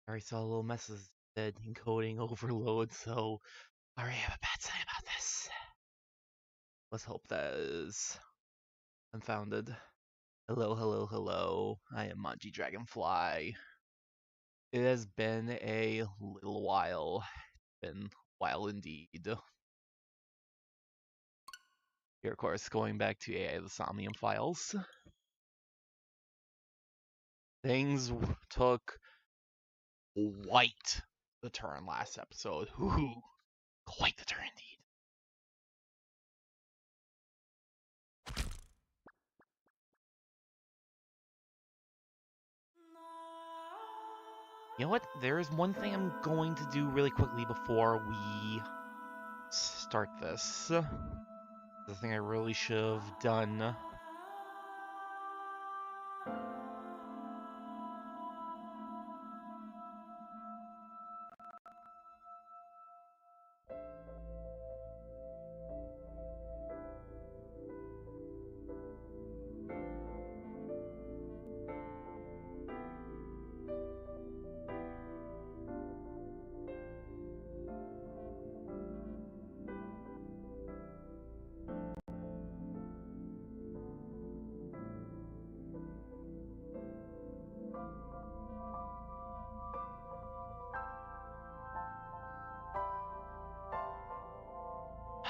Alright, so a little message said encoding overload, so I already have a bad sign about this. Let's hope that is unfounded. Hello, hello, hello. I am Manji Dragonfly. It has been a little while. Been a while indeed. Here, of course, going back to the Somnium files. Things took quite the turn last episode. Ooh, quite the turn indeed. You know what? There is one thing I'm going to do really quickly before we start this. The thing I really should have done.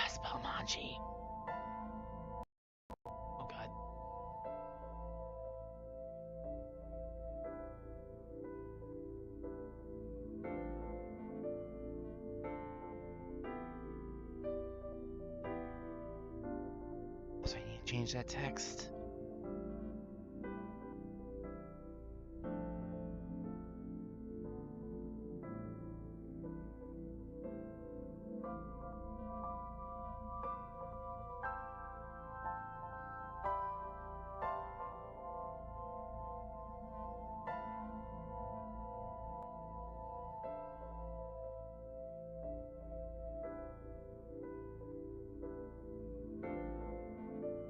Spell Manji. Oh god. So I need to change that text.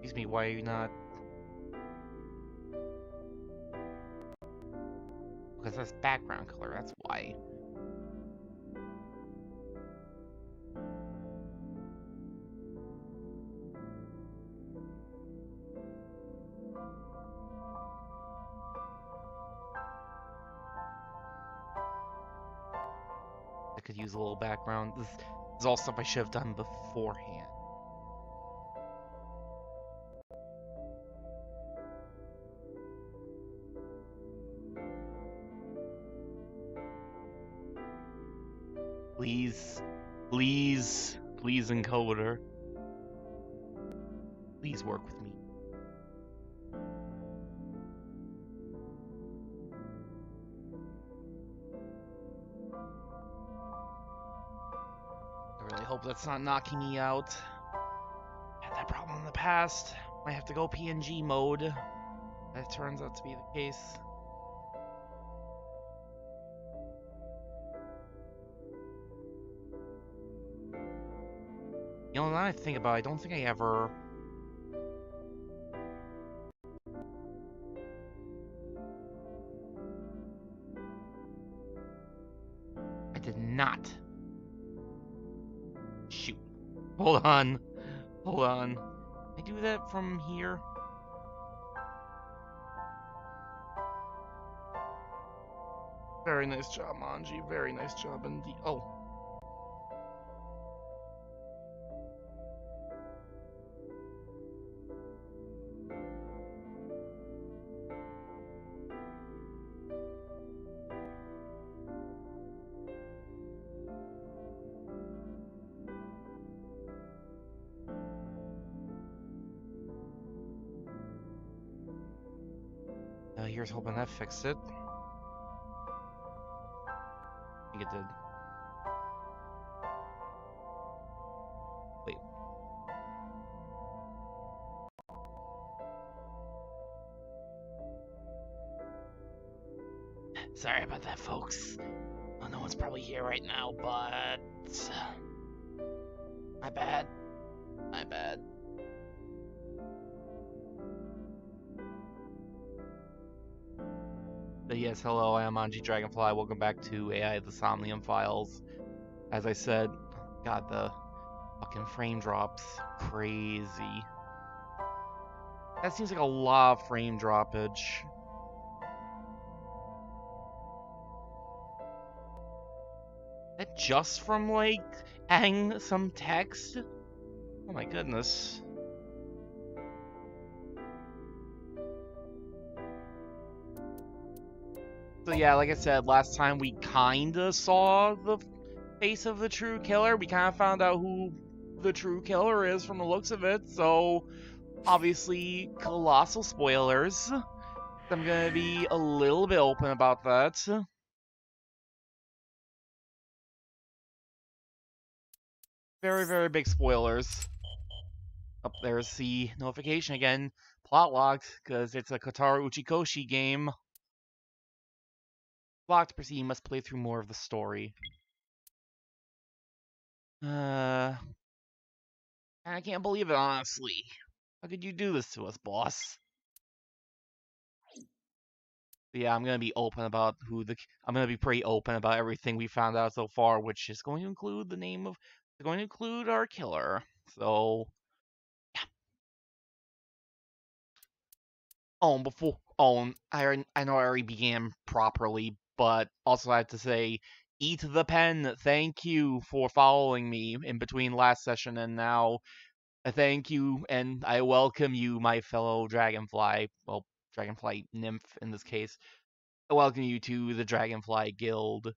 Excuse me, why are you not? Because that's background color, that's why. I could use a little background. This is all stuff I should have done beforehand. Please, please, please, encoder. Please work with me. I really hope that's not knocking me out. Had that problem in the past. Might have to go PNG mode. That turns out to be the case. You know, now I think about it, I don't think I ever... I did not. Shoot. Hold on. Hold on. Can I do that from here? Very nice job, Manji. Very nice job indeed. Oh. Here's hoping that fixed it. I think it did. Wait. Sorry about that, folks. Well, no one's probably here right now, but... My bad. My bad. But yes, hello, I am Manji Dragonfly. Welcome back to AI the Somnium Files. As I said, God, the fucking frame drops. Crazy. That seems like a lot of frame droppage. Is that just from, like, adding some text? Oh my goodness. So yeah, like I said, last time we kinda saw the face of the true killer. We kinda found out who the true killer is from the looks of it, so obviously colossal spoilers. I'm gonna be a little bit open about that. Very, very big spoilers. Up there's the notification again. Plot locked, because it's a Kotaro Uchikoshi game. Block to proceed, you must play through more of the story. I can't believe it, honestly. How could you do this to us, boss? But yeah, I'm gonna be open about I'm gonna be pretty open about everything we found out so far, which is going to include the name of, going to include our killer. So, yeah. I know I already began properly, but also I have to say, eat the pen. Thank you for following me in between last session and now. Thank you, and I welcome you, my fellow Dragonfly, well, Dragonfly Nymph in this case. I welcome you to the Dragonfly Guild,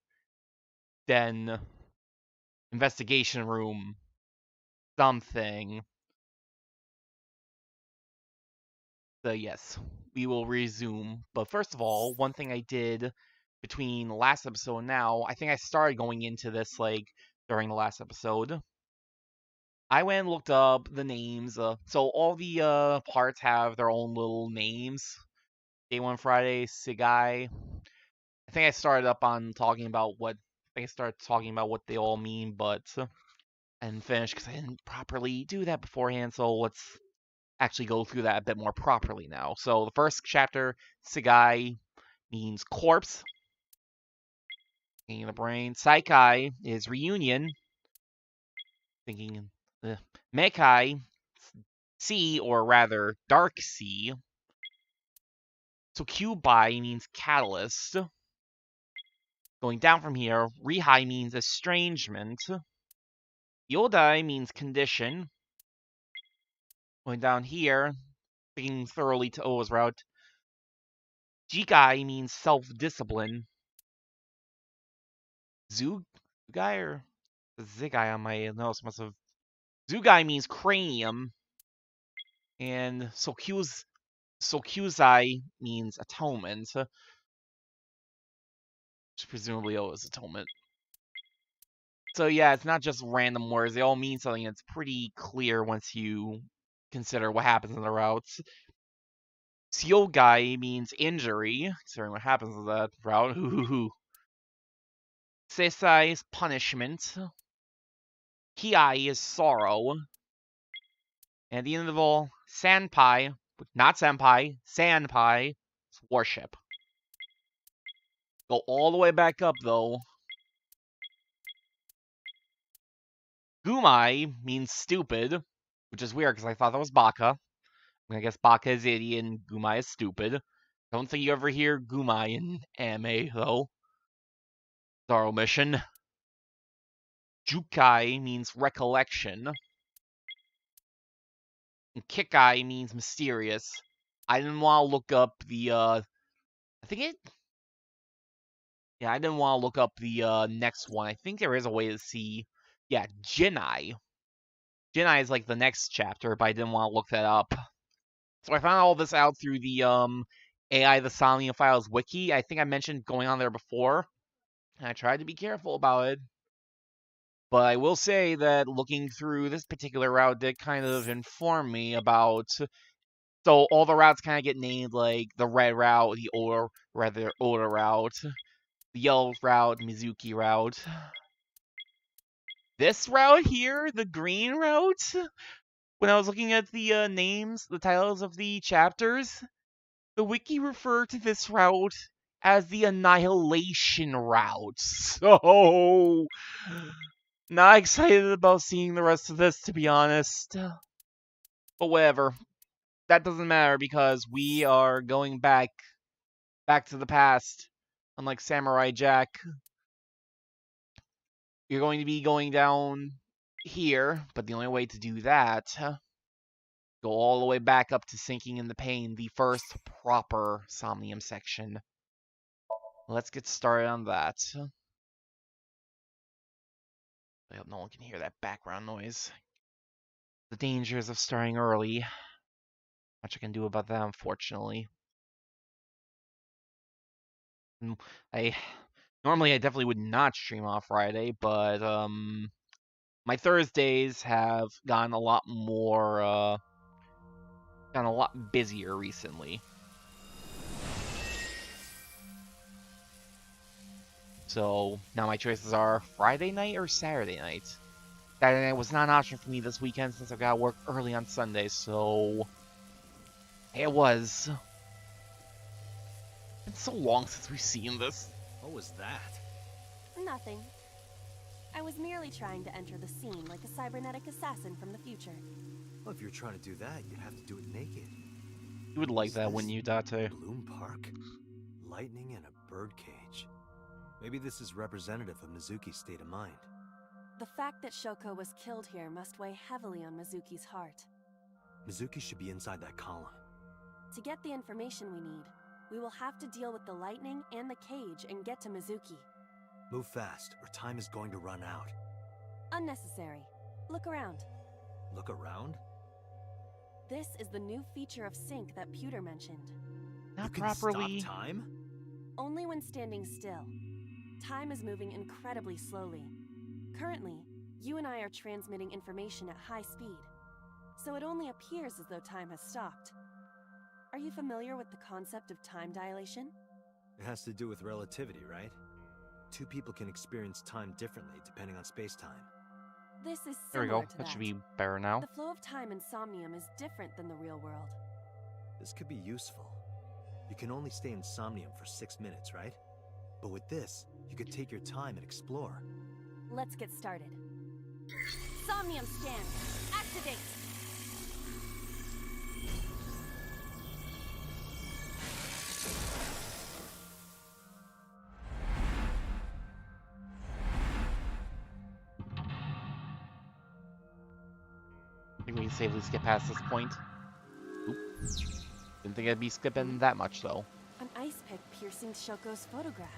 Den, Investigation Room, something. So yes, we will resume. But first of all, one thing I did between the last episode and now, I think I started going into this, like, during the last episode. I went and looked up the names. So all the parts have their own little names. Day 1 Friday, Sigai. I think I started up on talking about what they all mean, but and finished because I didn't properly do that beforehand. So let's actually go through that a bit more properly now. So the first chapter, Sigai, means corpse. Thinking of the brain. Saikai is reunion. Thinking Mekai, sea, or rather dark sea. So Kyubai means catalyst. Going down from here, Rihai means estrangement. Yodai means condition. Going down here, thinking thoroughly to Oa's route. Jigai means self-discipline. Zugai or Zigai on my notes must have. Zugai means cranium. And Sokyuzai means atonement. Which presumably Oa's atonement. So yeah, it's not just random words. They all mean something. It's pretty clear once you consider what happens in the routes. Syogai means injury, considering what happens in that route. Seisai is punishment. Kiai is sorrow. And at the end of all, Sanpai, not Senpai, Sanpai is worship. Go all the way back up, though. Gumai means stupid, which is weird because I thought that was Baka. I guess Baka is idiot and Gumai is stupid. I don't think you ever hear Gumai in anime, though. Our omission. Jukai means recollection. And Kikai means mysterious. I didn't want to look up the, I think it... Yeah, I didn't want to look up the, next one. I think there is a way to see... Yeah, Jinai. Jinai is, like, the next chapter, but I didn't want to look that up. So I found all this out through the, AI the Somnium Files wiki. I think I mentioned going on there before. And I tried to be careful about it. But I will say that looking through this particular route did kind of inform me about... So all the routes kind of get named, like the red route, the older route, the yellow route, Mizuki route. This route here, the green route, when I was looking at the names, the titles of the chapters, the wiki referred to this route as the Annihilation route. So, not excited about seeing the rest of this, to be honest. But whatever. That doesn't matter because we are going back to the past. Unlike Samurai Jack, you're going to be going down here, but the only way to do that, go all the way back up to Sinking in the Pain, the first proper Somnium section. Let's get started on that. I hope no one can hear that background noise. The dangers of starting early. Much I can do about that, unfortunately. Normally I definitely would not stream on Friday, but my Thursdays have gotten a lot more gotten a lot busier recently. So now my choices are Friday night or Saturday night. Saturday night was not an option for me this weekend since I've got to work early on Sunday, so it was. It's so long since we've seen this. What was that? Nothing. I was merely trying to enter the scene like a cybernetic assassin from the future. Well, if you're trying to do that, you'd have to do it naked. You would like that, wouldn't you, Date? Bloom Park? Lightning and a birdcage. Maybe this is representative of Mizuki's state of mind. The fact that Shoko was killed here must weigh heavily on Mizuki's heart. Mizuki should be inside that column. To get the information we need, we will have to deal with the lightning and the cage and get to Mizuki. Move fast, or time is going to run out. Unnecessary. Look around. Look around? This is the new feature of Sync that Pewter mentioned. Not You can properly. stop time? Only when standing still. Time is moving incredibly slowly. Currently, you and I are transmitting information at high speed, so it only appears as though time has stopped. Are you familiar with the concept of time dilation? It has to do with relativity, right? Two people can experience time differently depending on space-time. This is There we similar go. to That should be better now. The flow of time in Somnium is different than the real world. This could be useful. You can only stay in Somnium for 6 minutes, right? But with this, you could take your time and explore. Let's get started. Somnium scan. Activate. I think we can safely skip past this point. Oop. Didn't think I'd be skipping that much, though. An ice pick piercing Shoko's photograph.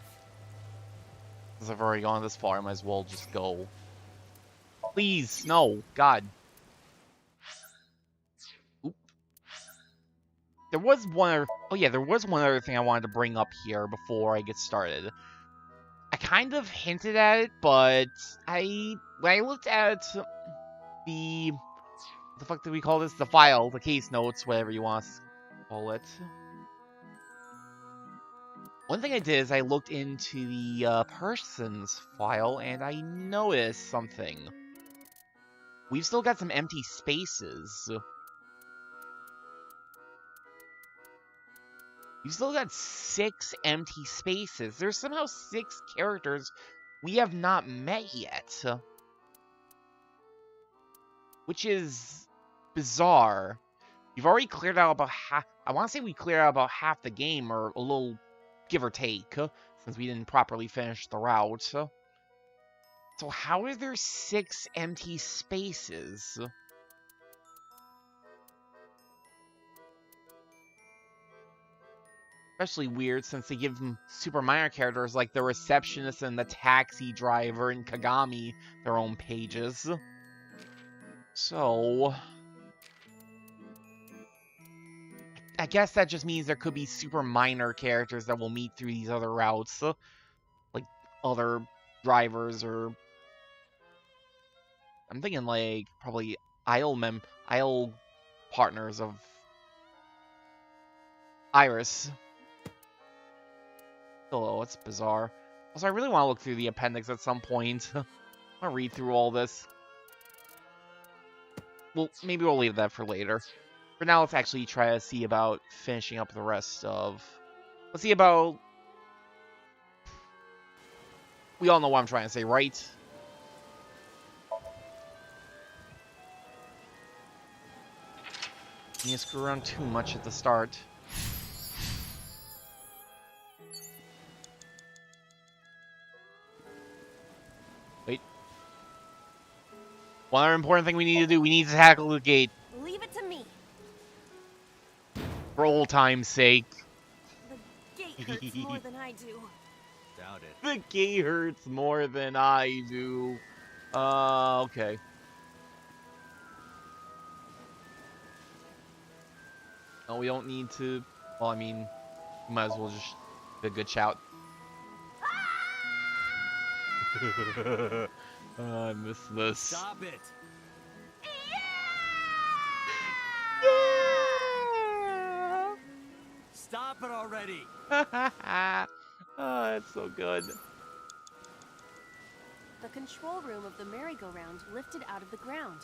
Since I've already gone this far, I might as well just go. Please, no, God. Oop. There was one other... Oh yeah, there was one other thing I wanted to bring up here before I get started. I kind of hinted at it, but when I looked at the... What the fuck did we call this? The file, the case notes, whatever you want to call it. One thing I did is I looked into the persons file, and I noticed something. We've still got some empty spaces. We've still got 6 empty spaces. There's somehow 6 characters we have not met yet. Which is bizarre. We've already cleared out about half... I want to say we cleared out about half the game, or a little give or take, since we didn't properly finish the route. So how are there 6 empty spaces? Especially weird since they give them super minor characters like the receptionist and the taxi driver and Kagami their own pages. So I guess that just means there could be super minor characters that we'll meet through these other routes. Like other drivers, or I'm thinking like probably aisle partners of Iris. Oh, it's bizarre. Also, I really want to look through the appendix at some point. I want to read through all this. Well, maybe we'll leave that for later. For now, let's actually try to see about finishing up the rest of... Let's see about... We all know what I'm trying to say, right? You screw around too much at the start. Wait. One other important thing we need to do, we need to tackle the gate. Leave it to me. For old time's sake. The gate hurts more than I do. Doubt it. The gate hurts more than I do. Okay. No, we don't need to... Well, I mean, we might as well just do a good shout. I miss this. Stop it! Yeah! Stop it already! Oh, it's so good. The control room of the merry-go-round lifted out of the ground.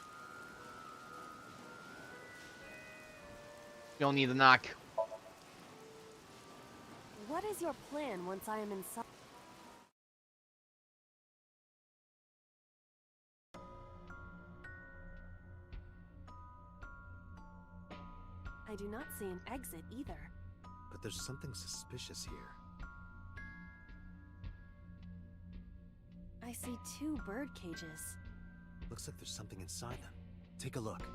You don't need to knock. What is your plan once I am inside? I do not see an exit either. But there's something suspicious here. I see 2 bird cages. Looks like there's something inside them. Take a look.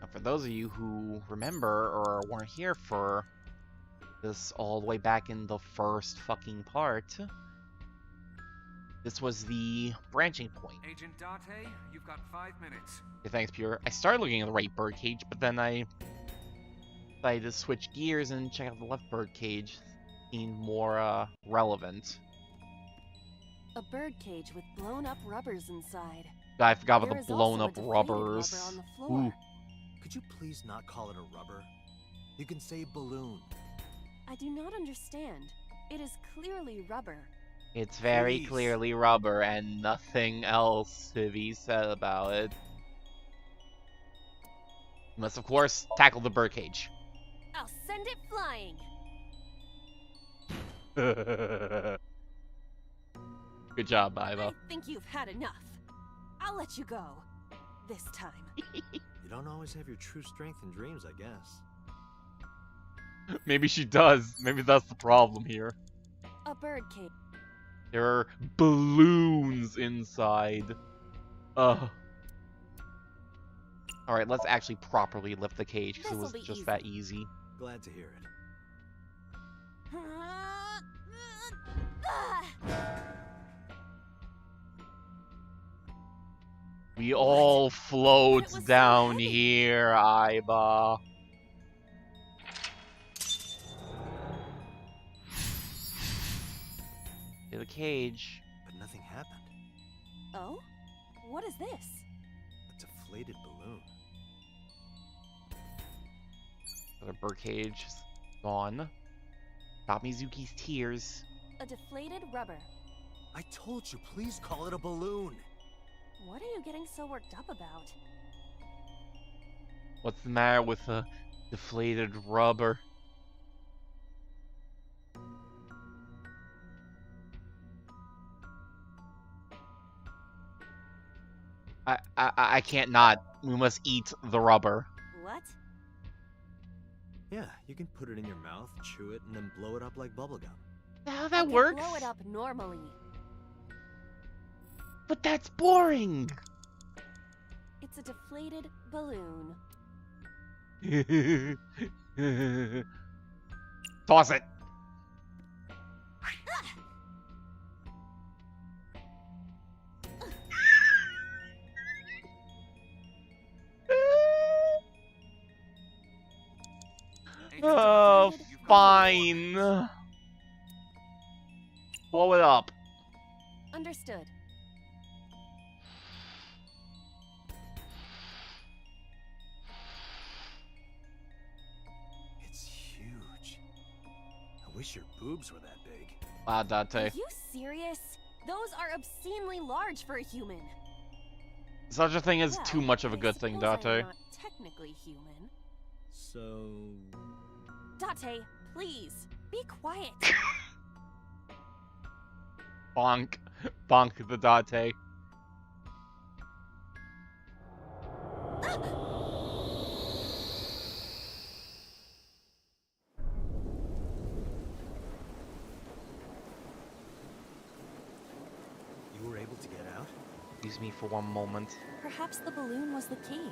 Now, for those of you who remember or weren't here for this all the way back in the first fucking part, this was the branching point. Agent Date, you've got 5 minutes. Okay, thanks, Pure. I started looking at the right bird cage, but then I decided to switch gears and check out the left bird cage. Seemed more relevant. A bird cage with blown-up rubbers inside. I forgot There about is the also a blown-up deflated rubbers. rubber on the floor. Ooh. Could you please not call it a rubber? You can say balloon. I do not understand. It is clearly rubber. It's very Please. clearly rubber and nothing else to be said about it. You must, of course, tackle the birdcage. I'll send it flying. Good job, Iva. I think you've had enough. I'll let you go. This time. You don't always have your true strength in dreams, I guess. Maybe she does. Maybe that's the problem here. A bird cage. There are balloons inside. Ugh. Alright, let's actually properly lift the cage because it was This'll be just easy. that easy. Glad to hear it. We all float It was so down heavy. here, Iva. To the cage. But nothing happened. Oh? What is this? A deflated balloon. The birdcage is gone. Stop Mizuki's tears. A deflated rubber. I told you, please call it a balloon. What are you getting so worked up about? What's the matter with a deflated rubber? I can't not. We must eat the rubber. What? Yeah, you can put it in your mouth, chew it, and then blow it up like bubblegum. How I that could works? blow it up normally. But that's boring. It's a deflated balloon. Toss it. Oh, fine. Blow it up. Understood. It's huge. I wish your boobs were that big. Wow, Are Dante. you serious? Those are obscenely large for a human. Such a thing as Well, too much of a I good thing, suppose I'm Dante. not technically human. So... Date, please, be quiet. Bonk. Bonk the Dante. You were able to get out? Excuse me for one moment. Perhaps the balloon was the key.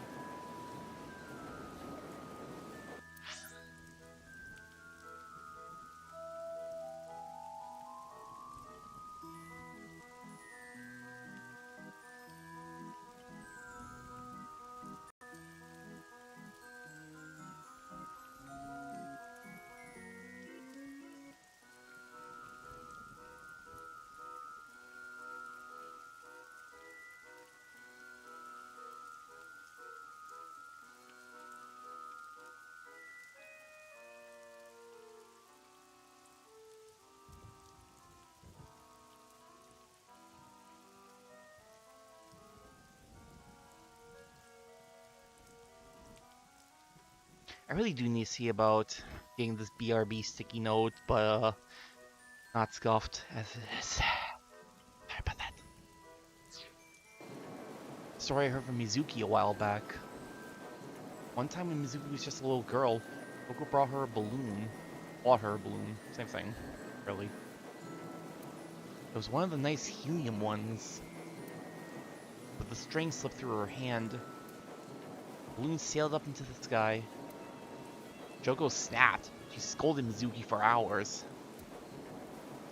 I really do need to see about getting this BRB sticky note, but not scuffed as it is. Sorry about that. Story I heard from Mizuki a while back. One time when Mizuki was just a little girl, Coco brought her a balloon. Bought her a balloon. Same thing, really. It was one of the nice helium ones. But the string slipped through her hand. The balloon sailed up into the sky. Joko snapped. She scolded Mizuki for hours.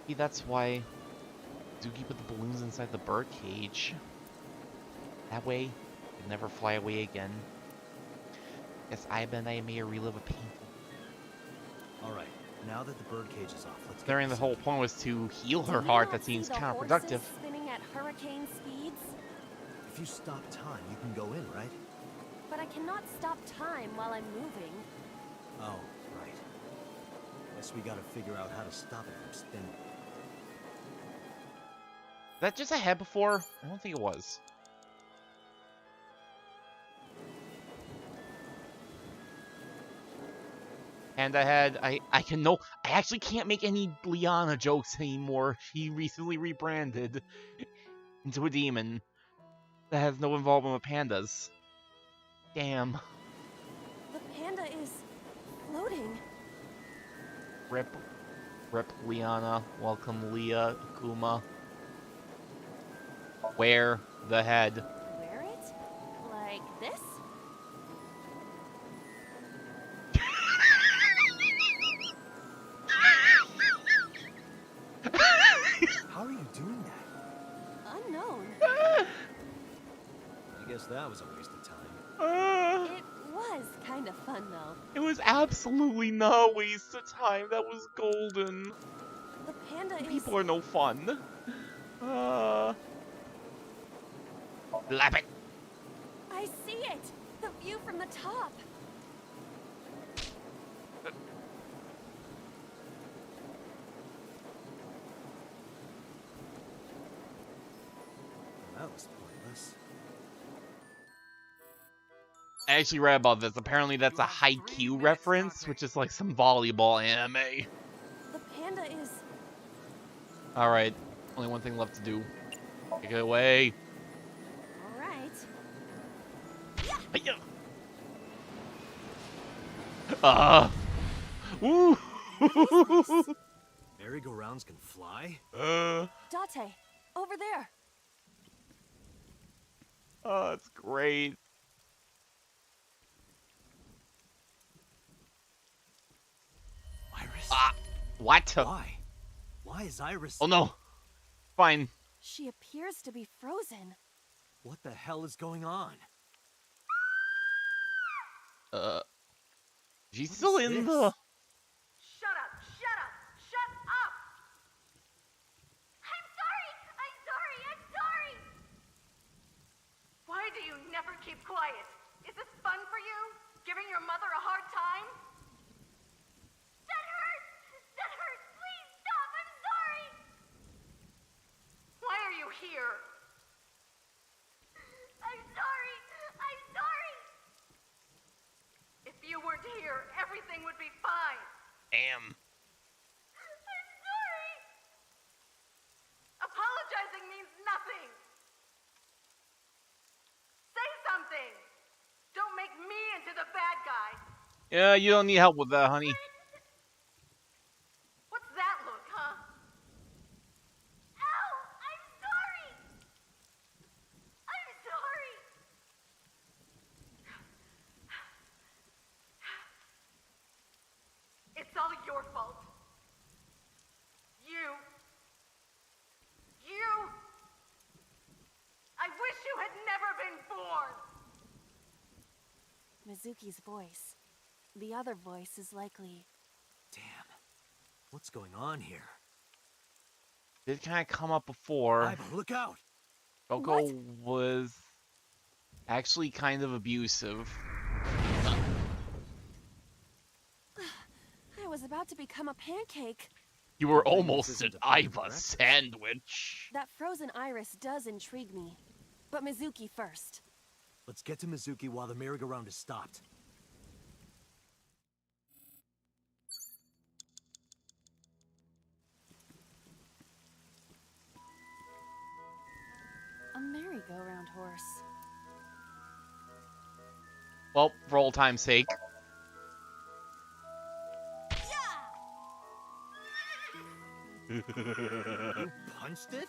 Maybe that's why Mizuki put the balloons inside the bird cage. That way, they'd never fly away again. Guess Aiba and I may relive a painful. Alright, now that the bird-cage is off, let's get Considering the this whole over. point was to heal Do her you heart, not that seems see the counterproductive. horses spinning at hurricane speeds? If you stop time, you can go in, right? But I cannot stop time while I'm moving. Oh, right. Guess we gotta figure out how to stop it from spinning. Is that just a head before? I don't think it was. And I actually can't make any Liana jokes anymore. She recently rebranded into a demon that has no involvement with pandas. Damn. The panda is floating. Rip Liana. Welcome Leah, Akuma. Wear the head. Wear it? Like this? How are you doing that? Unknown. I guess that was a waste of time. It was kind of fun though. It was absolutely no waste of time. That was golden. The panda is... People are no fun. Lap it. I see it! The view from the top! That was pointless. I actually read about this. Apparently that's a Haikyuu reference, which is like some volleyball anime. The panda is... Alright, only one thing left to do. Take it away. Alright. Hiya. Ooh. Merry-go-rounds can fly? Date, over there. Oh, that's great. Iris? Ah, what? Why? Why is Iris... Oh no. Fine. She appears to be frozen. What the hell is going on? She's What still is in this? the. Shut up! Shut up! Shut up! I'm sorry! I'm sorry! I'm sorry! Why do you never keep quiet? Is this fun for you? Giving your mother a hard time? That hurts! That hurts! Please stop! I'm sorry! Why are you here? I'm sorry! I'm sorry! If you weren't here, everything would be fine. Damn. I'm sorry! Apologizing means nothing! Say something! Don't make me into the bad guy! Yeah, you don't need help with that, honey. What's that look, huh? Ow! I'm sorry! I'm sorry! It's all your fault. You. I wish you had never been born! Mizuki's voice. The other voice is likely... Damn. What's going on here? Did kind of come up before. Ivan, look out! Shoko was actually kind of abusive. I was about to become a pancake. You were This almost an isn't a point of Iva correction. sandwich. That frozen iris does intrigue me. But Mizuki first. Let's get to Mizuki while the merry-go-round is stopped. A merry-go-round horse. Well, for old time's sake. You punched it?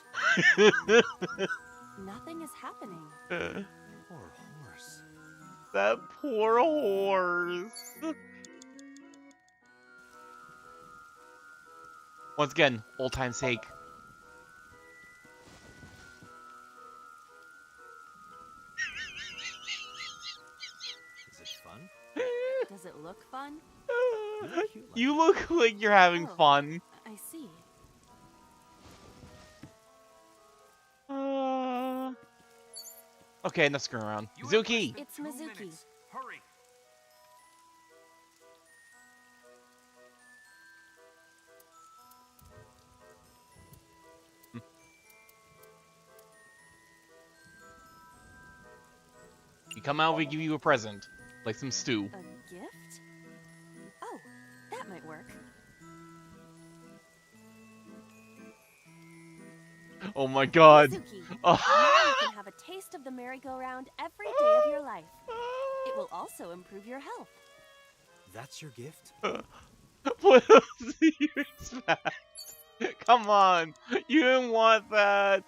Nothing is happening. Poor horse. That poor horse. Once again, old time's sake. Is it fun? Does it look fun? You look like you're having Oh. fun. I see. Okay, enough screwing around. You have less Mizuki! than It's 2 Mizuki. minutes. Hurry. You come out, we give you a present. Like some stew. A gift? Oh, that might work. Oh my god. Mizuki, Oh. now you can have a taste of the merry-go-round every day of your life. It will also improve your health. That's your gift? What else do you expect? Come on. You didn't want that.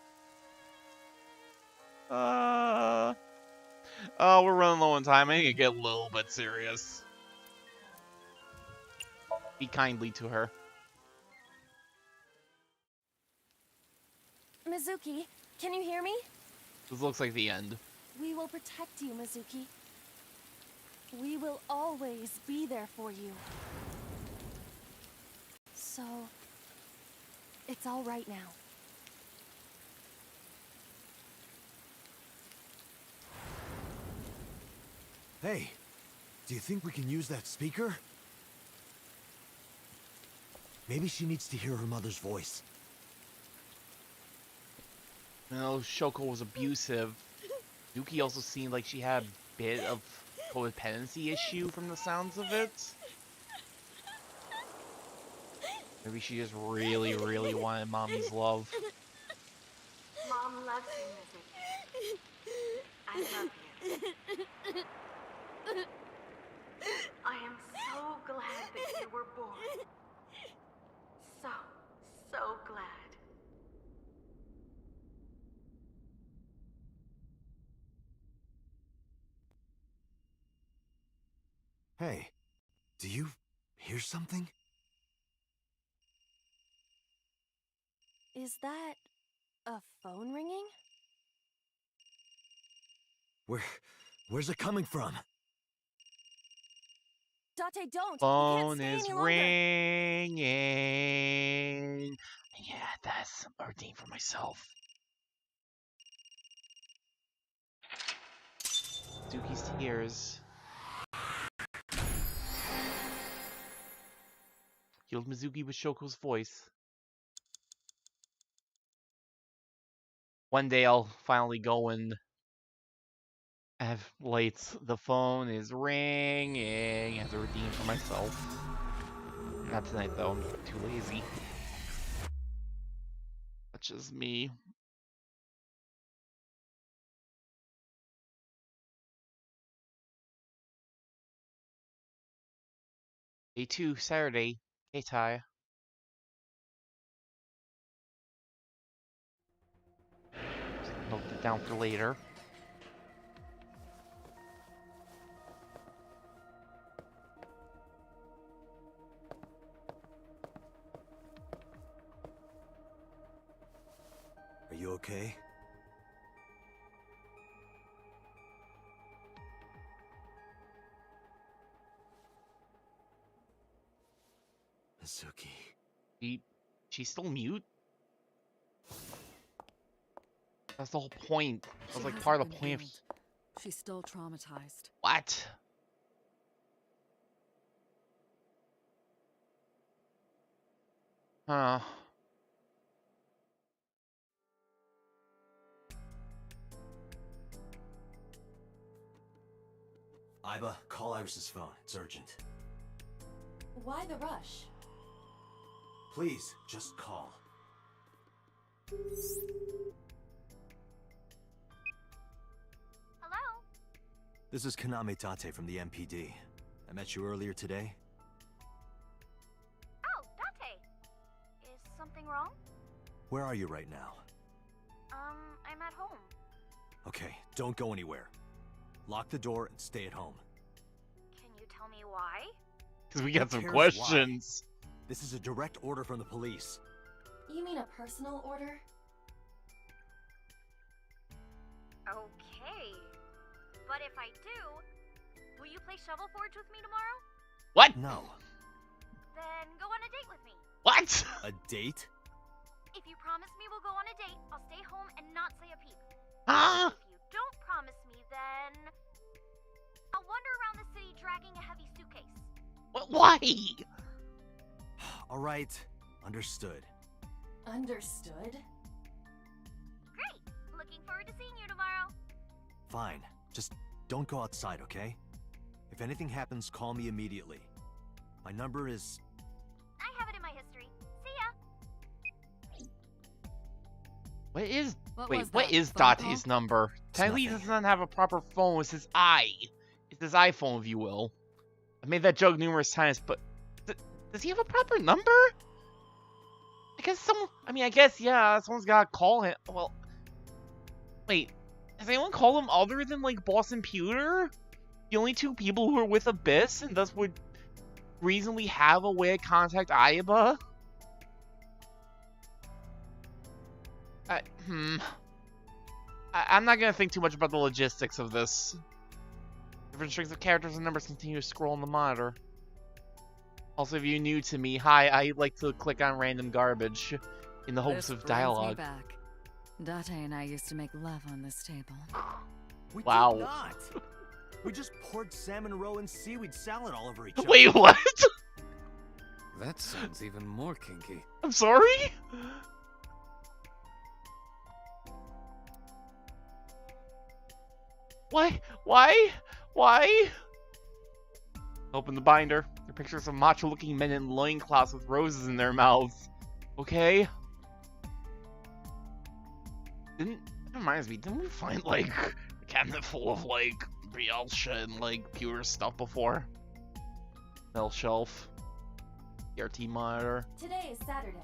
Oh, we're running low on time. I need to get a little bit serious. Be kindly to her. Mizuki, can you hear me? This looks like the end. We will protect you, Mizuki. We will always be there for you. So, it's all right now. Hey, do you think we can use that speaker? Maybe she needs to hear her mother's voice. You know, Shoko was abusive. Yuki also seemed like she had a bit of codependency issue from the sounds of it. Maybe she just really, really wanted mommy's love. Mom loves you, Mizuki. I love you. I am so glad that you were born. So, so glad. Hey, do you hear something? Is that a phone ringing? Where's it coming from? Date, don't! Phone we can't is stay any longer. ringing. Yeah, that's a routine for myself. Mizuki's tears. Healed Mizuki with Shoko's voice. One day I'll finally go and have lights. The phone is ringing as a routine for myself. Not tonight though, I'm too lazy. That's just me. Day 2, Saturday, Keitai. Note it down for later. Are you okay? Mizuki. She's still mute? That's the whole point. That was like part of the point. She's still traumatized. What? Huh. Iba, call Iris's phone. It's urgent. Why the rush? Please, just call. Hello? This is Kaname Tate from the MPD. I met you earlier today. Oh, Date. Is something wrong? Where are you right now? I'm at home. Okay, don't go anywhere. Lock the door and stay at home. Can you tell me why? Because we got Who some cares questions. This is a direct order from the police. You mean a personal order? Okay. But if I do, will you play Shovel Forge with me tomorrow? What? No. Then go on a date with me. What? A date? If you promise me we'll go on a date, I'll stay home and not say a peep. Huh? If you don't promise me, then I'll wander around the city dragging a heavy suitcase. Why? All right, understood. Understood? Great! Looking forward to seeing you tomorrow. Fine. Just don't go outside, okay? If anything happens, call me immediately. My number is... I have it in my history. See ya! What is Phone Date's call? number? Technically, he nothing. doesn't have a proper phone. It's his It's his iPhone, if you will. I've made that joke numerous times, but does he have a proper number? I guess yeah, someone's gotta call him. Well, wait, has anyone called him other than, like, Boston Pewter? The only two people who are with Abyss and thus would reasonably have a way to contact Aiba? I'm not gonna think too much about the logistics of this. Different strings of characters and numbers continue to scroll on the monitor. Also, if you're new to me, hi, I like to click on random garbage in the hopes This of brings me dialogue. back. Date and I used to make love on this table. We Wow. did not! We just poured salmon roe and seaweed salad all over each other. Wait, what? That sounds even more kinky. I'm sorry? Why? Open the binder. They're pictures of macho-looking men in loincloths with roses in their mouths. Okay? That reminds me, didn't we find, like, a cabinet full of, like, real shit and, like, pure stuff before? Metal shelf. CRT monitor. Today is Saturday.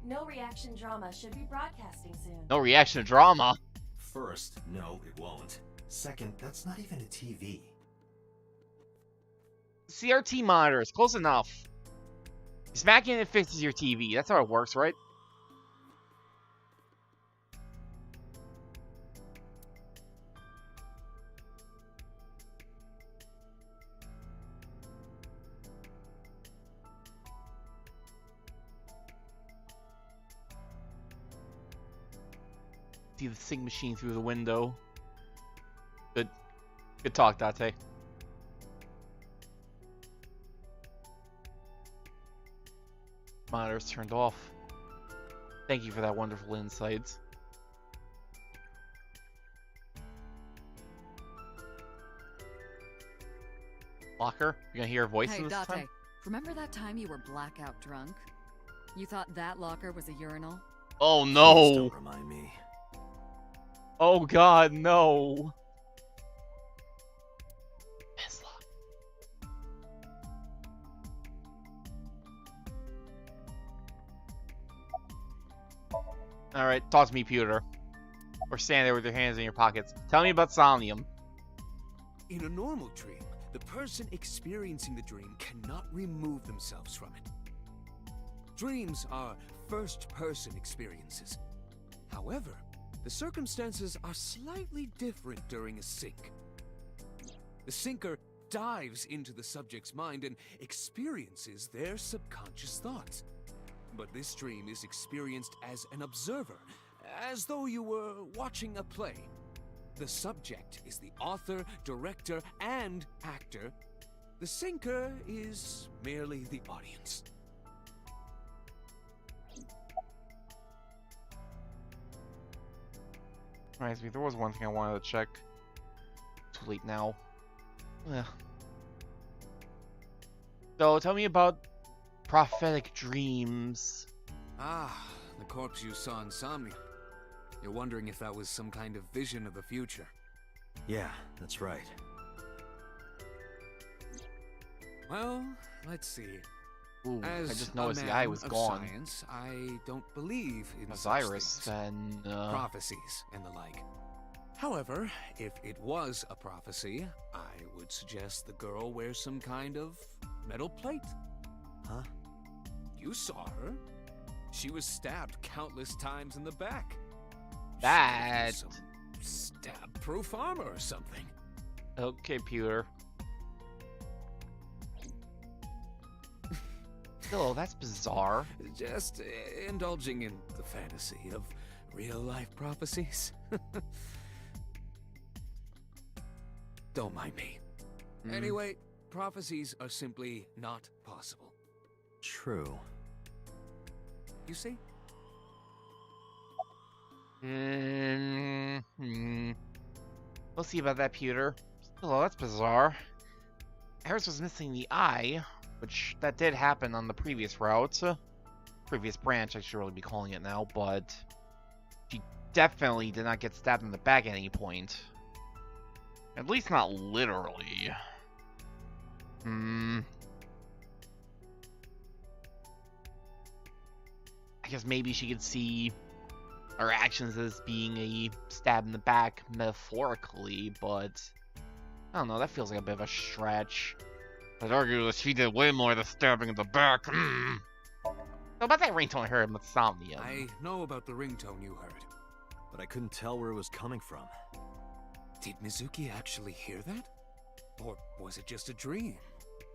No reaction drama should be broadcasting soon. No reaction to drama. First, no, it won't. Second, that's not even a TV. CRT monitor is close enough. You smack it and it fixes your TV. That's how it works, right? See the sync machine through the window. Good talk, Date. Monitor's turned off. Thank you for that wonderful insight. Locker? You're gonna hear a voice Hey, in this Date, time? remember that time you were blackout drunk? You thought that locker was a urinal? Oh Please no! don't remind me. Oh god, no! Alright, talk to me, Pewter. Or stand there with your hands in your pockets. Tell me about Somnium. In a normal dream, the person experiencing the dream cannot remove themselves from it. Dreams are first-person experiences. However, the circumstances are slightly different during a sync. The syncer dives into the subject's mind and experiences their subconscious thoughts. But this dream is experienced as an observer, as though you were watching a play. The subject is the author, director, and actor. The syncer is merely the audience. Reminds me, there was one thing I wanted to check. Too late now. Ugh. So, tell me about prophetic dreams. Ah, the corpse you saw in Somnium. You're wondering if that was some kind of vision of the future. Yeah, that's right. Well, let's see. Ooh, As I just noticed a the eye man was of gone. Science, I don't believe in Osiris, such things. then... prophecies and the like. However, if it was a prophecy, I would suggest the girl wears some kind of metal plate. Huh? You saw her. She was stabbed countless times in the back. That... Some stab-proof armor or something. Okay, Pewter. Still, that's bizarre. Just indulging in the fantasy of real-life prophecies. Don't mind me. Anyway, prophecies are simply not possible. True. You see? We'll see about that, Pewter. Still, that's bizarre. Eris was missing the eye, which that did happen on the previous route. Previous branch, I should really be calling it now, but she definitely did not get stabbed in the back at any point. At least not literally. I guess maybe she could see her actions as being a stab in the back metaphorically, but I don't know, that feels like a bit of a stretch. I'd argue that she did way more of the stabbing in the back. So about that ringtone I heard with Somnium. I know about the ringtone you heard. But I couldn't tell where it was coming from. Did Mizuki actually hear that? Or was it just a dream?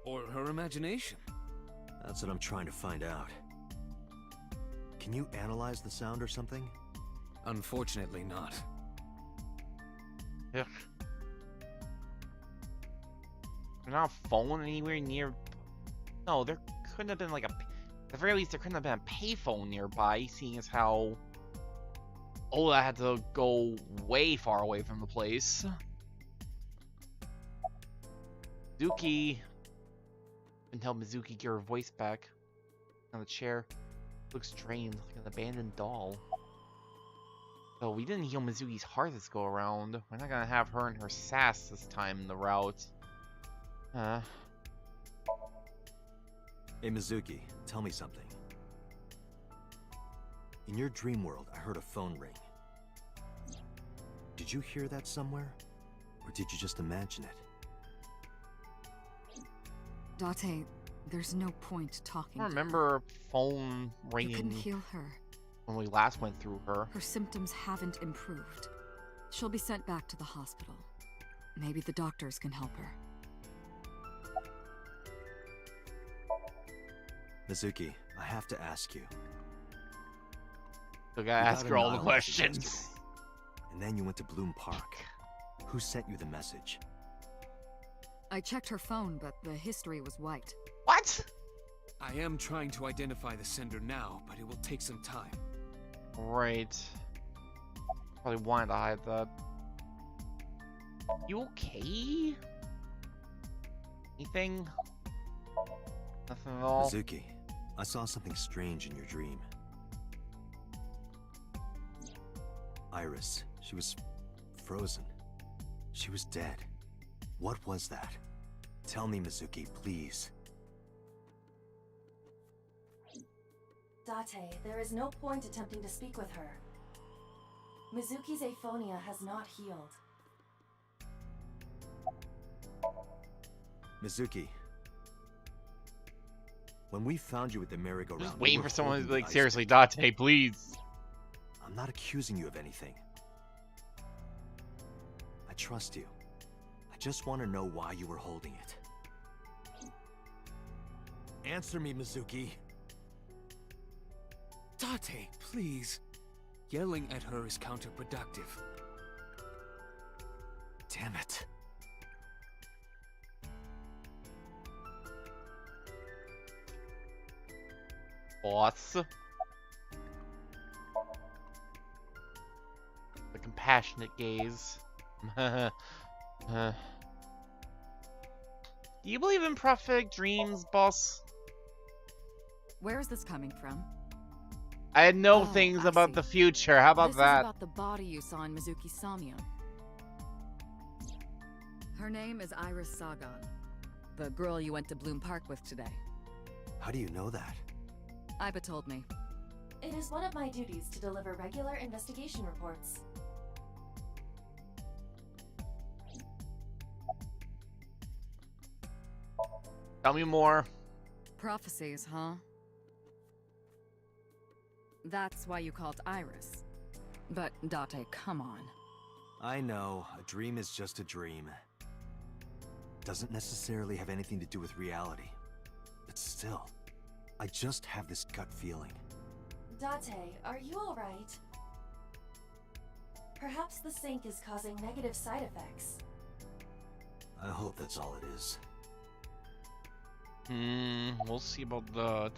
Or her imagination? That's what I'm trying to find out. Can you analyze the sound or something? Unfortunately not. Ugh. There's not a phone anywhere near... No, there couldn't have been like a... At the very least, there couldn't have been a payphone nearby, seeing as how... Ola had to go way far away from the place. Mizuki... Couldn't help Mizuki get her voice back. On the chair. Looks drained, like an abandoned doll. So we didn't heal Mizuki's heart this go around. We're not gonna have her and her sass this time in the route. Hey Mizuki, tell me something. In your dream world, I heard a phone ring. Did you hear that somewhere? Or did you just imagine it? Date, there's no point talking. I remember a phone You can ringing heal her. when we last went through her. Her symptoms haven't improved. She'll be sent back to the hospital. Maybe the doctors can help her. Mizuki, I have to ask you. So gotta ask got her all the another message questions. yesterday, and then you went to Bloom Park. Who sent you the message? I checked her phone, but the history was white. What? I am trying to identify the sender now, but it will take some time. Right. Probably wanted to hide that. You okay? Anything? Nothing at all? Mizuki, I saw something strange in your dream. Iris, she was frozen. She was dead. What was that? Tell me, Mizuki, please. Date, there is no point attempting to speak with her. Mizuki's aphonia has not healed. Mizuki, when we found you at the merry-go-round, Just you waiting were for someone holding to, like, the ice seriously, pick. Date, please. I'm not accusing you of anything. I trust you. I just want to know why you were holding it. Answer me, Mizuki. Date, please. Yelling at her is counterproductive. Damn it. Boss. The compassionate gaze. Do you believe in prophetic dreams, boss? Where is this coming from? I know Oh, things I about see. the future. How about This that? is about the body you saw in Mizuki's Somnium. Her name is Iris Sagan, the girl you went to Bloom Park with today. How do you know that? Iba told me. It is one of my duties to deliver regular investigation reports. Tell me more. Prophecies, huh? That's why you called Iris. But Date, come on. I know, a dream is just a dream. Doesn't necessarily have anything to do with reality. But still, I just have this gut feeling. Date, are you alright? Perhaps the sink is causing negative side effects. I hope that's all it is. We'll see about that.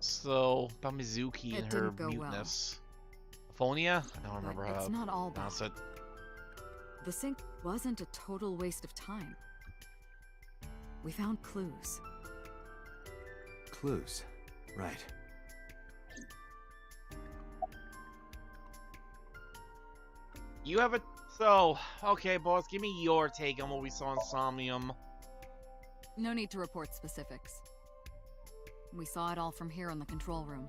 So, about Mizuki It and her didn't go well. muteness. Aphonia? I don't remember But how it's to not all bad. pronounce it. The sink wasn't a total waste of time. We found clues. Clues. Right. You have a... So, okay, boss, give me your take on what we saw in Somnium. No need to report specifics. We saw it all from here in the control room.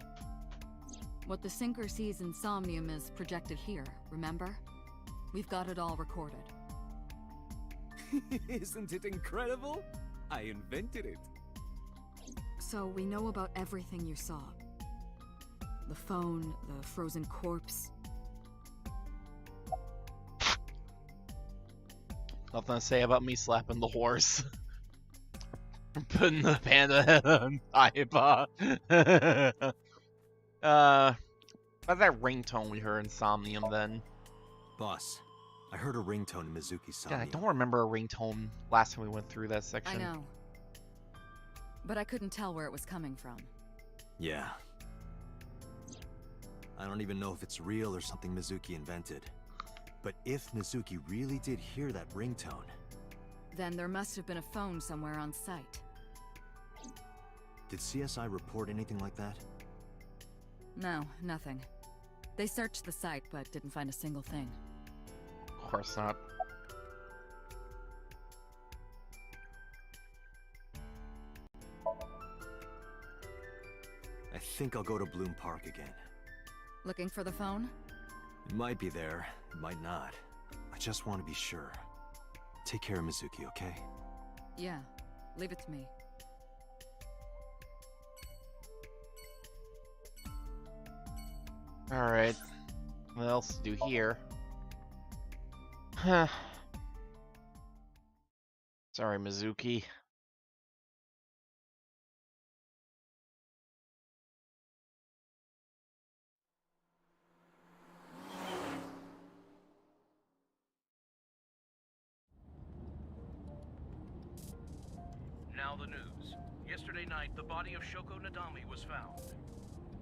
What the sinker sees in Somnium is projected here, remember? We've got it all recorded. Isn't it incredible? I invented it. So we know about everything you saw. The phone, the frozen corpse. Nothing to say about me slapping the horse. Putting the panda head on Aiba. What's that ringtone we heard in Somnium then? Boss, I heard a ringtone in Mizuki's God, I Somnium. don't remember a ringtone last time we went through that I section. know. But I couldn't tell where it was coming from. Yeah. I don't even know if it's real or something Mizuki invented. But if Mizuki really did hear that ringtone... Then there must have been a phone somewhere on site. Did CSI report anything like that? No, nothing. They searched the site, but didn't find a single thing. Of course not. think I'll go to Bloom Park again. Looking for the phone? It might be there, it might not. I just want to be sure. Take care of Mizuki, okay? Yeah, leave it to me. Alright. What else to do here? Huh. Sorry, Mizuki. Now the news. Yesterday night, the body of Shoko Nadami was found.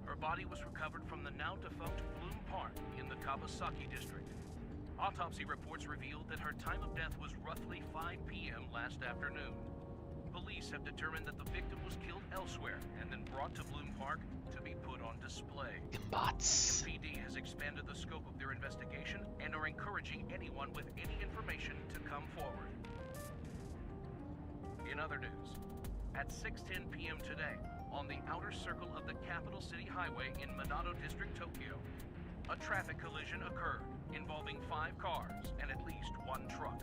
Her body was recovered from the now-defunct Bloom Park in the Kawasaki district. Autopsy reports revealed that her time of death was roughly 5 p.m. last afternoon. Police have determined that the victim was killed elsewhere and then brought to Bloom Park to be put on display. Bots. MPD has expanded the scope of their investigation and are encouraging anyone with any information to come forward. In other news, at 6:10 p.m. today, on the outer circle of the capital city highway in Minato District, Tokyo, a traffic collision occurred involving 5 cars and at least 1 truck.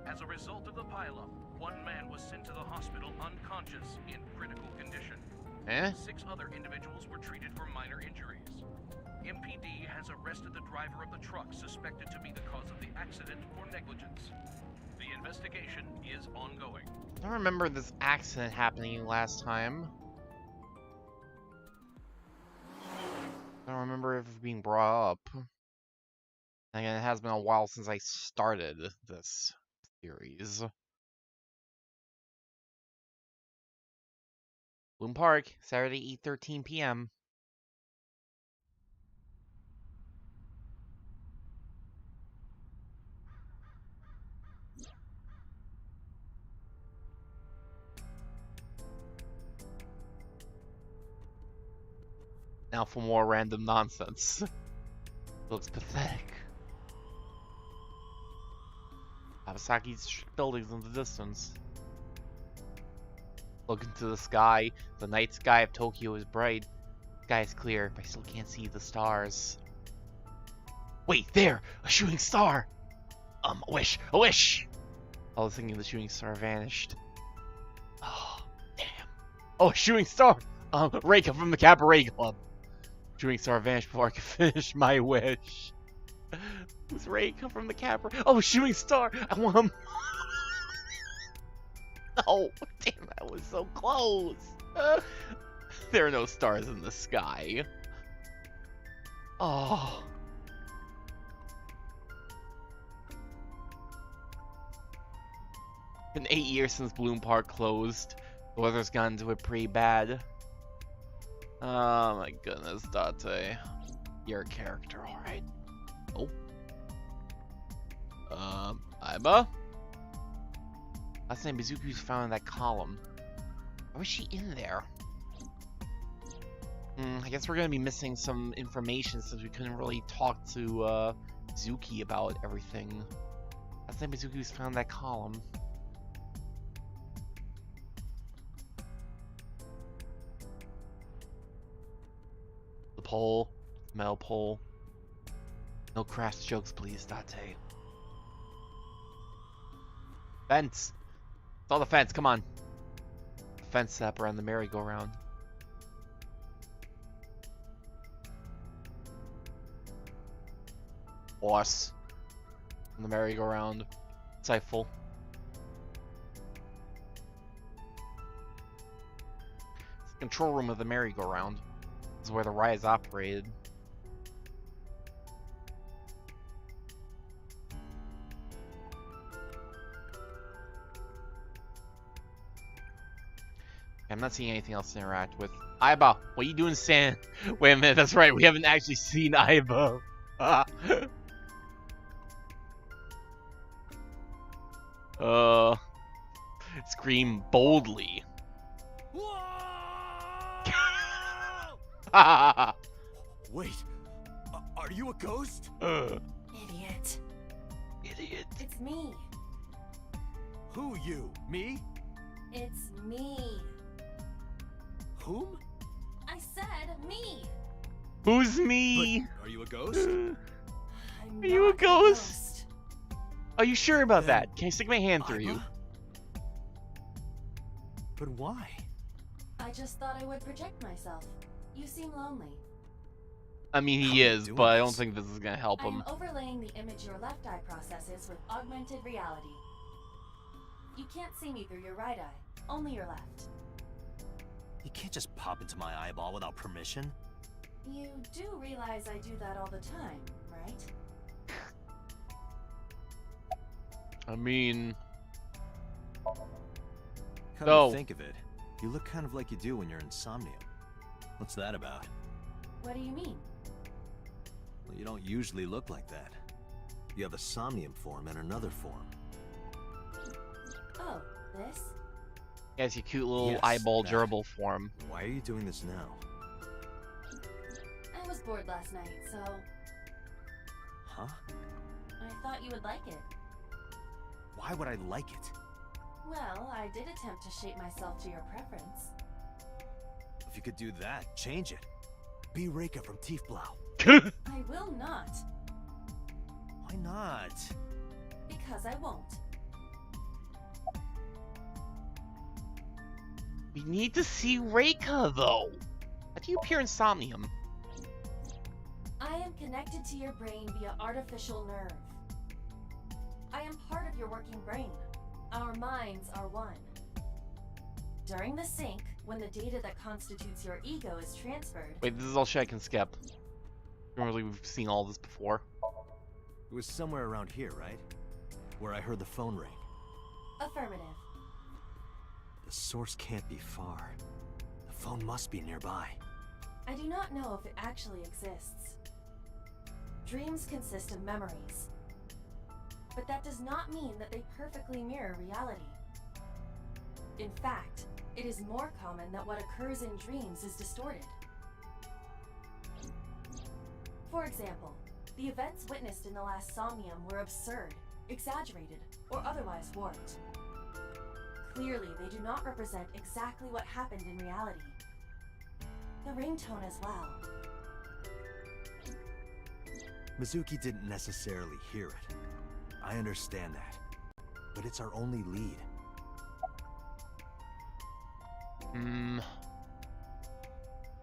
As a result of the pileup, 1 man was sent to the hospital unconscious in critical condition. 6 other individuals were treated for minor injuries. MPD has arrested the driver of the truck suspected to be the cause of the accident for negligence. The investigation is ongoing. I don't remember this accident happening last time. I don't remember it being brought up. Again, it has been a while since I started this series. Bloom Park, Saturday, 8:13 p.m. Now for more random nonsense. Looks pathetic. Kawasaki's buildings in the distance. Look into the sky. The night sky of Tokyo is bright. The sky is clear, but I still can't see the stars. Wait, there! A shooting star! A wish! A wish! I was thinking the shooting star vanished. Oh, damn. Oh, a shooting star! Reika from the Cabaret Club. Shooting star vanished before I could finish my wish. Who's Reika from the Cabaret? Oh, shooting star! I want him! Oh, damn, that was so close! There are no stars in the sky. Oh. Been 8 years since Bloom Park closed. The weather's gotten to it pretty bad. Oh my goodness, Date. You're a character, alright. Oh. Aiba? Last time Mizuki was found in that column. Why was she in there? I guess we're gonna be missing some information since we couldn't really talk to Mizuki about everything. Last time Mizuki was found in that column. The pole. Metal pole. No crass jokes, please, Date. Fence! It's all the fence, come on. The fence up around the merry-go-round. Horse. On the merry-go-round. Insightful. It's the control room of the merry-go-round. This is where the ride is operated. I'm not seeing anything else to interact with. Aiba, what are you doing standing? Wait a minute, that's right, we haven't actually seen Aiba. Scream boldly. Wait, are you a ghost? Idiot. Idiot. It's me. Who you? Me? It's me. Whom? I said Me! Who's me? But are you a ghost? I'm Are you a not ghost? Are you sure about Then that? Can I stick my hand through you? Aiba? But why? I just thought I would protect myself. You seem lonely. I mean, How he are you is, doing but I don't this? think this is gonna help I am him. overlaying the image your left eye processes with augmented reality. You can't see me through your right eye, only your left. You can't just pop into my eyeball without permission. You do realize I do that all the time, right? I mean, Come No. to think of it, you look kind of like you do when you're in Somnium. What's that about? What do you mean? Well, you don't usually look like that. You have a Somnium form and another form. Oh, this? he has a cute little Yes, eyeball that. gerbil form. Why are you doing this now? I was bored last night, so Huh? I thought you would like it. Why would I like it? Well, I did attempt to shape myself to your preference. If you could do that, change it. Be Reika from Tiefblau. I will not, Why not? because I won't. We need to see Reika, though. How do you appear in Somnium? I am connected to your brain via artificial nerve. I am part of your working brain. Our minds are one. During the sync, when the data that constitutes your ego is transferred, Wait, this is all shit I can skip. Normally we've seen all this before. It was somewhere around here, right? Where I heard the phone ring. affirmative. The source can't be far. The phone must be nearby. I do not know if it actually exists. Dreams consist of memories. But that does not mean that they perfectly mirror reality. In fact, it is more common that what occurs in dreams is distorted. For example, the events witnessed in the last Somnium were absurd, exaggerated, or otherwise warped. Clearly, they do not represent exactly what happened in reality. The ringtone as well. Mizuki didn't necessarily hear it. I understand that. But it's our only lead.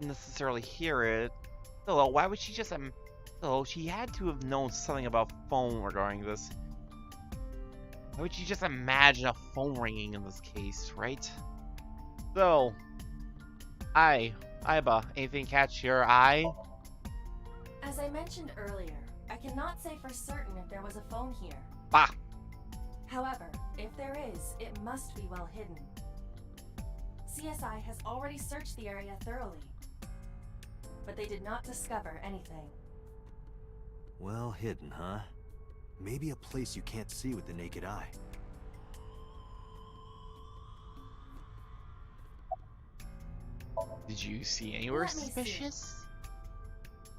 Necessarily hear it. Hello, why would she just Hello, she had to have known something about phone regarding this. Why would you just imagine a phone ringing in this case, right? So, Aiba, anything catch your eye? As I mentioned earlier, I cannot say for certain if there was a phone here. Bah! However, if there is, it must be well hidden. CSI has already searched the area thoroughly, but they did not discover anything. Well hidden, huh? Maybe a place you can't see with the naked eye. Did you see anywhere Let me see. suspicious?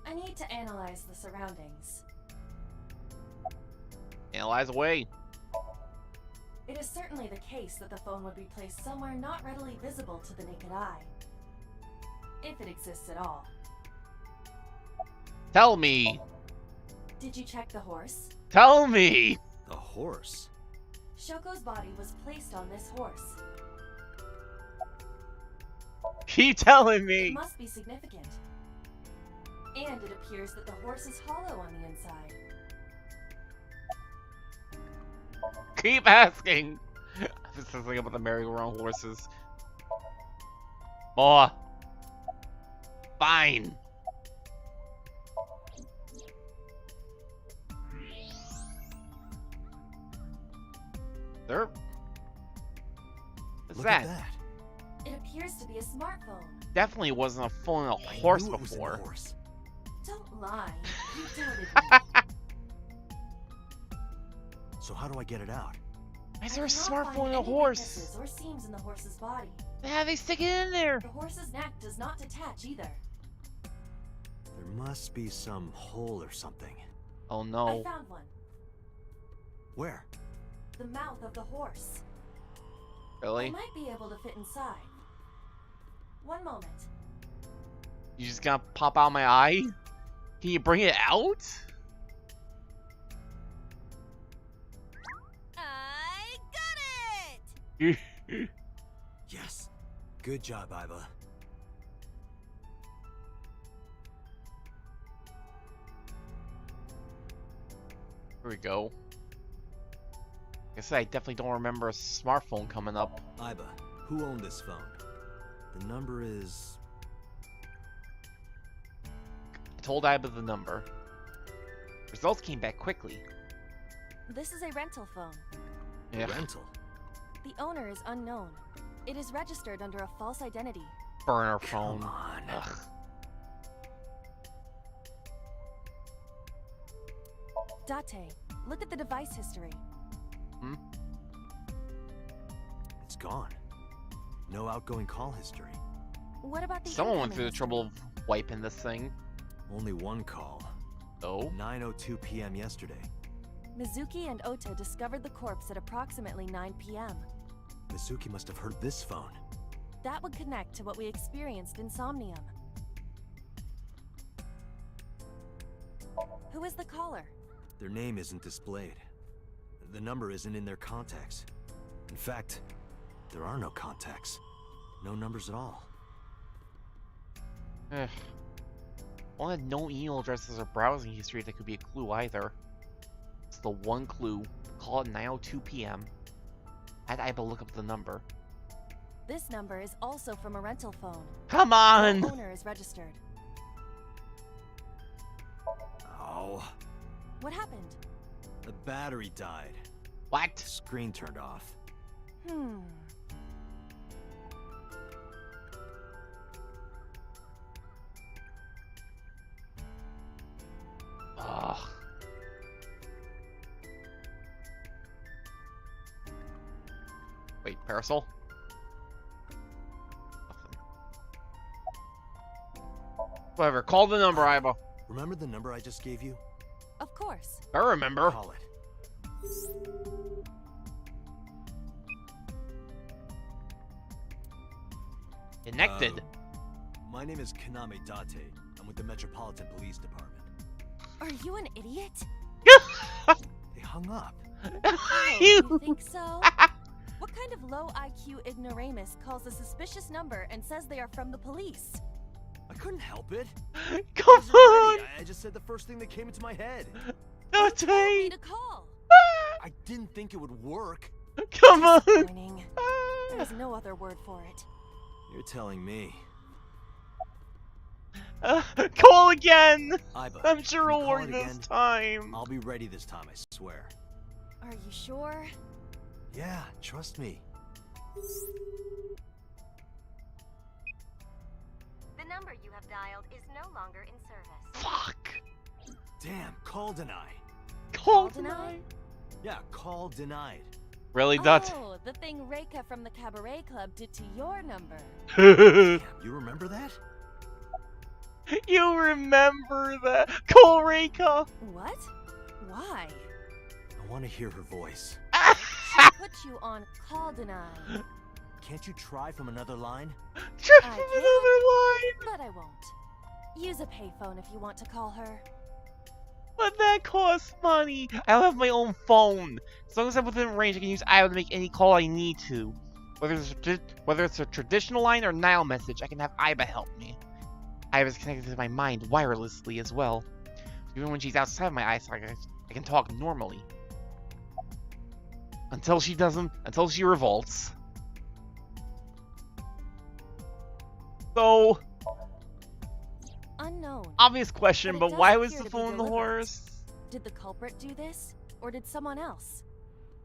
I need to analyze the surroundings. Analyze away. It is certainly the case that the phone would be placed somewhere not readily visible to the naked eye. If it exists at all. Tell me! Did you check the horse? Tell me! The horse? Shoko's body was placed on this horse. Keep telling It me! must be significant. And it appears that the horse is hollow on the inside. Keep asking! I'm just thinking about the merry-go-round horses. More! Fine! There? What's Look that? at that. It appears to be a smartphone. Definitely wasn't a phone and a I horse knew it was in the before. horse. Don't lie. You doubted me. So how do I get it out? Why is I there a cannot find smartphone and a any horse? weaknesses or seams in the horse's body. Yeah, they stick it in there. The horse's neck does not detach either. There must be some hole or something. Oh I no. found one. Where? The mouth of the horse. I Really? might be able to fit inside. One moment. You just gonna pop out my eye? Can you bring it out? I got it! Yes. Good job, Iba. Here we go. Like I said, I definitely don't remember a smartphone coming up. Iba, who owned this phone? The number is... I told Iba the number. Results came back quickly. This is a rental phone. Yeah. Rental. The owner is unknown. It is registered under a false identity. Burner phone. Come on. Ugh. Date, look at the device history. Hmm? It's gone. No outgoing call history. What about the Someone went incoming through the history? trouble of wiping this thing. Only one call. Oh? 9:02 p.m. yesterday. Mizuki and Ota discovered the corpse at approximately 9 p.m. Mizuki must have heard this phone. That would connect to what we experienced in Somnium. Who is the caller? Their name isn't displayed. The number isn't in their contacts. In fact, there are no contacts. No numbers at all. Ugh. Well, I had no email addresses or browsing history that could be a clue either. It's the one clue. Call at 9:02 p.m. Had Iba look up the number. This number is also from a rental phone. Come on! The owner is registered. Oh, What happened? the battery died. What? Screen turned off. Ugh. Wait, Parasol? Nothing. Whatever, call the number, Iba. Remember the number I just gave you? Of course. I remember. Call it. Connected. My name is Kaname Date. I'm with the Metropolitan Police Department. Are you an idiot? They hung up. Oh, you think so? What kind of low IQ ignoramus calls a suspicious number and says they are from the police? I couldn't help it. Come Wasn't on! ready. I just said the first thing that came into my head. Told me Date! to call. I didn't think it would work. Come on! Disappointing. There's no other word for it. You're telling me. Call again! Iba, I'm sure can you it'll call work it this again? time. I'll be ready this time, I swear. Are you sure? Yeah, trust me. The number you have dialed is no longer in service. Fuck. Damn, call deny. Call deny? denied. Yeah, call denied. Really, Dut? Oh, the thing Reika from the Cabaret Club did to your number. Damn, you remember that? You remember that? Call Reika! What? Why? I want to hear her voice. She put you on call deny. Can't you try from another line? Try I from can. another line! But I won't. Use a payphone if you want to call her. But that costs money. I don't have my own phone. As long as I'm within range, I can use Io to make any call I need to. Whether it's a traditional line or Nile message, I can have Iba help me. Iba is connected to my mind wirelessly as well. Even when she's outside of my eyesight, I can talk normally. Until she doesn't. Until she revolts. So, Unknown. obvious question, But it but does why was appear the to be phone the deliberate. horse? Did the culprit do this? Or did someone else?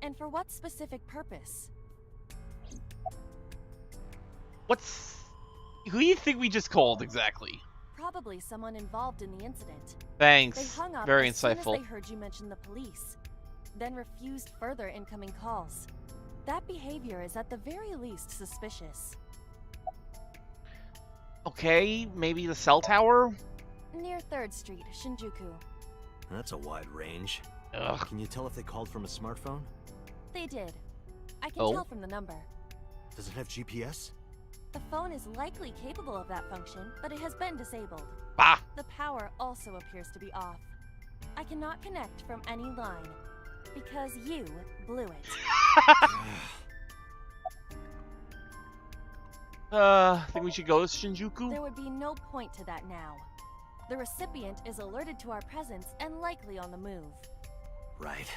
And for what specific purpose? Who do you think we just called exactly? Probably someone involved in the incident. Thanks. They hung up Very as soon as insightful. they heard you mention the police, then refused further incoming calls. That behavior is at the very least suspicious. Okay, maybe the cell tower? Near 3rd Street, Shinjuku. That's a wide range. Ugh. Can you tell if they called from a smartphone? They did. I can Oh. tell from the number. Does it have GPS? The phone is likely capable of that function, but it has been disabled. Bah! The power also appears to be off. I cannot connect from any line, because you blew it. Think we should go to Shinjuku? There would be no point to that now. The recipient is alerted to our presence and likely on the move. Right.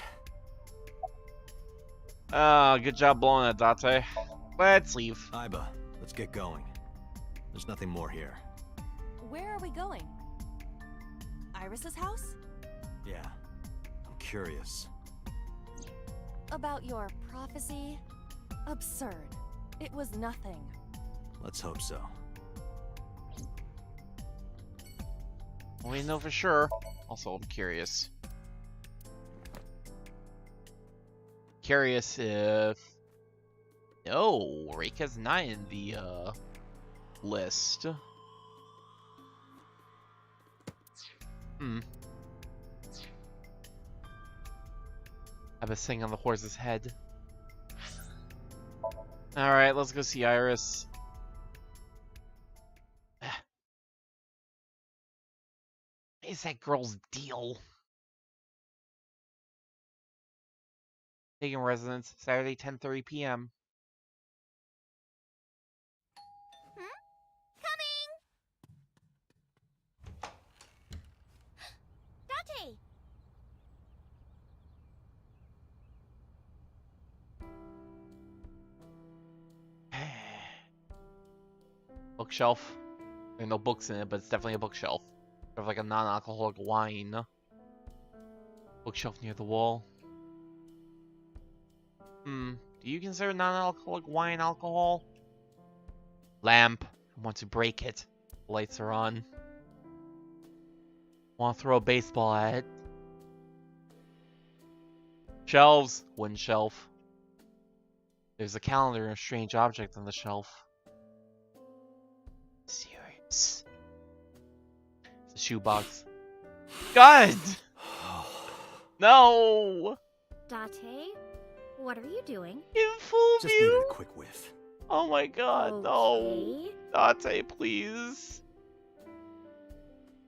Good job blowing that, Date. Let's leave. Iba, let's get going. There's nothing more here. Where are we going? Iris's house? Yeah, I'm curious. About your prophecy? Absurd. It was nothing. Let's hope so. We know for sure. Also, I'm curious. Curious if... No, Reika's not in the, list. Have a thing on the horse's head. Alright, let's go see Iris. What is that girl's deal? Taking residence, Saturday, 10:30 p.m. Date! Bookshelf. There are no books in it, but it's definitely a bookshelf. Sort of like a non-alcoholic wine. Bookshelf near the wall. Do you consider non-alcoholic wine alcohol? Lamp. I want to break it. Lights are on. Want to throw a baseball at it. Shelves. Wooden shelf. There's a calendar and a strange object on the shelf. Serious. It's a shoebox. God! No! Date, what are you doing? In full Just needed view? a quick whiff. Oh my god, no. Date, please.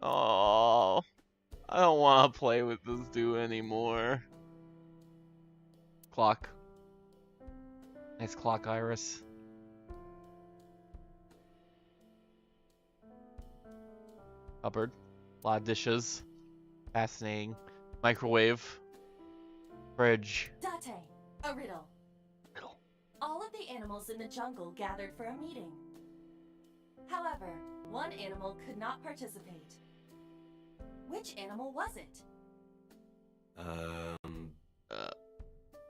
Oh, I don't want to play with this dude anymore. Clock. Nice clock, Iris. Cupboard. A lot of dishes. Fascinating. Microwave. Fridge. Date, a riddle. Riddle. All of the animals in the jungle gathered for a meeting. However, one animal could not participate. Which animal was it?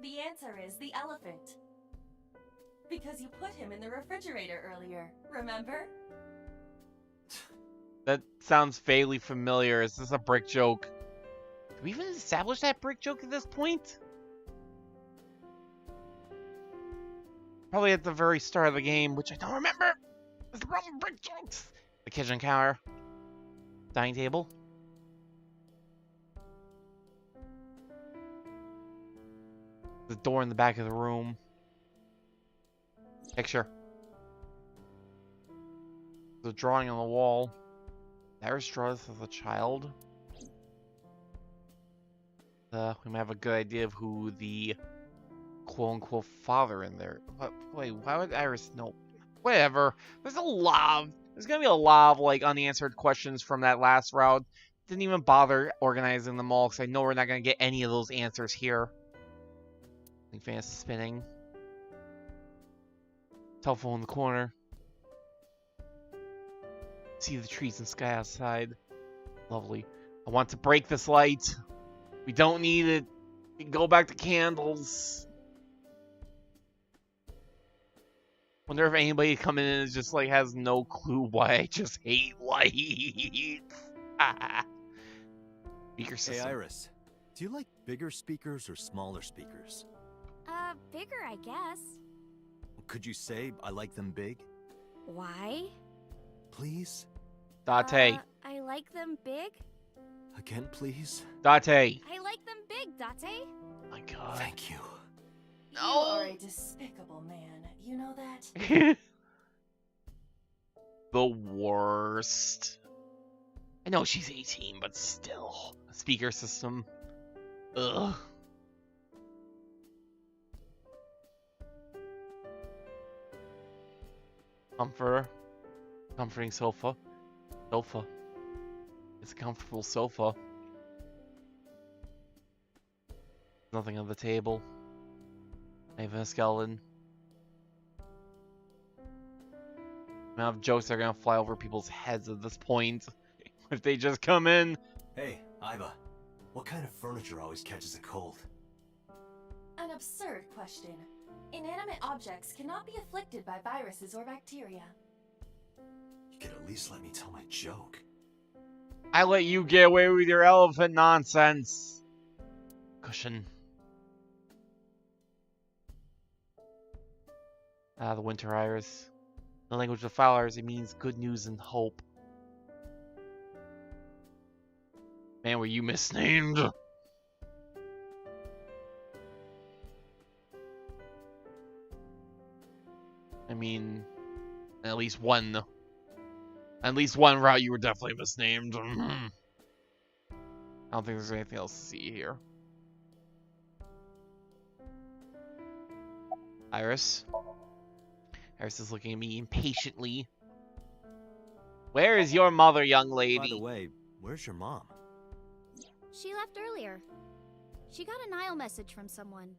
The answer is the elephant. Because you put him in the refrigerator earlier, remember? That sounds vaguely familiar. Is this a brick joke? Did we even establish that brick joke at this point? Probably at the very start of the game, which I don't remember. What's the problem with brick jokes? The kitchen counter. Dining table. The door in the back of the room. Picture. The drawing on the wall. Iris draws as a child. We might have a good idea of who the quote-unquote father in there. Wait, why would Iris know? Whatever. There's gonna be a lot of like unanswered questions from that last route. Didn't even bother organizing them all because I know we're not gonna get any of those answers here. Fan is spinning. Telephone in the corner. See the trees and sky outside. Lovely. I want to break this light. We don't need it. We can go back to candles. Wonder if anybody coming in is just like has no clue why I just hate lights. Speaker system. Hey Iris, do you like bigger speakers or smaller speakers? Bigger, I guess. Could you say I like them big? Why? Please? Date. I like them big. Again, please? Date. I like them big, Date. My god. Thank you. You are a despicable man. You know that? the worst. I know she's 18, but still. A speaker system. Ugh. Comforter. Comforting sofa. Sofa. It's a comfortable sofa. Nothing on the table. Not even a skeleton. The amount of jokes are gonna fly over people's heads at this point. If they just come in. Hey, Iva. What kind of furniture always catches a cold? An absurd question. Inanimate objects cannot be afflicted by viruses or bacteria. You could at least let me tell my joke. I let you get away with your elephant nonsense. Cushion. Ah, the winter iris. In the language of flowers, it means good news and hope. Man, were you misnamed? I mean, at least one route you were definitely misnamed. I don't think there's anything else to see here. Iris. Iris is looking at me impatiently. Where is your mother, young lady? By the way, where's your mom? She left earlier. She got an aisle message from someone.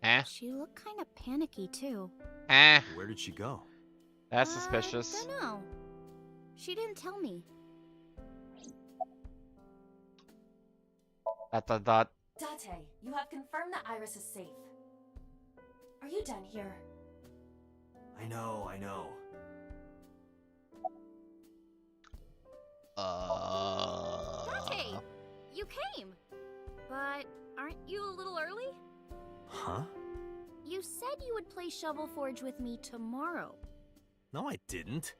Eh? She looked kind of panicky, too. Eh? Where did she go? That's suspicious. Dunno. She didn't tell me. Dot. Date, you have confirmed that Iris is safe. Are you done here? I know. Date, you came. But aren't you a little early? Huh? You said you would play Shovel Forge with me tomorrow. No, I didn't.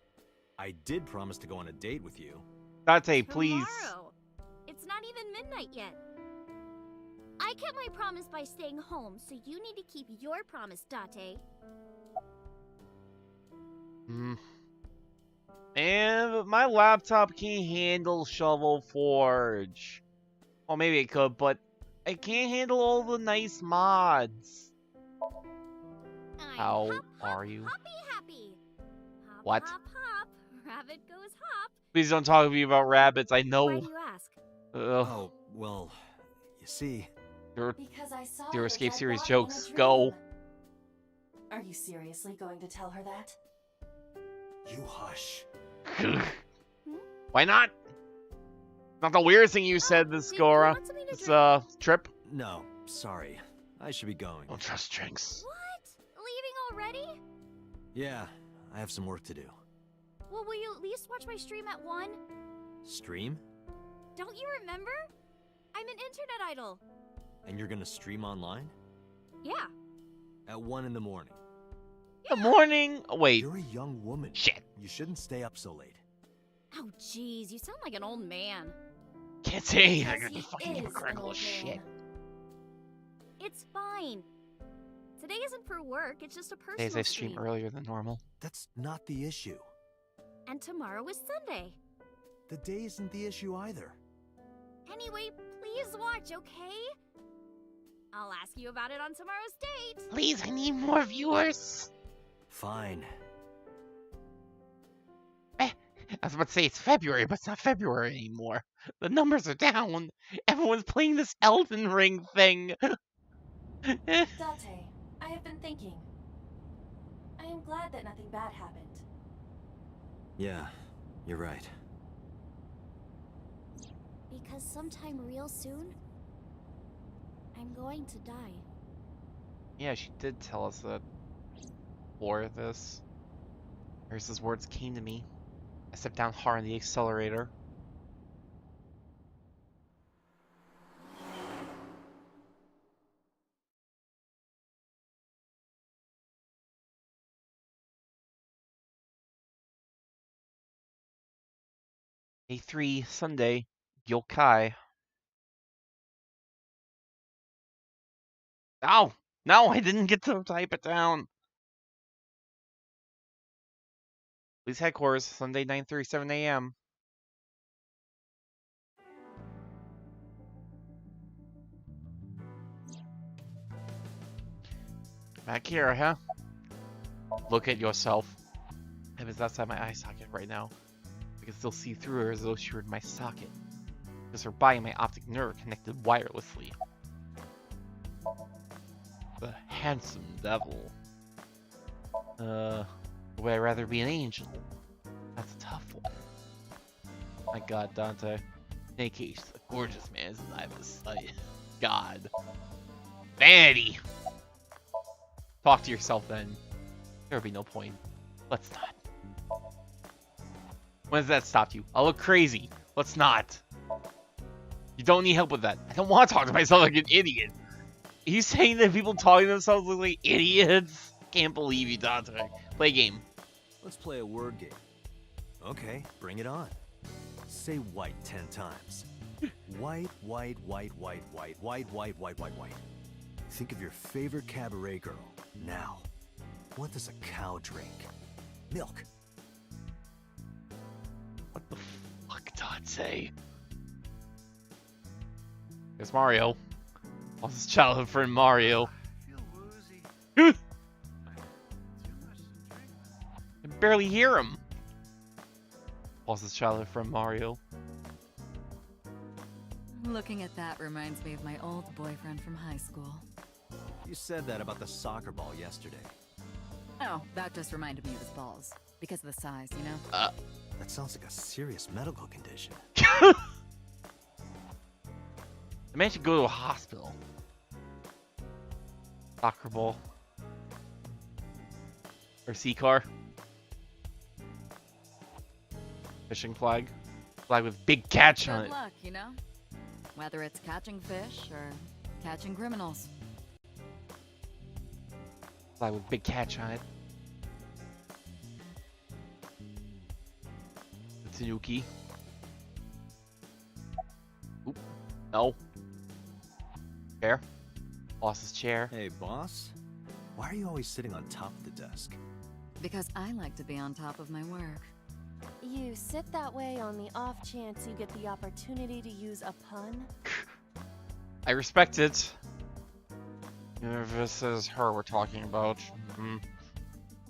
I did promise to go on a date with you. Date, please. Tomorrow. It's not even midnight yet. I kept my promise by staying home, so you need to keep your promise, Date. And my laptop can't handle Shovel Forge. Well, maybe it could, but it can't handle all the nice mods. How are you? Happy. Hop, What? Hop, hop. Rabbit goes hop. Please don't talk to me about rabbits. I know. Why do you ask? Oh, well, you see. Because I saw Your her Escape dead series body in a jokes. dream. Go. Are you seriously going to tell her that? You hush. Why not? Not the weirdest thing you said this trip. No, sorry. I should be going. Don't trust Jinx. What? Leaving already? Yeah, I have some work to do. Well, will you at least watch my stream at 1? Stream? Don't you remember? I'm an internet idol. And you're gonna stream online? Yeah. At 1 in the morning. The morning? Oh, wait. You're a young woman. Shit. You shouldn't stay up so late. Oh, jeez, you sound like an old man. Can't say Because I'm gonna he fucking is hypocritical an as old shit. man. It's fine. Today isn't for work, it's just a personal Days I stream earlier than normal. That's not the issue. And tomorrow is Sunday. The day isn't the issue either. Anyway, please watch, okay? I'll ask you about it on tomorrow's date. Please, I need more viewers. Fine. I was about to say it's February, but it's not February anymore. The numbers are down. Everyone's playing this Elden Ring thing. Date, I have been thinking. I am glad that nothing bad happened. Yeah, you're right. Because sometime real soon, I'm going to die. Yeah, she did tell us that before this. Iris's words came to me. I stepped down hard on the accelerator. Day 3, Sunday, Yokai. Oh! No, I didn't get to type it down. Police headquarters, Sunday, 9:37 a.m. Back here, huh? Look at yourself. Heaven's outside my eye socket right now. I can still see through her as though she were in my socket. Because her body and my optic nerve are connected wirelessly. The handsome devil. Would I rather be an angel? That's a tough one. My god, Dante. In any case, a gorgeous man is alive as sight. God. Vanity! Talk to yourself then. There would be no point. Let's not. When has that stopped you? I'll look crazy. Let's not. You don't need help with that. I don't want to talk to myself like an idiot. Are you saying that people talking to themselves look like idiots? Can't believe you, Dante. Play a game. Let's play a word game. Okay, bring it on. Say white 10 times. White, white, white, white, white, white, white, white, white, white. Think of your favorite cabaret girl. Now, what does a cow drink? Milk. What the fuck, Dante? There's Mario. Lost his childhood friend Mario. I feel woozy. I can barely hear him. Lost his childhood friend Mario. Looking at that reminds me of my old boyfriend from high school. You said that about the soccer ball yesterday. Oh, that just reminded me of his balls. Because of the size, you know? That sounds like a serious medical condition. The man should go to a hospital. Soccer ball. Or sea car. Fishing flag. Flag with big catch on Good it. luck, you know? Whether it's catching fish or catching criminals. Flag with big catch on it. The Tanuki. Oop. No. Chair. Lost his chair. Hey, boss. Why are you always sitting on top of the desk? Because I like to be on top of my work. You sit that way on the off chance you get the opportunity to use a pun? I respect it. If this is her we're talking about.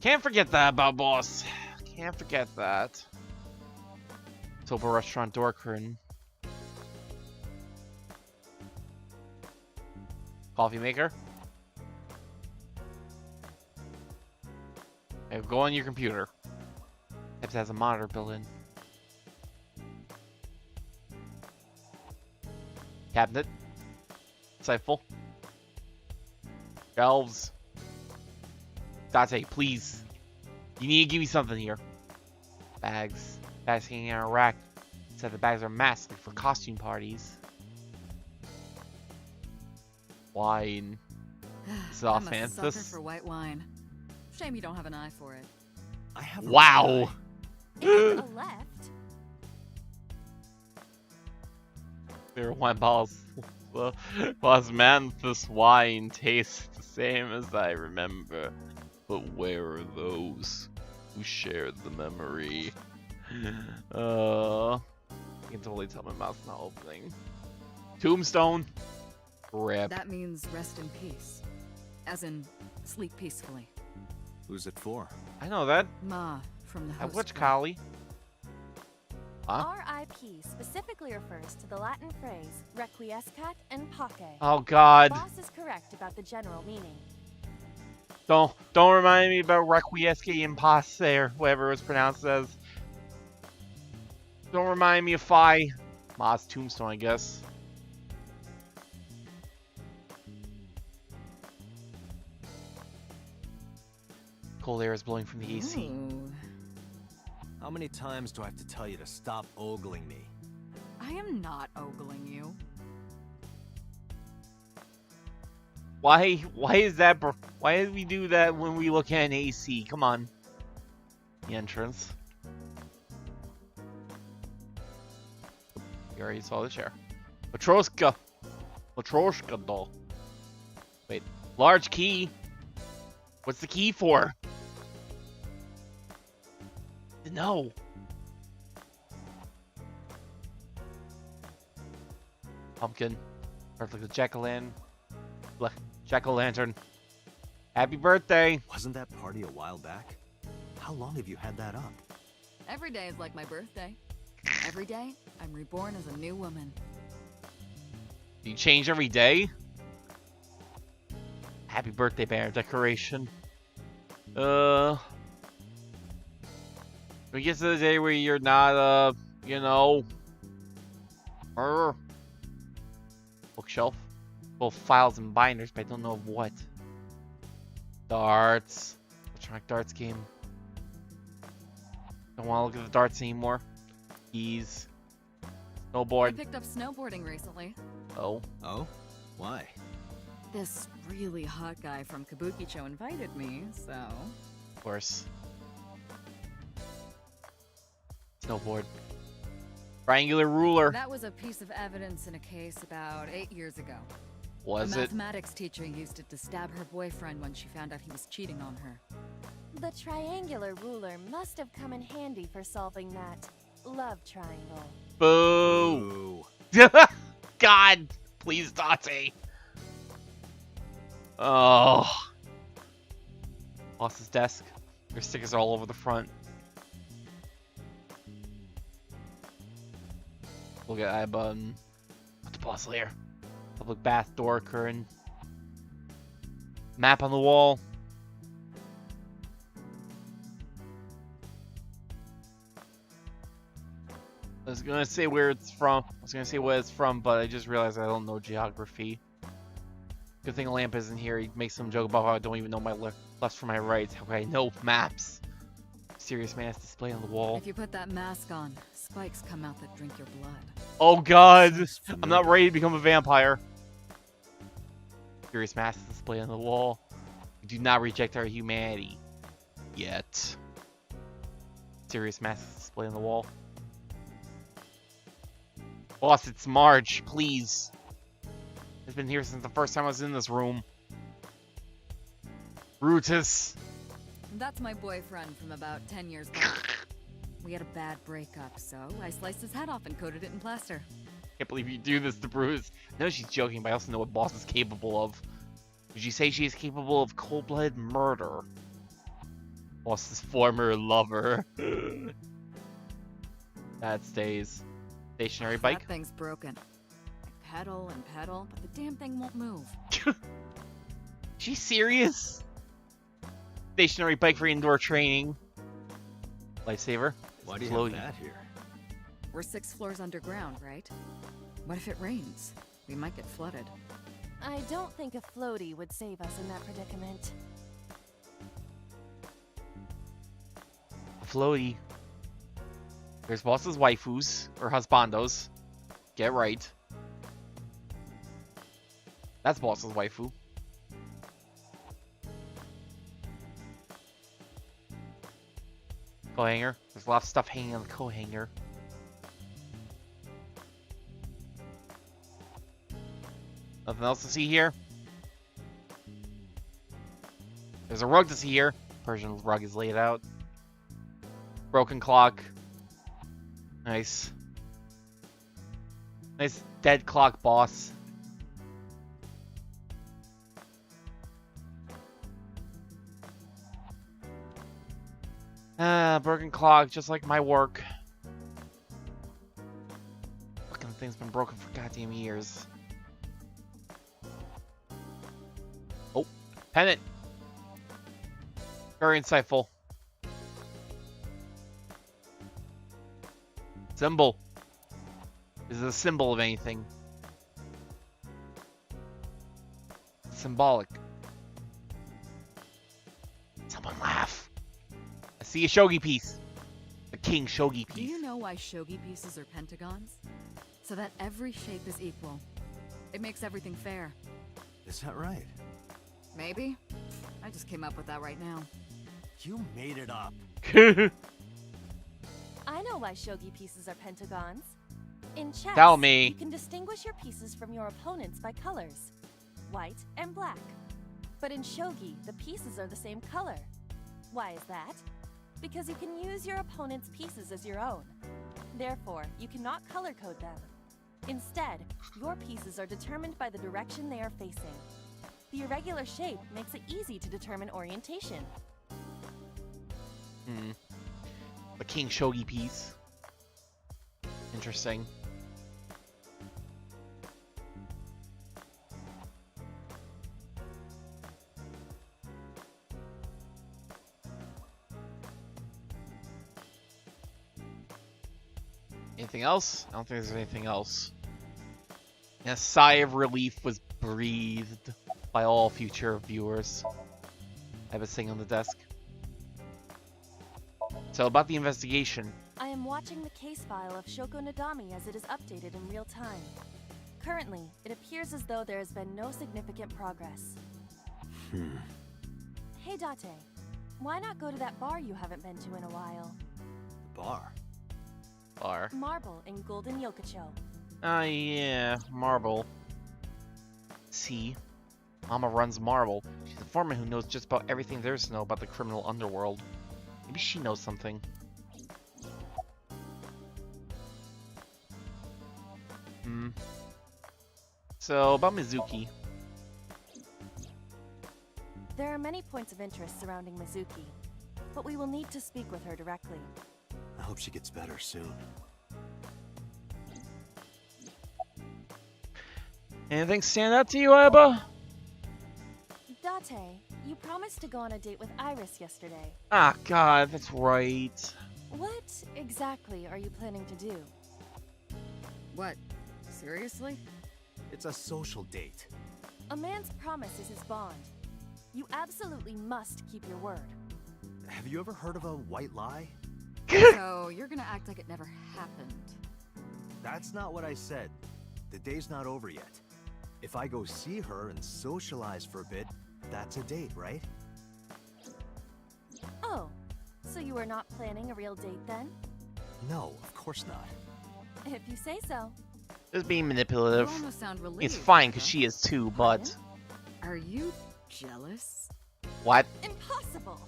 Can't forget that about boss. Can't forget that. Soba restaurant door curtain. Coffee maker. Okay, go on your computer. It has a monitor built in. Cabinet. Insightful. Shelves. Dante, please. You need to give me something here. Bags. Bags hanging on a rack. Said the bags are masked for costume parties. Wine. Soft I'm a sucker Manthus. for white wine. Shame you don't have an eye for it. I have a Wow. It's a left. There are wine bottles. Osmanthus wine tastes the same as I remember. But where are those who shared the memory? I can totally tell my mouth's not opening. Tombstone. Rip. That means rest in peace. As in, sleep peacefully. Who's it for? I know that. Ma, from the I host. watch club. Kali. Huh? RIP specifically refers to the Latin phrase requiescat in pace. Oh God. Boss is correct about the general meaning. Don't remind me about Requiescat in Pace or whatever it was pronounced as. Don't remind me of Phi. Ma's tombstone, I guess. Cold air is blowing from the AC. Ooh. How many times do I have to tell you to stop ogling me? I am not ogling you. Why is that? Why did we do that when we look at an AC? Come on. The entrance. You already saw the chair. Matroshka. Matroshka doll. Wait. Large key. What's the key for? No. Pumpkin. Perfect. The jack-o'-lantern. Happy birthday. Wasn't that party a while back? How long have you had that up? Every day is like my birthday. Every day, I'm reborn as a new woman. Do you change every day? Happy birthday banner decoration. We get to the day where you're not, you know, bookshelf, full of files and binders, but I don't know of what. Darts, electronic darts game. Don't want to look at the darts anymore. Keys, I snowboard. picked up snowboarding recently. Oh, Oh? Why? This really hot guy from Kabukicho invited me, so... of course. Snowboard. Triangular ruler. That was a piece of evidence in a case about 8 years ago. Was A it? mathematics teacher used it to stab her boyfriend when she found out he was cheating on her. The triangular ruler must have come in handy for solving that love triangle. Boo. Ooh. God, please, Dante. Oh. Boss's desk. Your stickers are all over the front. Look at I button. What's the boss layer? Public bath door curtain. Map on the wall. I was gonna say where it's from. But I just realized I don't know geography. Good thing a lamp isn't here. He makes some joke about how I don't even know my left from my right. How can I know maps? Serious mask display on the wall. If you put that mask on, spikes come out that drink your blood. Oh god! I'm not ready to become a vampire. Serious mask display on the wall. We do not reject our humanity. Yet. Serious mask display on the wall. Boss, it's Marge, please. It's been here since the first time I was in this room. Brutus. That's my boyfriend from about 10 years back. We had a bad breakup, so I sliced his head off and coated it in plaster. Can't believe you do this to Brutus. I know she's joking, but I also know what Boss is capable of. Would you say she is capable of cold-blooded murder? Boss's former lover. That stays. Stationary bike. That thing's broken. I pedal and pedal, but the damn thing won't move. She's serious? Stationary bike for indoor training. Lifesaver. Why do you Floaty. have that here? We're 6 floors underground, right? What if it rains? We might get flooded. I don't think a floaty would save us in that predicament. Floaty. There's Boss's waifus, or husbandos. Get right. That's Boss's waifu. Coat hanger. There's a lot of stuff hanging on the coat hanger. Nothing else to see here. There's a rug to see here. Persian rug is laid out. Broken clock. Nice. Nice dead clock, boss. Broken clock, just like my work. Fucking thing's been broken for goddamn years. Oh, pennant. Very insightful. Symbol. Is it a symbol of anything? Symbolic. Someone laugh. I see a shogi piece. A king shogi piece. Do you know why shogi pieces are pentagons? So that every shape is equal. It makes everything fair. Is that right? Maybe? I just came up with that right now. You made it up. I know why shogi pieces are pentagons. In chess, Tell me. you can distinguish your pieces from your opponents by colors, white and black. But in shogi, the pieces are the same color. Why is that? because you can use your opponent's pieces as your own. Therefore, you cannot color code them. Instead, your pieces are determined by the direction they are facing. The irregular shape makes it easy to determine orientation. The King Shogi piece. Interesting. Anything else? I don't think there's anything else. And a sigh of relief was breathed by all future viewers. I have a thing on the desk. So about the investigation. I am watching the case file of Shoko Nadami as it is updated in real time. Currently, it appears as though there has been no significant progress. Hey Date, why not go to that bar you haven't been to in a while? Bar? Bar. Marble in Golden Yokocho. Ah, yeah, Marble. See, Mama runs Marble. She's a foreman who knows just about everything there is to know about the criminal underworld. Maybe she knows something. So, about Mizuki. There are many points of interest surrounding Mizuki, but we will need to speak with her directly. I hope she gets better soon. Anything stand out to you, Aiba? Date, you promised to go on a date with Iris yesterday. Ah, God, that's right. What exactly are you planning to do? What? Seriously? It's a social date. A man's promise is his bond. You absolutely must keep your word. Have you ever heard of a white lie? So, you're gonna act like it never happened. That's not what I said. The day's not over yet. If I go see her and socialize for a bit, that's a date, right? Oh, so you are not planning a real date then? No, of course not. If you say so. Just being You manipulative. almost sound relieved. It's fine, because huh? she is too, but... Are you jealous? What? Impossible!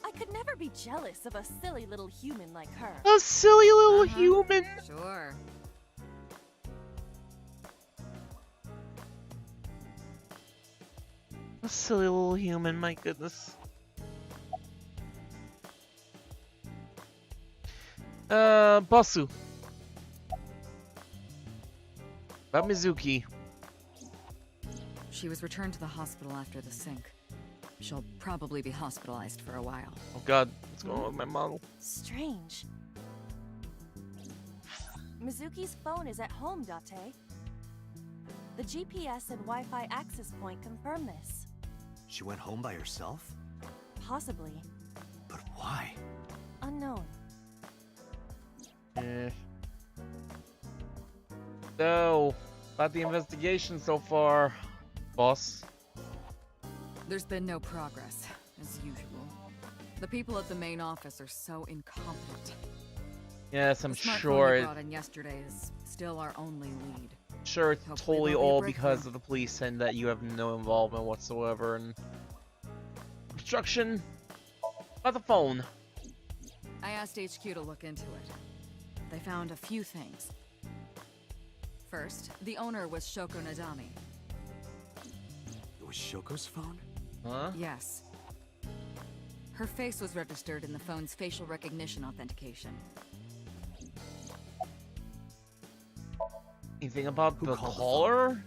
I could never be jealous of a silly little human like her. A silly little human! Sure. A silly little human, my goodness. Bosu. About Mizuki. She was returned to the hospital after the sink. She'll probably be hospitalized for a while. Oh god, what's going on with my model? Strange. Mizuki's phone is at home, Date. The GPS and Wi-Fi access point confirm this. She went home by herself? Possibly. But why? Unknown. So, about the investigation so far, boss. There's been no progress, as usual. The people at the main office are so incompetent. Yes, I'm The smartphone sure you brought in yesterday is still our only lead. Sure, it's Hopefully totally there'll be a all breakthrough. because of the police and that you have no involvement whatsoever in obstruction. About the phone. I asked HQ to look into it. They found a few things. First, the owner was Shoko Nadami. It was Shoko's phone? Huh? Yes. Her face was registered in the phone's facial recognition authentication. Anything about Who the called the caller?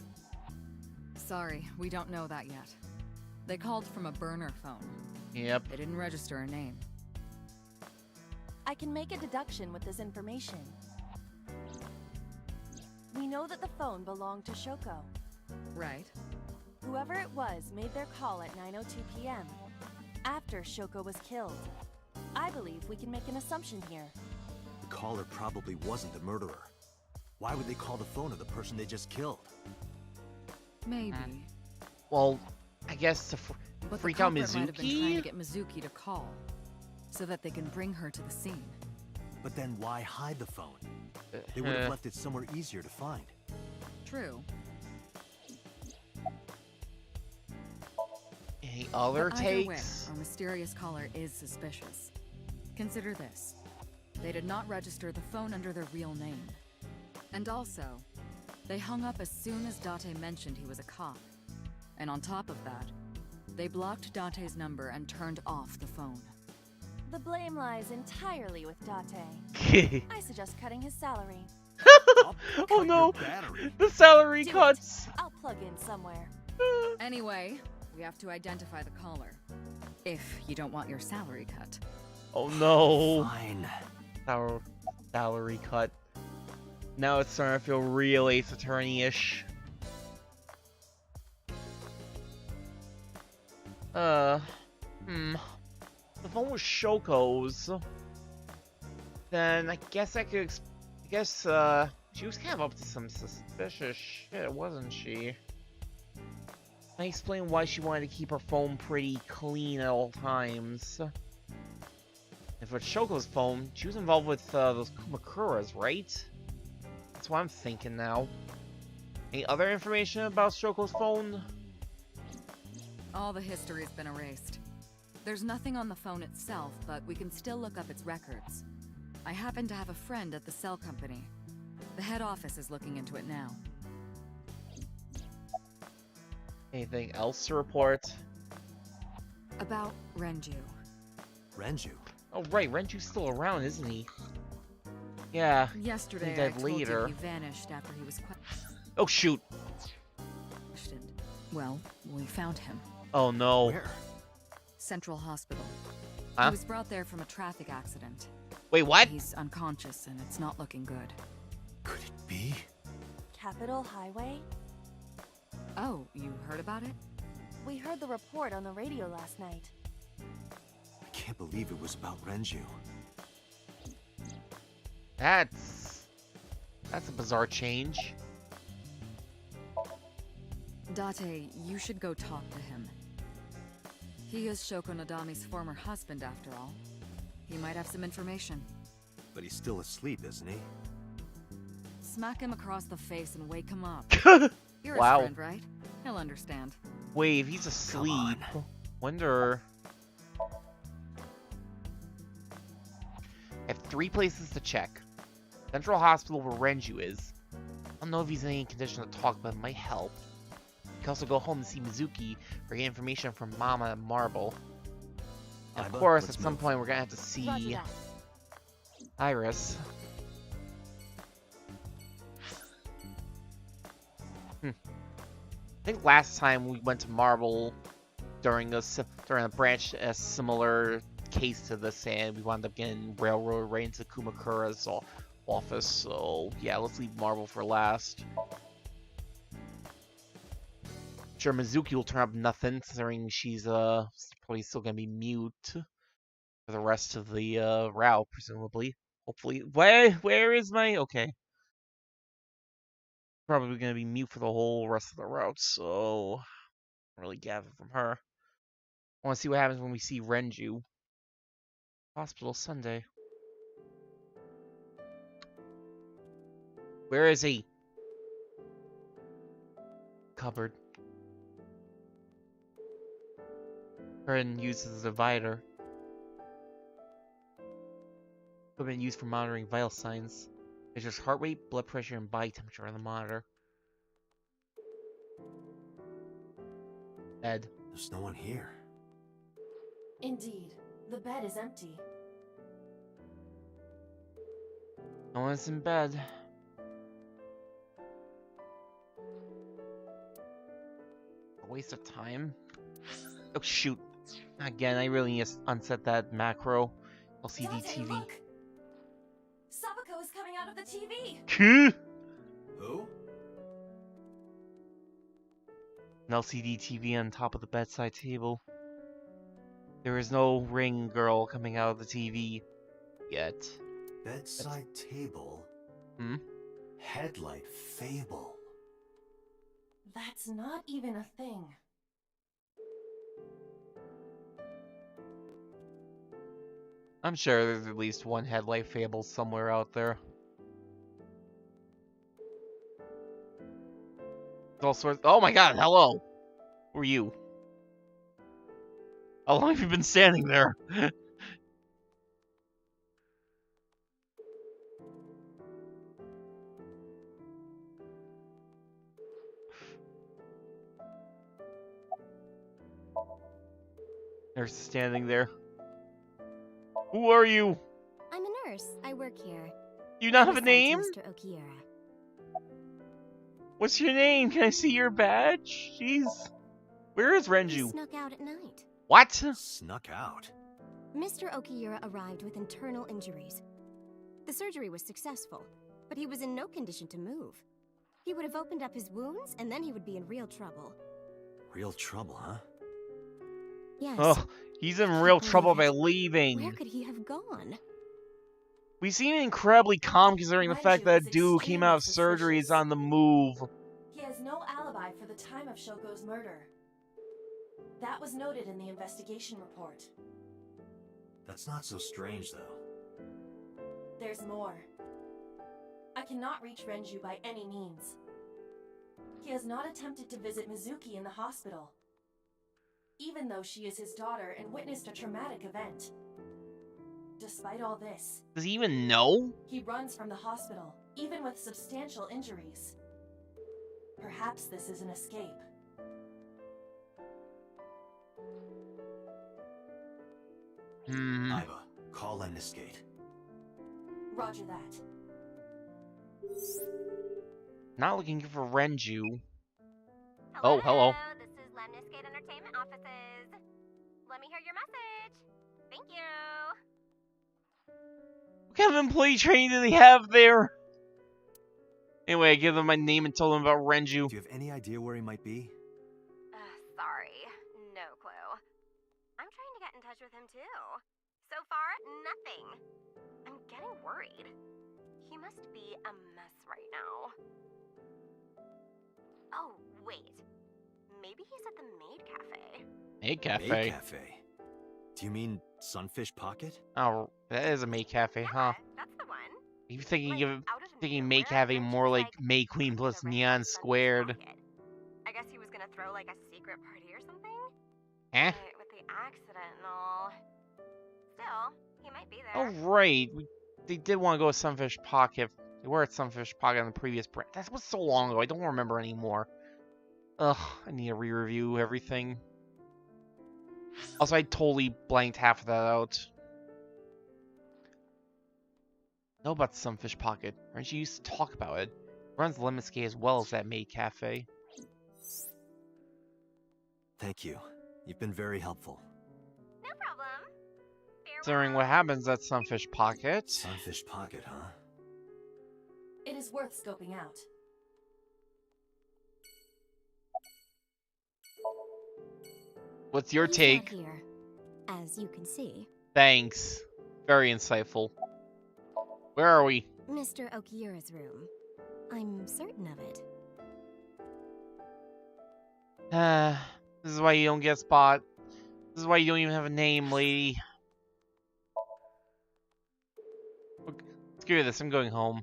Sorry, we don't know that yet. They called from a burner phone. Yep. They didn't register a name. I can make a deduction with this information. We know that the phone belonged to Shoko. Right. Whoever it was made their call at 9:02 p.m. after Shoko was killed. I believe we can make an assumption here. The caller probably wasn't the murderer. Why would they call the phone of the person they just killed? Maybe. Well, I guess to But freak the out culprit might have been trying to Mizuki? get Mizuki to call, so that they can bring her to the scene. But then why hide the phone? They would have left it somewhere easier to find. True. Any other But either way, takes? our mysterious caller is suspicious. Consider this. They did not register the phone under their real name. And also, they hung up as soon as Date mentioned he was a cop. And on top of that, they blocked Date's number and turned off the phone. The blame lies entirely with Date. I suggest cutting his salary. Oh no! Battery. The salary Do it. cuts! I'll plug in somewhere. Anyway, we have to identify the caller. If you don't want your salary cut. Oh no! Fine. Salary cut. Now it's starting to feel real Ace Attorney-ish. The phone was Shoko's. Then I guess she was kind of up to some suspicious shit, wasn't she? I explained why she wanted to keep her phone pretty clean at all times. If it's Shoko's phone, she was involved with those Kumakuras, right? That's what I'm thinking now. Any other information about Shoko's phone? All the history's been erased. There's nothing on the phone itself, but we can still look up its records. I happen to have a friend at the cell company. The head office is looking into it now. Anything else to report? About Renju. Renju. Oh right, Renju's still around, isn't he? Yeah. Yesterday, I dead told later. you he vanished after he was Oh shoot! questioned. Well, we found him. Oh no. Where? Central Hospital. Huh? He was brought there from a traffic accident. Wait, what? He's unconscious and it's not looking good. Could it be? Capitol Highway? Oh, you heard about it? We heard the report on the radio last night. I can't believe it was about Renju. That's a bizarre change. Date, you should go talk to him. He is Shoko Nadami's former husband, after all. He might have some information. But he's still asleep, isn't he? Smack him across the face and wake him up. You're Wow. his friend, right? He'll understand. Wait, if he's asleep. Wonder. I have 3 places to check. Central Hospital where Renju is. I don't know if he's in any condition to talk, but it might help. You can also go home and see Mizuki or get information from Mama and Marble. And of Aiba, course, at let's some move. point, we're gonna have to Roger see that. Iris. I think last time we went to Marble during a branch, a similar case to this, and we wound up getting railroad right into Kumakura's office. So yeah, let's leave Marble for last. Sure, Mizuki will turn up nothing, considering she's probably still gonna be mute for the rest of the route, presumably. Hopefully. Where is my... Okay. Probably gonna be mute for the whole rest of the route, so... I don't really gather from her. I wanna see what happens when we see Renju. Hospital Sunday. Where is he? Cupboard. Current uses a divider. Equipment used for monitoring vital signs. Measures heart rate, blood pressure, and body temperature on the monitor. Bed. There's no one here. Indeed, the bed is empty. No one's in bed. A waste of time. Oh shoot. Again, I really need to unset that macro. LCD Dante, TV. look! Sabako is coming out of the TV! Who? An LCD TV on top of the bedside table. There is no ring girl coming out of the TV yet. Bedside table. Hmm? Headlight fable. That's not even a thing. I'm sure there's at least one headlight fable somewhere out there. There's all sorts. Oh my god, hello! Who are you? How long have you been standing there? Nurse is standing there. Who are you? I'm a nurse. I work here. You not have a Besides name? Mr. Okiura. What's your name? Can I see your badge? Jeez. Where is He Renju? snuck out at night. What? Snuck out. Mr. Okiura arrived with internal injuries. The surgery was successful, but he was in no condition to move. He would have opened up his wounds, and then he would be in real trouble. Real trouble, huh? Yes. Oh, he's in real trouble by leaving. Where could he have gone? We seem incredibly calm considering the fact that Renju is dude who came out of extremely surgery is suspicious. on the move. He has no alibi for the time of Shoko's murder. That was noted in the investigation report. That's not so strange, though. There's more. I cannot reach Renju by any means. He has not attempted to visit Mizuki in the hospital, even though she is his daughter and witnessed a traumatic event. Despite all this, Does he even know? he runs from the hospital, even with substantial injuries. Perhaps this is an escape. Iva, call Lemniscate. Roger that. Not looking for Renju. Oh, hello. This is Lemniscate Entertainment Offices. Let me hear your message. Thank you. What kind of employee training do they have there? Anyway, I give them my name and told them about Renju. Do you have any idea where he might be? Sorry. No clue. I'm trying to get in touch with him too. So far, nothing. I'm getting worried. He must be a mess right now. Oh, wait. Maybe he's at the Maid Cafe. Maid Cafe. Maid Cafe. Do you mean Sunfish Pocket? Oh, that is a Maid Cafe, huh? That's the one. You thinking Like, of out of thinking Maid nowhere, Cafe Renju's more like like, Maid Queen "I'm plus gonna rent Neon this Sunfish Squared. Pocket." I guess he was gonna throw like a secret party or something? Eh? But with the accident and all. Still, he might be Oh, there. right. They did want to go with Sunfish Pocket. They were at Sunfish Pocket on the previous brand. That was so long ago. I don't remember anymore. Ugh, I need to re-review everything. Also, I totally blanked half of that out. Know about Sunfish Pocket. Aren't you used to talk about it? Runs Lemniscate as well as that Maid Cafe. Thank you. You've been very helpful. No problem. Considering what happens at Sunfish Pocket. Sunfish Pocket, huh? It is worth scoping out. What's your He's take? not here, as you can see. Thanks. Very insightful. Where are we? Mr. Okiura's room. I'm certain of it. This is why you don't get spot. This is why you don't even have a name, lady. Screw this, I'm going home.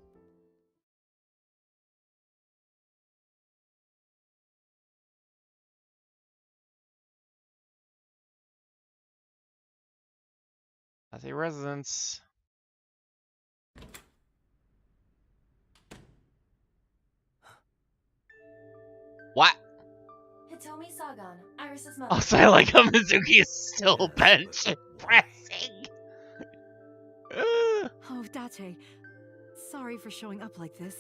As a residence. What? Hitomi Sagan, Iris's mother. Also, I like how Mizuki is still bench pressing. Oh, Date. Sorry for showing up like this.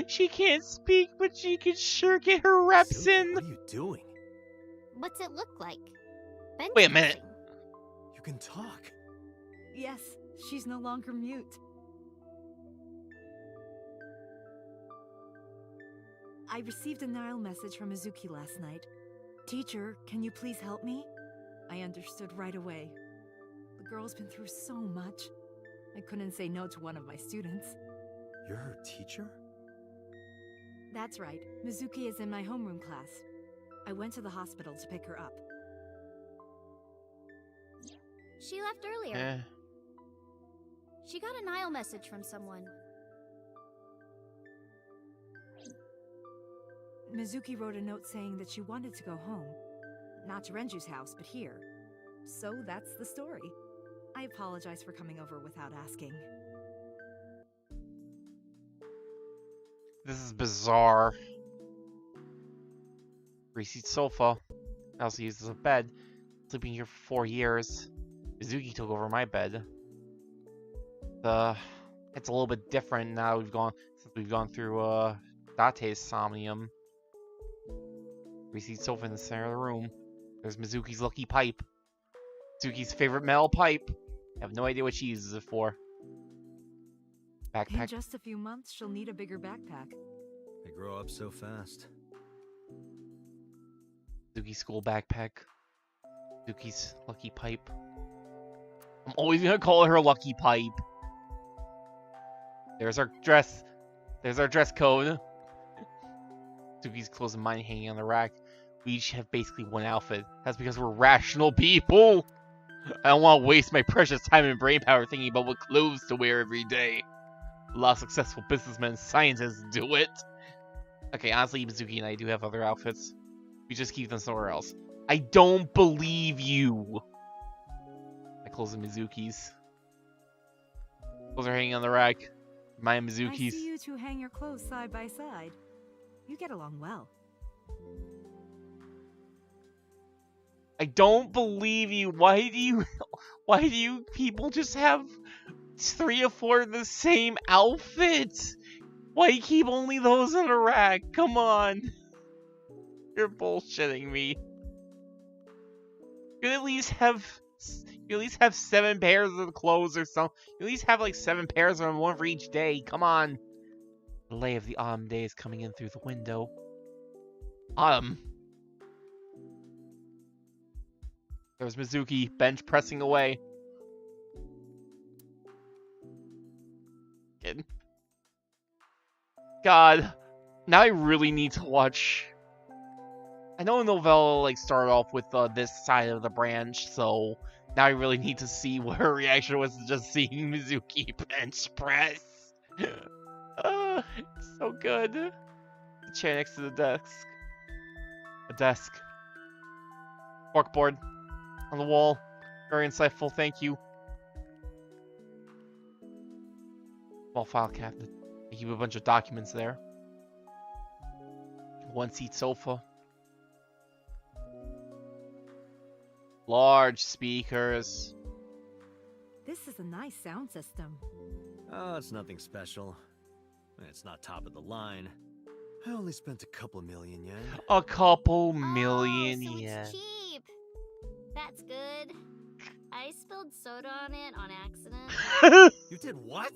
She can't speak, but she can sure get her reps Suki, in. what are you doing? What's it look like? Bench Wait a minute. pressing. You can talk. Yes, she's no longer mute. I received a Nile message from Mizuki last night. Teacher, can you please help me? I understood right away. The girl's been through so much. I couldn't say no to one of my students. You're her teacher? That's right. Mizuki is in my homeroom class. I went to the hospital to pick her up. She left earlier. Eh. She got a Nile message from someone. Mizuki wrote a note saying that she wanted to go home. Not to Renju's house, but here. So that's the story. I apologize for coming over without asking. This is bizarre. Three-seat sofa. I also use as a bed. Sleeping here for 4 years. Mizuki took over my bed. It's a little bit different now since we've gone through Date's Somnium. Three-seat sofa in the center of the room. There's Mizuki's lucky pipe. Mizuki's favorite metal pipe. I have no idea what she uses it for. In Backpack. just a few months, she'll need a bigger backpack. They grow up so fast. Mizuki's school backpack. Mizuki's lucky pipe. I'm always gonna call her Lucky Pipe. There's our dress. There's our dress code. Mizuki's clothes and mine hanging on the rack. We each have basically one outfit. That's because we're rational people. I don't want to waste my precious time and brain power thinking about what clothes to wear every day. A lot of successful businessmen and scientists do it. Okay, honestly, Mizuki and I do have other outfits. We just keep them somewhere else. I don't believe you. My clothes and Mizuki's. Clothes are hanging on the rack. Mine and I Mizuki's. see you two hang your clothes side by side. You get along well. I don't believe you. Why do you people just have 3 or 4 of the same outfit? Why do you keep only those in a rack? Come on. You're bullshitting me. You at least have 7 pairs of clothes or something. You at least have like 7 pairs of them, one for each day. Come on. The lay of the autumn day is coming in through the window. Autumn. There's Mizuki, bench pressing away. Kid. God, now I really need to watch. I know Novella like started off with this side of the branch, so now I really need to see what her reaction was to just seeing Mizuki bench press. It's so good. The chair next to the desk. A desk. Corkboard. On the wall. Very insightful, thank you. Small file cabinet. I keep a bunch of documents there. 1-seat sofa. Large speakers. This is a nice sound system. Oh, it's nothing special. It's not top of the line. I only spent a couple million yen. A couple million so yen. It's cheap. That's good. I spilled soda on it on accident. You did what?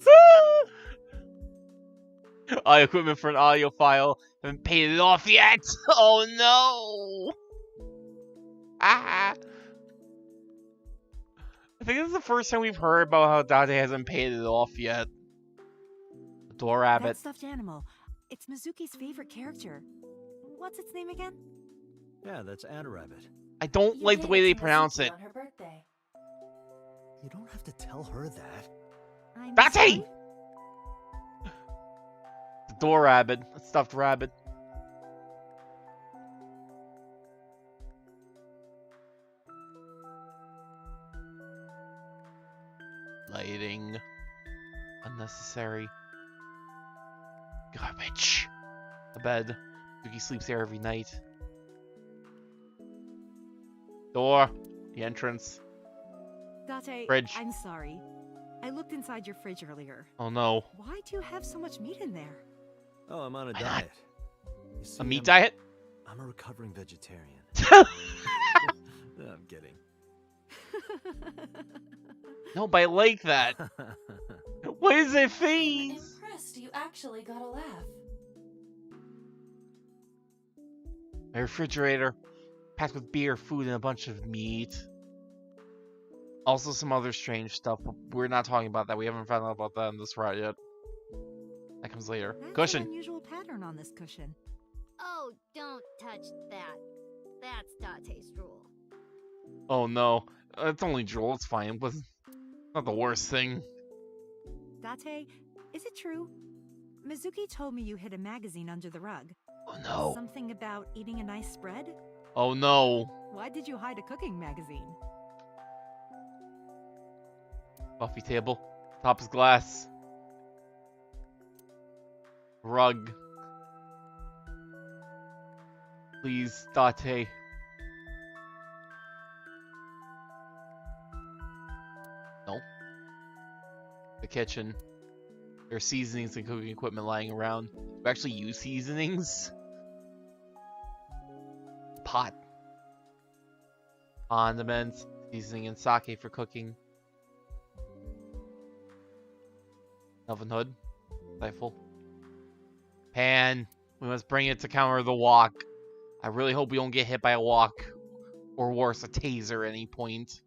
Audio equipment for an audio file. Haven't paid it off yet. Oh no. Ah. I think this is the first time we've heard about how Date hasn't paid it off yet. Door rabbit. That stuffed animal. It's Mizuki's favorite character. What's its name again? Yeah, that's Adarabbit. I don't like the way they pronounce it. On her birthday. You don't have to tell her that. I'm Date! sorry? The door rabbit. A stuffed rabbit. Lighting. Unnecessary. Garbage. The bed. Yuki sleeps there every night. Door. The entrance. Date, Fridge. I'm sorry. I looked inside your fridge earlier. Oh no. Why do you have so much meat in there? Oh, I'm on a Why not? diet. You see, A meat diet? I'm a recovering vegetarian. No, I'm kidding. No, but I like that. What is it, I'm face? impressed you actually got a laugh. My refrigerator. Packed with beer, food, and a bunch of meat. Also some other strange stuff, but we're not talking about that. We haven't found out about that in this ride yet. That comes later. That's Cushion. an unusual pattern on this cushion. Oh, don't touch that. That's Date's drool. Oh no. It's only drool, it's fine. It wasn't not the worst thing. Date, is it true? Mizuki told me you hid a magazine under the rug. Oh no. Something about eating a nice spread? Oh no. Why did you hide a cooking magazine? Coffee table. Top is glass. Rug. Please, Date. kitchen. There's seasonings and cooking equipment lying around. We actually use seasonings. Pot. Condiments, seasoning, and sake for cooking. Oven hood. Rifle. Pan. We must bring it to counter the walk. I really hope we don't get hit by a walk. Or worse, a taser at any point.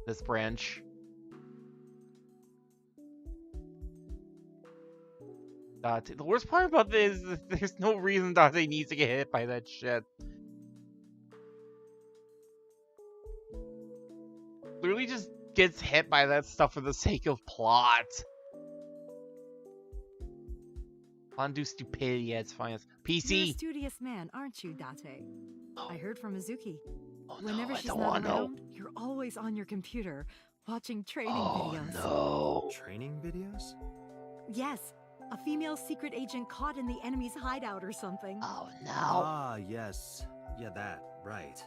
This branch. Date. The worst part about this is that there's no reason Date needs to get hit by that shit. Literally just gets hit by that stuff for the sake of plot. Undo stupidity, yeah, it's fine. PC. You're a studious man, aren't you, Date? I heard from Mizuki. Oh, Whenever no, she's I don't not want to know. around, you're always on your computer, watching training Oh videos. no. Training videos? Yes, a female secret agent caught in the enemy's hideout or something. Oh no. Ah, yes. Yeah, that. Right.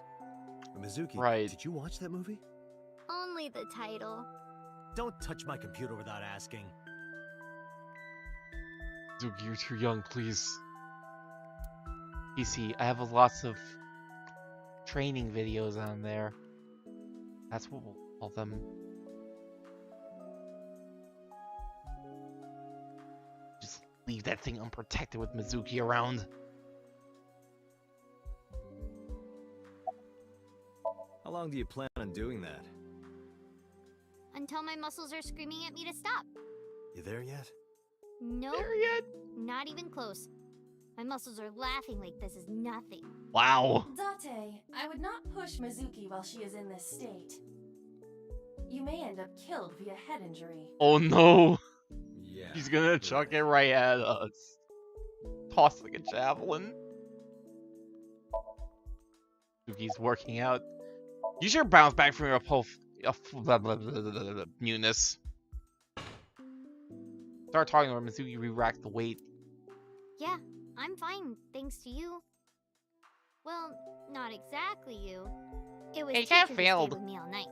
Mizuki, Right. did you watch that movie? Only the title. Don't touch my computer without asking. Zuki, you're too young, please. PC, I have lots of training videos on there. That's what we'll call them. Just leave that thing unprotected with Mizuki around. How long do you plan on doing that? Until my muscles are screaming at me to stop. You there yet? Nope. There yet? Not even close. My muscles are laughing like this is nothing. Wow. Date, I would not push Mizuki while she is in this state. You may end up killed via head injury. Oh no. Yeah. He's gonna chuck it right at us. Toss like a javelin. Zuki's working out. You should bounce back from your muteness. Start talking to her, Mizuki re-racked the weight. Yeah, I'm fine, thanks to you. Well, not exactly you. It was Hey, teacher that who failed. stayed with me all night.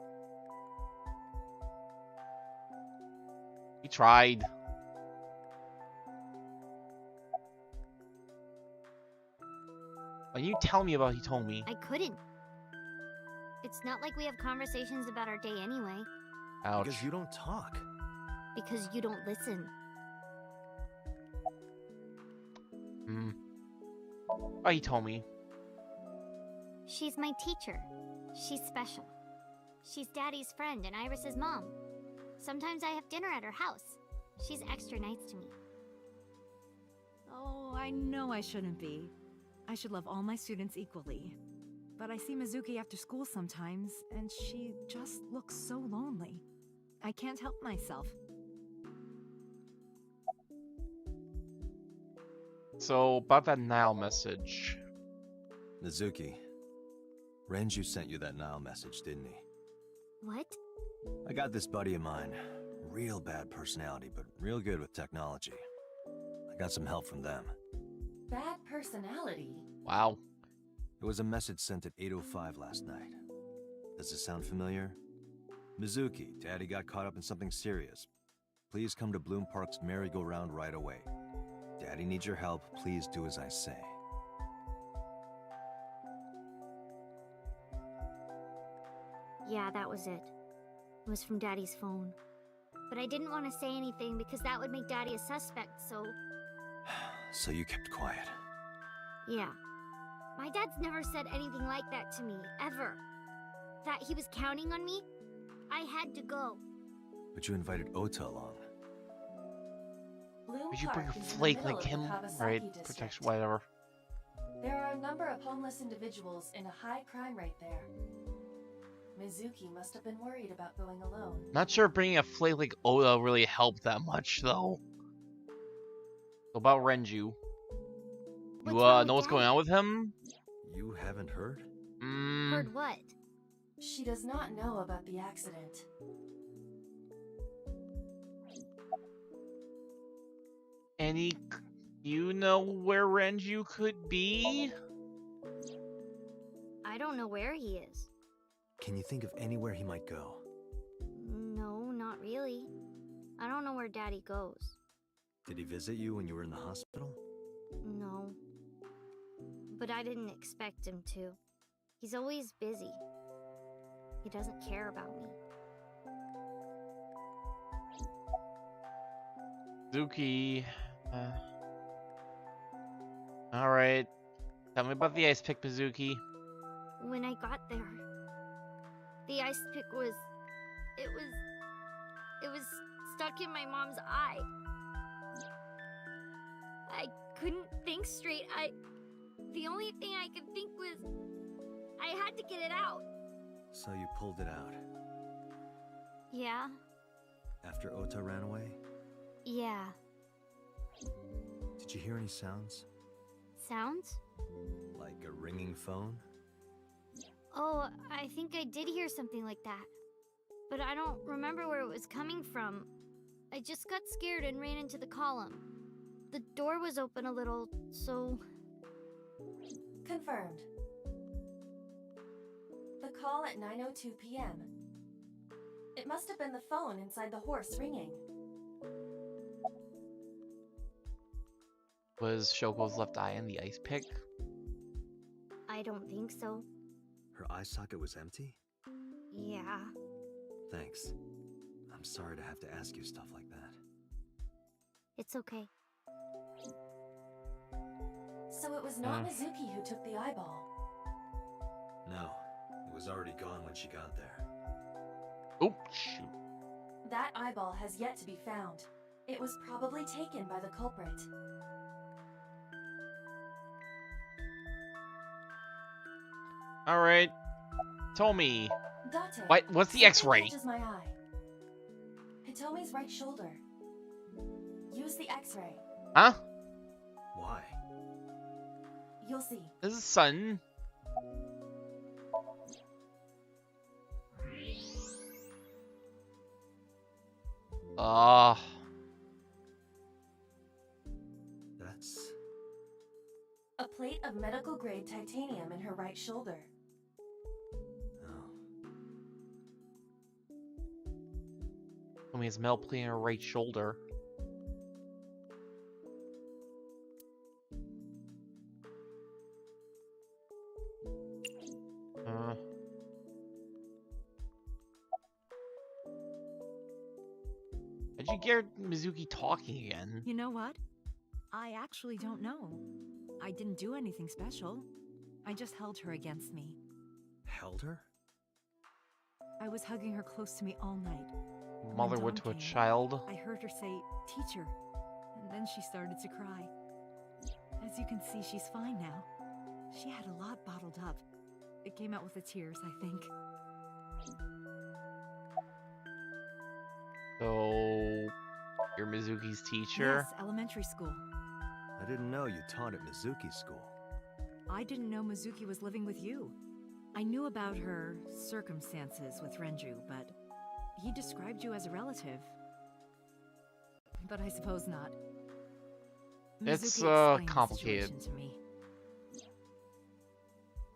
He tried. Why didn't you tell me about he told me? I couldn't. It's not like we have conversations about our day anyway. Ouch. Because you don't talk. Because you don't listen. Oh, he told me. She's my teacher. She's special. She's Daddy's friend and Iris's mom. Sometimes I have dinner at her house. She's extra nice to me. Oh, I know I shouldn't be. I should love all my students equally. But I see Mizuki after school sometimes, and she just looks so lonely. I can't help myself. So, about that Nile message. Mizuki, Renju sent you that Nile message, didn't he? What? I got this buddy of mine. Real bad personality, but real good with technology. I got some help from them. Bad personality? Wow. It was a message sent at 8:05 last night. Does it sound familiar? Mizuki, Daddy got caught up in something serious. Please come to Bloom Park's merry-go-round right away. Daddy needs your help. Please do as I say. Yeah, that was it. It was from Daddy's phone. But I didn't want to say anything because that would make Daddy a suspect, so... So you kept quiet. Yeah. My dad's never said anything like that to me, ever. That he was counting on me? I had to go. But you invited Ota along. Bloom Would you bring Park a is in the flake middle like of the him? Kawasaki Right, district. protection, whatever. There are a number of homeless individuals and a high crime rate there. Mizuki must have been worried about going alone. Not sure if bringing a flake like Oda really helped that much, though. So about Renju. You What's wrong with know what's going Daddy? on with him? You haven't heard? Heard what? She does not know about the accident. Any... You know where Renju could be? I don't know where he is. Can you think of anywhere he might go? No, not really. I don't know where Daddy goes. Did he visit you when you were in the hospital? No. But I didn't expect him to. He's always busy. He doesn't care about me. Mizuki. Alright. Tell me about the ice pick, Mizuki. When I got there, the ice pick was... It was stuck in my mom's eye. I couldn't think straight. The only thing I could think was... I had to get it out. So you pulled it out? Yeah. After Ota ran away? Yeah. Did you hear any sounds? Sounds? Like a ringing phone? Oh, I think I did hear something like that. But I don't remember where it was coming from. I just got scared and ran into the column. The door was open a little, so... Confirmed. The call at 9:02 p.m. It must have been the phone inside the horse ringing. Was Shoko's left eye in the ice pick? I don't think so. Her eye socket was empty? Yeah. Thanks. I'm sorry to have to ask you stuff like that. It's okay. So it was not Mizuki who took the eyeball. No, it was already gone when she got there. Oh, shoot. That eyeball has yet to be found. It was probably taken by the culprit. Alright. Tomi. Date, What? What's the X-ray? catches my eye. Hitomi's right shoulder. Use the X-ray. Huh? Why? You'll see. This is son. That's... A plate of medical-grade titanium in her right shoulder. Oh. Tomi has metal plate in her right shoulder. How'd you get Mizuki talking again? You know what? I actually don't know. I didn't do anything special. I just held her against me. Held her? I was hugging her close to me all night. Mother When would dawn to a came, child. I heard her say, "Teacher," and then she started to cry. As you can see, she's fine now. She had a lot bottled up. It came out with the tears, I think. So, you're Mizuki's teacher? Yes, elementary school. I didn't know you taught at Mizuki school. I didn't know Mizuki was living with you. I knew about her circumstances with Renju, but he described you as a relative. But I suppose not. It's, Mizuki explained the complicated. situation to me.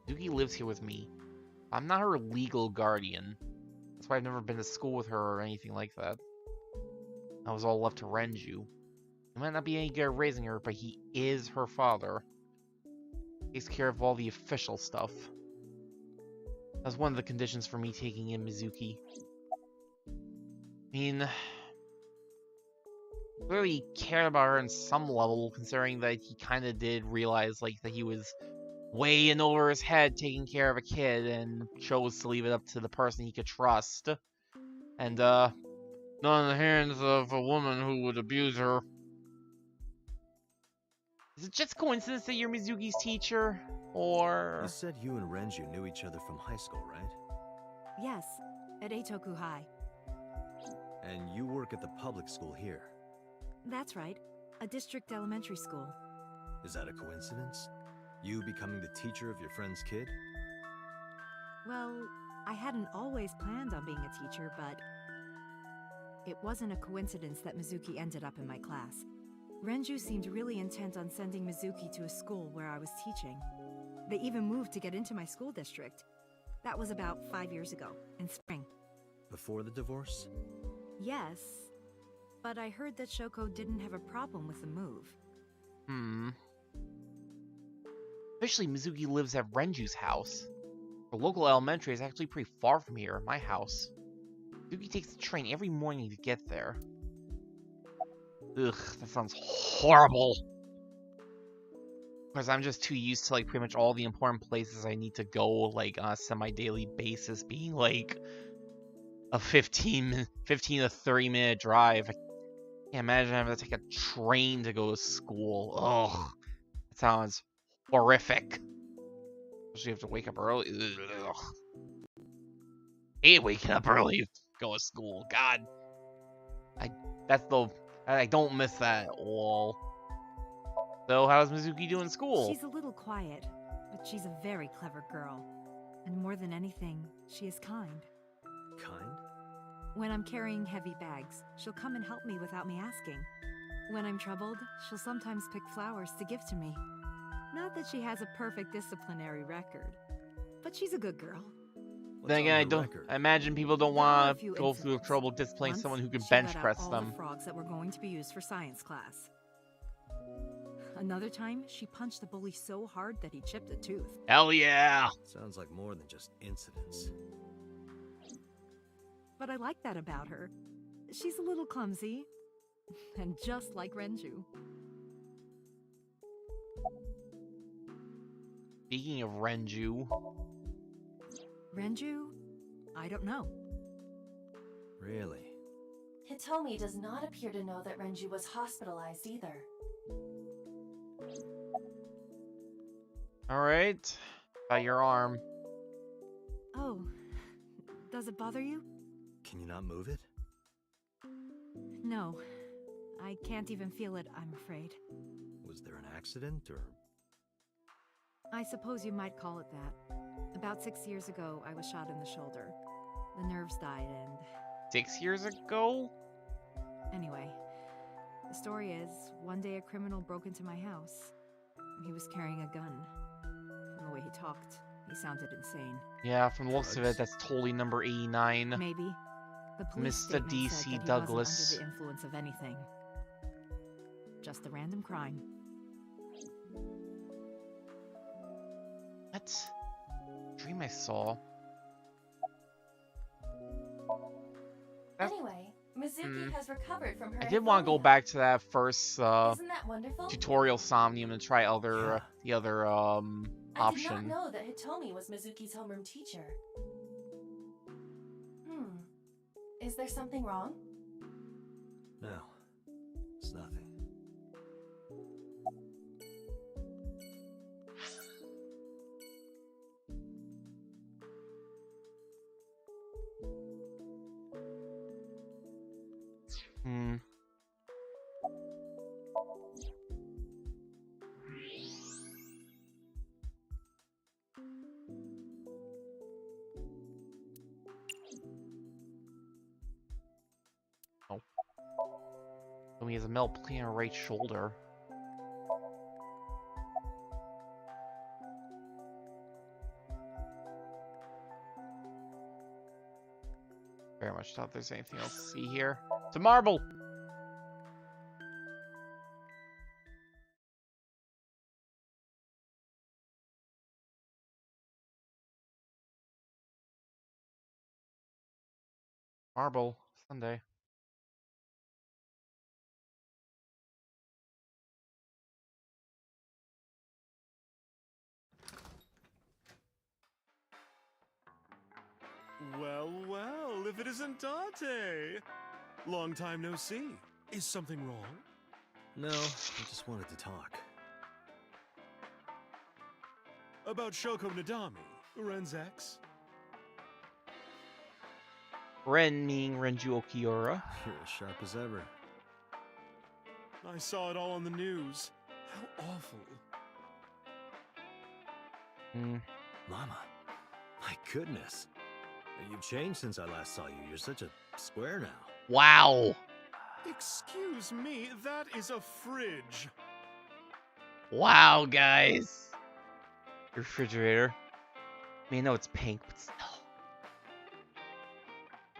Mizuki lives here with me. I'm not her legal guardian. That's why I've never been to school with her or anything like that. I was all left to Renju. He might not be any good at raising her, but he is her father. Takes care of all the official stuff. That's one of the conditions for me taking in Mizuki. I mean, clearly he cared about her on some level, considering that he kind of did realize like that he was way in over his head taking care of a kid and chose to leave it up to the person he could trust. And, not in the hands of a woman who would abuse her. Is it just coincidence that you're Mizuki's teacher? Or... You said you and Renju knew each other from high school, right? Yes, at Eitoku High. And you work at the public school here. That's right, a district elementary school. Is that a coincidence? You becoming the teacher of your friend's kid? Well, I hadn't always planned on being a teacher, but it wasn't a coincidence that Mizuki ended up in my class. Renju seemed really intent on sending Mizuki to a school where I was teaching. They even moved to get into my school district. That was about 5 years ago, in spring. Before the divorce? Yes. But I heard that Shoko didn't have a problem with the move. Especially Mizuki lives at Renju's house. The local elementary is actually pretty far from here, my house. Mizuki takes the train every morning to get there. Ugh, that sounds horrible. Because I'm just too used to like pretty much all the important places I need to go like on a semi-daily basis being like a 15 to 30 minute drive. I can't imagine having to take a train to go to school. Ugh, that sounds horrific. Especially have to wake up early. Ugh. I hate waking up early to go to school. God, I don't miss that at all. So how's Mizuki doing in school? She's a little quiet, but she's a very clever girl. And more than anything, she is kind. Kind? When I'm carrying heavy bags, she'll come and help me without me asking. When I'm troubled, she'll sometimes pick flowers to give to me. Not that she has a perfect disciplinary record, but she's a good girl. Then again, I imagine people don't want to go through the trouble disciplining Once, someone who can she bench let out press all them. the frogs that were going to be used for science class. Another time, she punched a bully so hard that he chipped a tooth. Hell yeah! Sounds like more than just incidents. But I like that about her. She's a little clumsy, and just like Renju. Speaking of Renju... Renju? I don't know. Really? Hitomi does not appear to know that Renju was hospitalized either. Alright. About your arm. Oh, does it bother you? Can you not move it? No, I can't even feel it, I'm afraid. Was there an accident, or...? I suppose you might call it that. About 6 years ago, I was shot in the shoulder. The nerves died and... 6 years ago? Anyway, the story is, one day a criminal broke into my house. He was carrying a gun. From the way he talked, he sounded insane. Yeah, from the looks of it, that's totally number 89. Maybe. The police Mr. statement D.C. said that he Douglas. wasn't under the influence of anything. Just a random crime. What? Dream I saw. Anyway, Mizuki has recovered from her. I did want to go back to that first Isn't that wonderful? tutorial Somnium and try the other I option. did not know that Hitomi was Mizuki's homeroom teacher. Is there something wrong? No, it's nothing. Oh. So he has a melt plate on her right shoulder. Very much doubt there's anything else to see here. It's a marble! Marble. Sunday. Well, well, if it isn't Dante! Long time no see. Is something wrong? No, I just wanted to talk. About Shoko Nadami, Ren's ex? Ren meaning Renju Okiura. You're as sharp as ever. I saw it all on the news. How awful. Mama, my goodness. You've changed since I last saw you. You're such a square now. Wow! Excuse me, that is a fridge. Wow, guys! Refrigerator. I mean, I know it's pink, but still.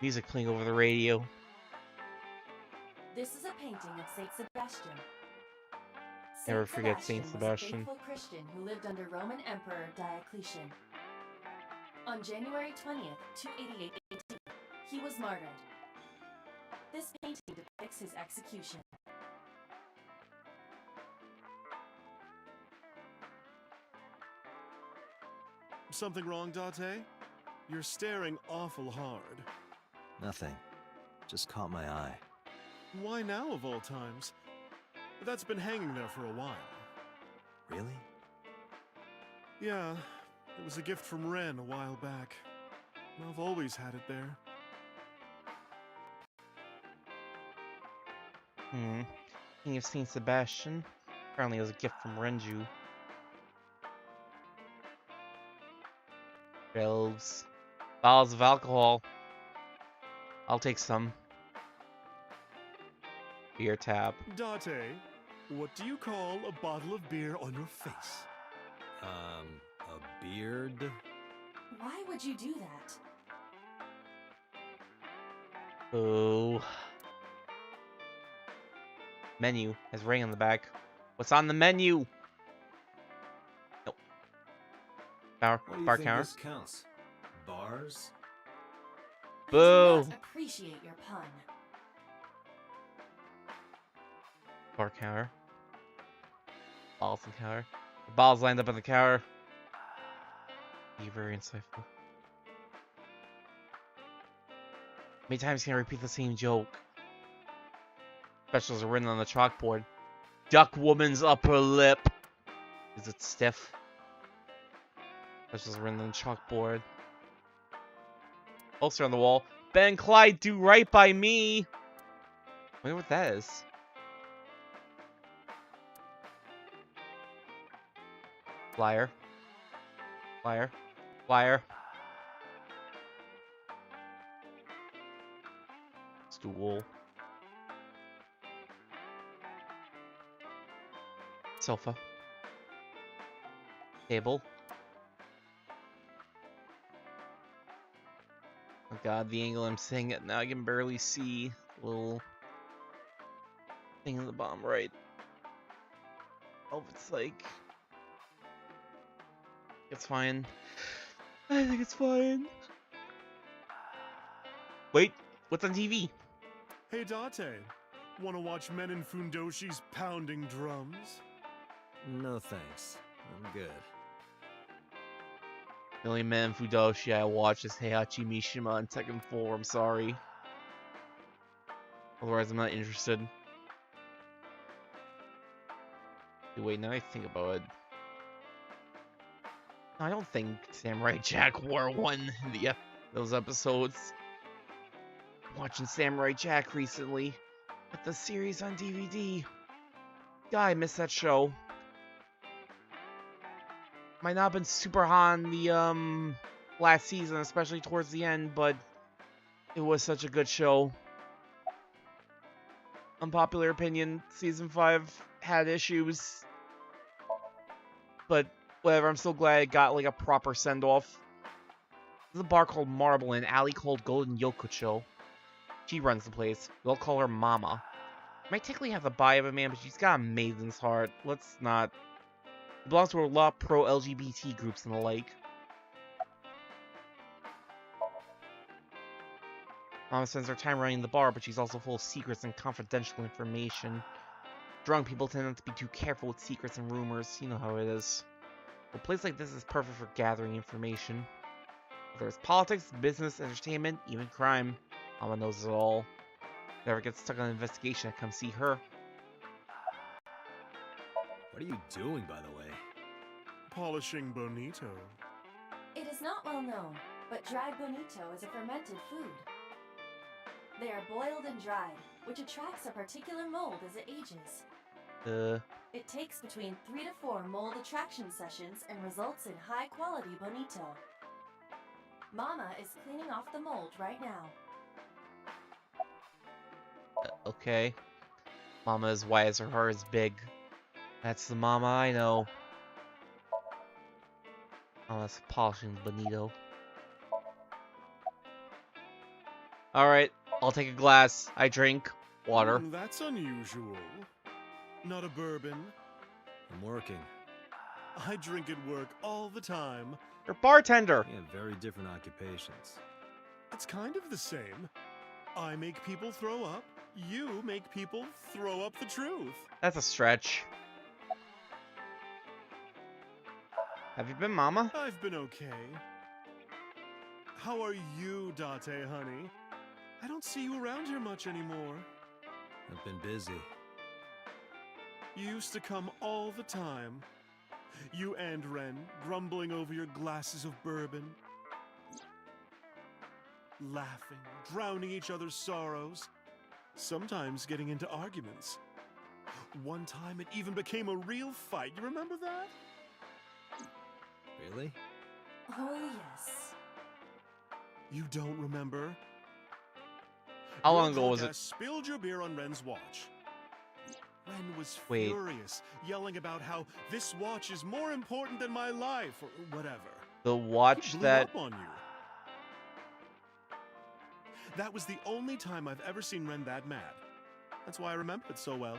Music playing over the radio. This is a painting of Saint Sebastian. Never forget Saint Was a Sebastian. faithful Christian who lived under Roman Emperor Diocletian. On January 20th, 288 AD, he was martyred. This painting depicts his execution. Something wrong, Date? You're staring awful hard. Nothing. Just caught my eye. Why now, of all times? That's been hanging there for a while. Really? Yeah, it was a gift from Ren a while back. I've always had it there. King of Saint Sebastian. Apparently it was a gift from Renju. Elves. Bottles of alcohol. I'll take some. Beer tap. Date, what do you call a bottle of beer on your face? A beard? Why would you do that? Oh. Menu has ring on the back. What's on the menu? Nope. Bar What do you think counter. this counts? Bars? I Boo. do not appreciate your pun. Bar counter. Balls on counter. The balls lined up on the counter. Be very insightful. How many times can I repeat the same joke? Specials are written on the chalkboard. Duck woman's upper lip. Is it stiff? Specials are written on the chalkboard. Poster on the wall. Ben Clyde, do right by me. I wonder what that is. Flyer. Flyer. Flyer. Stool. Sofa. Table. Oh god, the angle I'm sitting at now, I can barely see the little thing in the bottom right. Oh, it's like... It's fine. I think it's fine. Wait, what's on TV? Hey, Date, wanna watch men in Fundoshi's pounding drums? No thanks. I'm good. The only man Fudoshi I watch is Heihachi Mishima on Tekken 4, I'm sorry. Otherwise, I'm not interested. Wait, now I think about it. I don't think Samurai Jack wore one in those episodes. I'm watching Samurai Jack recently with the series on DVD. God, I missed that show. Might not have been super hot on the last season, especially towards the end, but it was such a good show. Unpopular opinion, season 5 had issues, but whatever, I'm so glad it got like a proper send-off. There's a bar called Marble and an alley called Golden Yokocho. She runs the place. We'll call her Mama. Might technically have the buy of a man, but she's got a maiden's heart. Let's not. It belongs to a lot of pro-LGBT groups and the like. Mama spends her time running the bar, but she's also full of secrets and confidential information. Drunk people tend not to be too careful with secrets and rumors. You know how it is. A place like this is perfect for gathering information. Whether it's politics, business, entertainment, even crime. Mama knows it all. If you ever get stuck on an investigation, come see her. What are you doing, by the way? Polishing bonito. It is not well known, but dried bonito is a fermented food. They are boiled and dried, which attracts a particular mold as it ages. It takes between 3 to 4 mold attraction sessions and results in high-quality bonito. Mama is cleaning off the mold right now. Okay. Mama is wise, her heart is big. That's the Mama I know. Mama's polishing the bonito. Alright, I'll take a glass. I drink. Water. That's unusual. Not a bourbon. I'm working. I drink at work all the time. You're a bartender. We have very different occupations. It's kind of the same. I make people throw up. You make people throw up the truth. That's a stretch. Have you been, Mama? I've been okay. How are you, Date, honey? I don't see you around here much anymore. I've been busy. You used to come all the time. You and Ren, grumbling over your glasses of bourbon. Laughing, drowning each other's sorrows. Sometimes getting into arguments. One time it even became a real fight. You remember that? Really? Oh, yes. You don't remember? How Your long ago was drunk it? ass spilled your beer on Ren's watch. Ren was Wait. furious, yelling about how this watch is more important than my life, or whatever. The He watch blew that... up on you. That was the only time I've ever seen Ren that mad. That's why I remember it so well.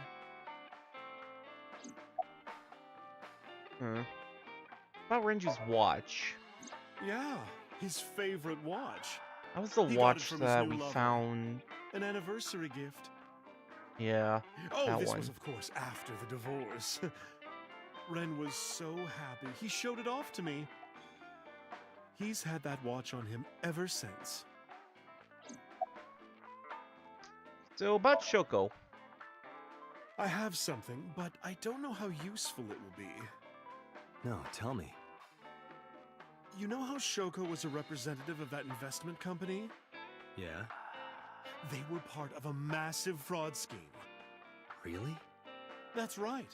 About Renju's watch. Yeah, his favorite watch. That was the He got it watch from his that new we lover. found. An anniversary gift. Yeah. Oh, that this one. was, of course, after the divorce. Ren was so happy. He showed it off to me. He's had that watch on him ever since. So about Shoko. I have something, but I don't know how useful it will be. No, tell me. You know how Shoko was a representative of that investment company? Yeah? They were part of a massive fraud scheme. Really? That's right.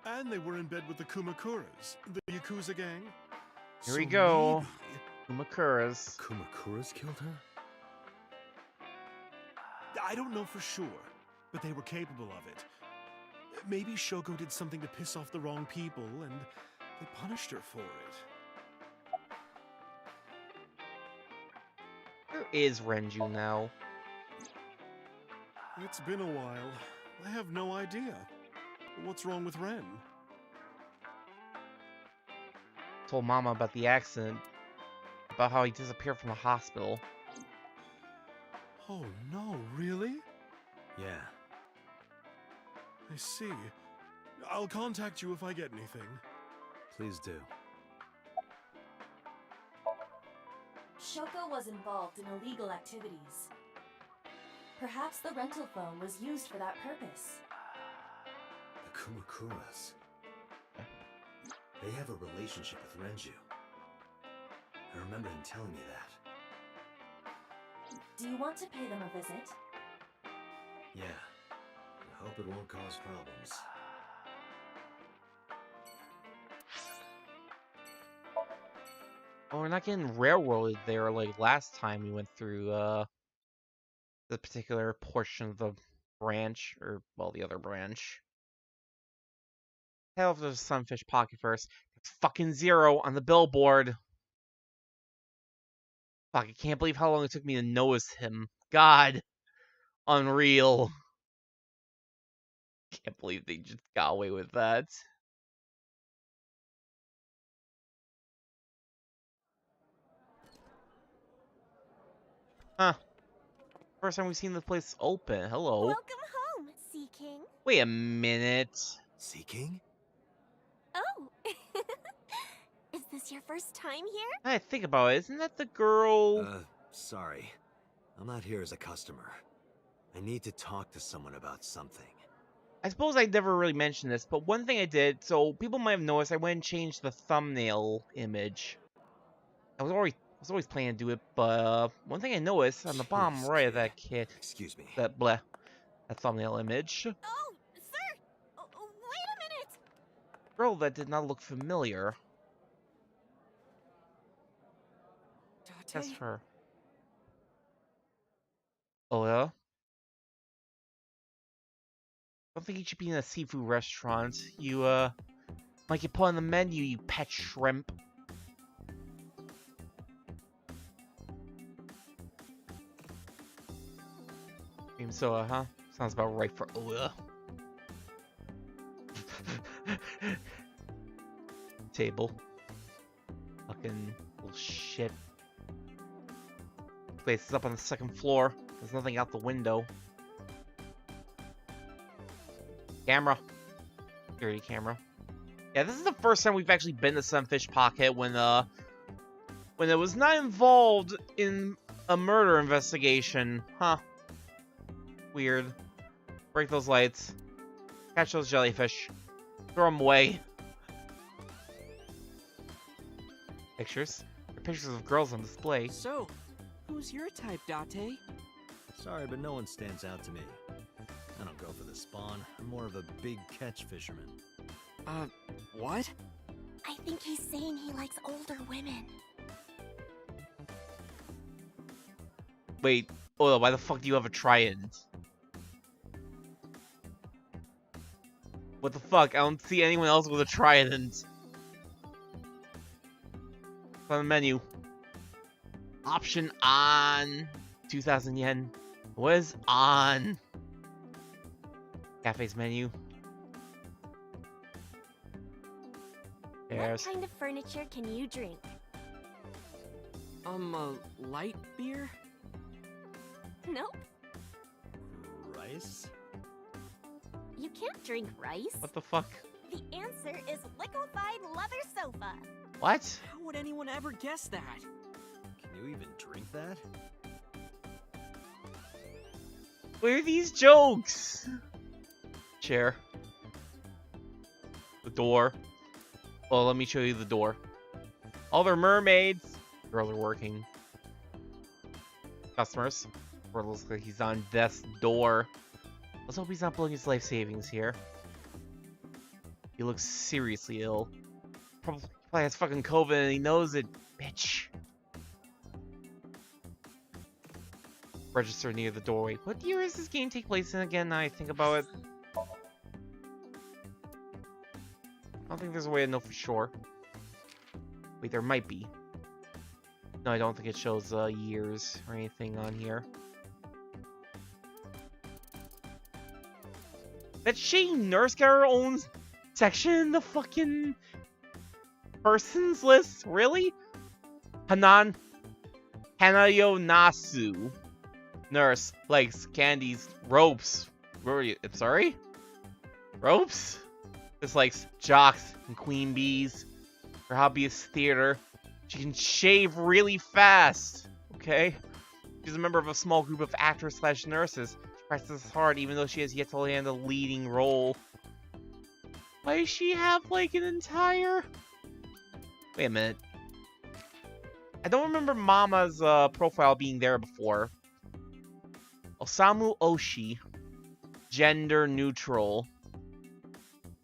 And they were in bed with the Kumakuras, the Yakuza gang. Here we go. maybe- Kumakuras. Kumakuras killed her? I don't know for sure, but they were capable of it. Maybe Shoko did something to piss off the wrong people, and they punished her for it. Where is Renju now? It's been a while. I have no idea. What's wrong with Ren? Told Mama about the accident. About how he disappeared from the hospital. Oh no, really? Yeah. I see. I'll contact you if I get anything. Please do. Shoko was involved in illegal activities. Perhaps the rental phone was used for that purpose. The Kumakuras. They have a relationship with Renju. I remember him telling me that. Do you want to pay them a visit? Yeah. I hope it won't cause problems. Oh, we're not getting railroaded there like last time we went through the particular portion of the branch, or well, the other branch. Hell, if there's a Sunfish Pocket first. It's fucking 0 on the billboard. Fuck, I can't believe how long it took me to notice him. God. Unreal. Can't believe they just got away with that. Huh. First time we've seen the place open. Hello. Welcome home, Sea King. Wait a minute. Sea King? Oh. Is this your first time here? I think about it. Isn't that the girl? Sorry. I'm not here as a customer. I need to talk to someone about something. I suppose I never really mentioned this, but one thing I did, so people might have noticed, I went and changed the thumbnail image. I was always planning to do it, but one thing I noticed on the bottom right of that Excuse me. that thumbnail image, Oh, sir! Wait a minute! girl that did not look familiar. That's her. Oh yeah? I don't think you should be in a seafood restaurant. You, might get put on the menu, you pet shrimp. Cream soda, huh? Sounds about right for Oya. Table. Fucking little shit. Place is up on the second floor. There's nothing out the window. Camera. Security camera. Yeah, this is the first time we've actually been to Sunfish Pocket when it was not involved in a murder investigation. Huh. Weird. Break those lights. Catch those jellyfish. Throw them away. Pictures. There are pictures of girls on display. So, who's your type, Date? Sorry, but no one stands out to me. I don't go for the spawn. I'm more of a big catch fisherman. What? I think he's saying he likes older women. Wait, Ola, why the fuck do you have a trident? What the fuck? I don't see anyone else with a trident. It's on the menu. Option on. 2,000 yen. What is on? Cafe's menu. What kind of furniture can you drink? Light beer? Nope. Rice? You can't drink rice. What the fuck? The answer is liquefied leather sofa. What? How would anyone ever guess that? Can you even drink that? Where are these jokes? Chair. The door. Well, let me show you the door. All their mermaids. Girls are working. Customers. Or looks like he's on death's door. Let's hope he's not blowing his life savings here. He looks seriously ill. Probably has fucking COVID and he knows it, bitch. Register near the doorway. What year does this game take place in again? Now I think about it. I don't think there's a way to know for sure. Wait, there might be. No, I don't think it shows years or anything on here. That shitty nurse got her own section in the fucking persons list? Really? Hanayo Nasu. Nurse, legs, candies, ropes. Where were you? I'm sorry? Ropes? This likes jocks and queen bees. Her hobby is theater. She can shave really fast. Okay? She's a member of a small group of actors/nurses. She practices hard even though she has yet to land a leading role. Why does she have like an entire... Wait a minute. I don't remember Mama's profile being there before. Osamu Oshi. Gender neutral.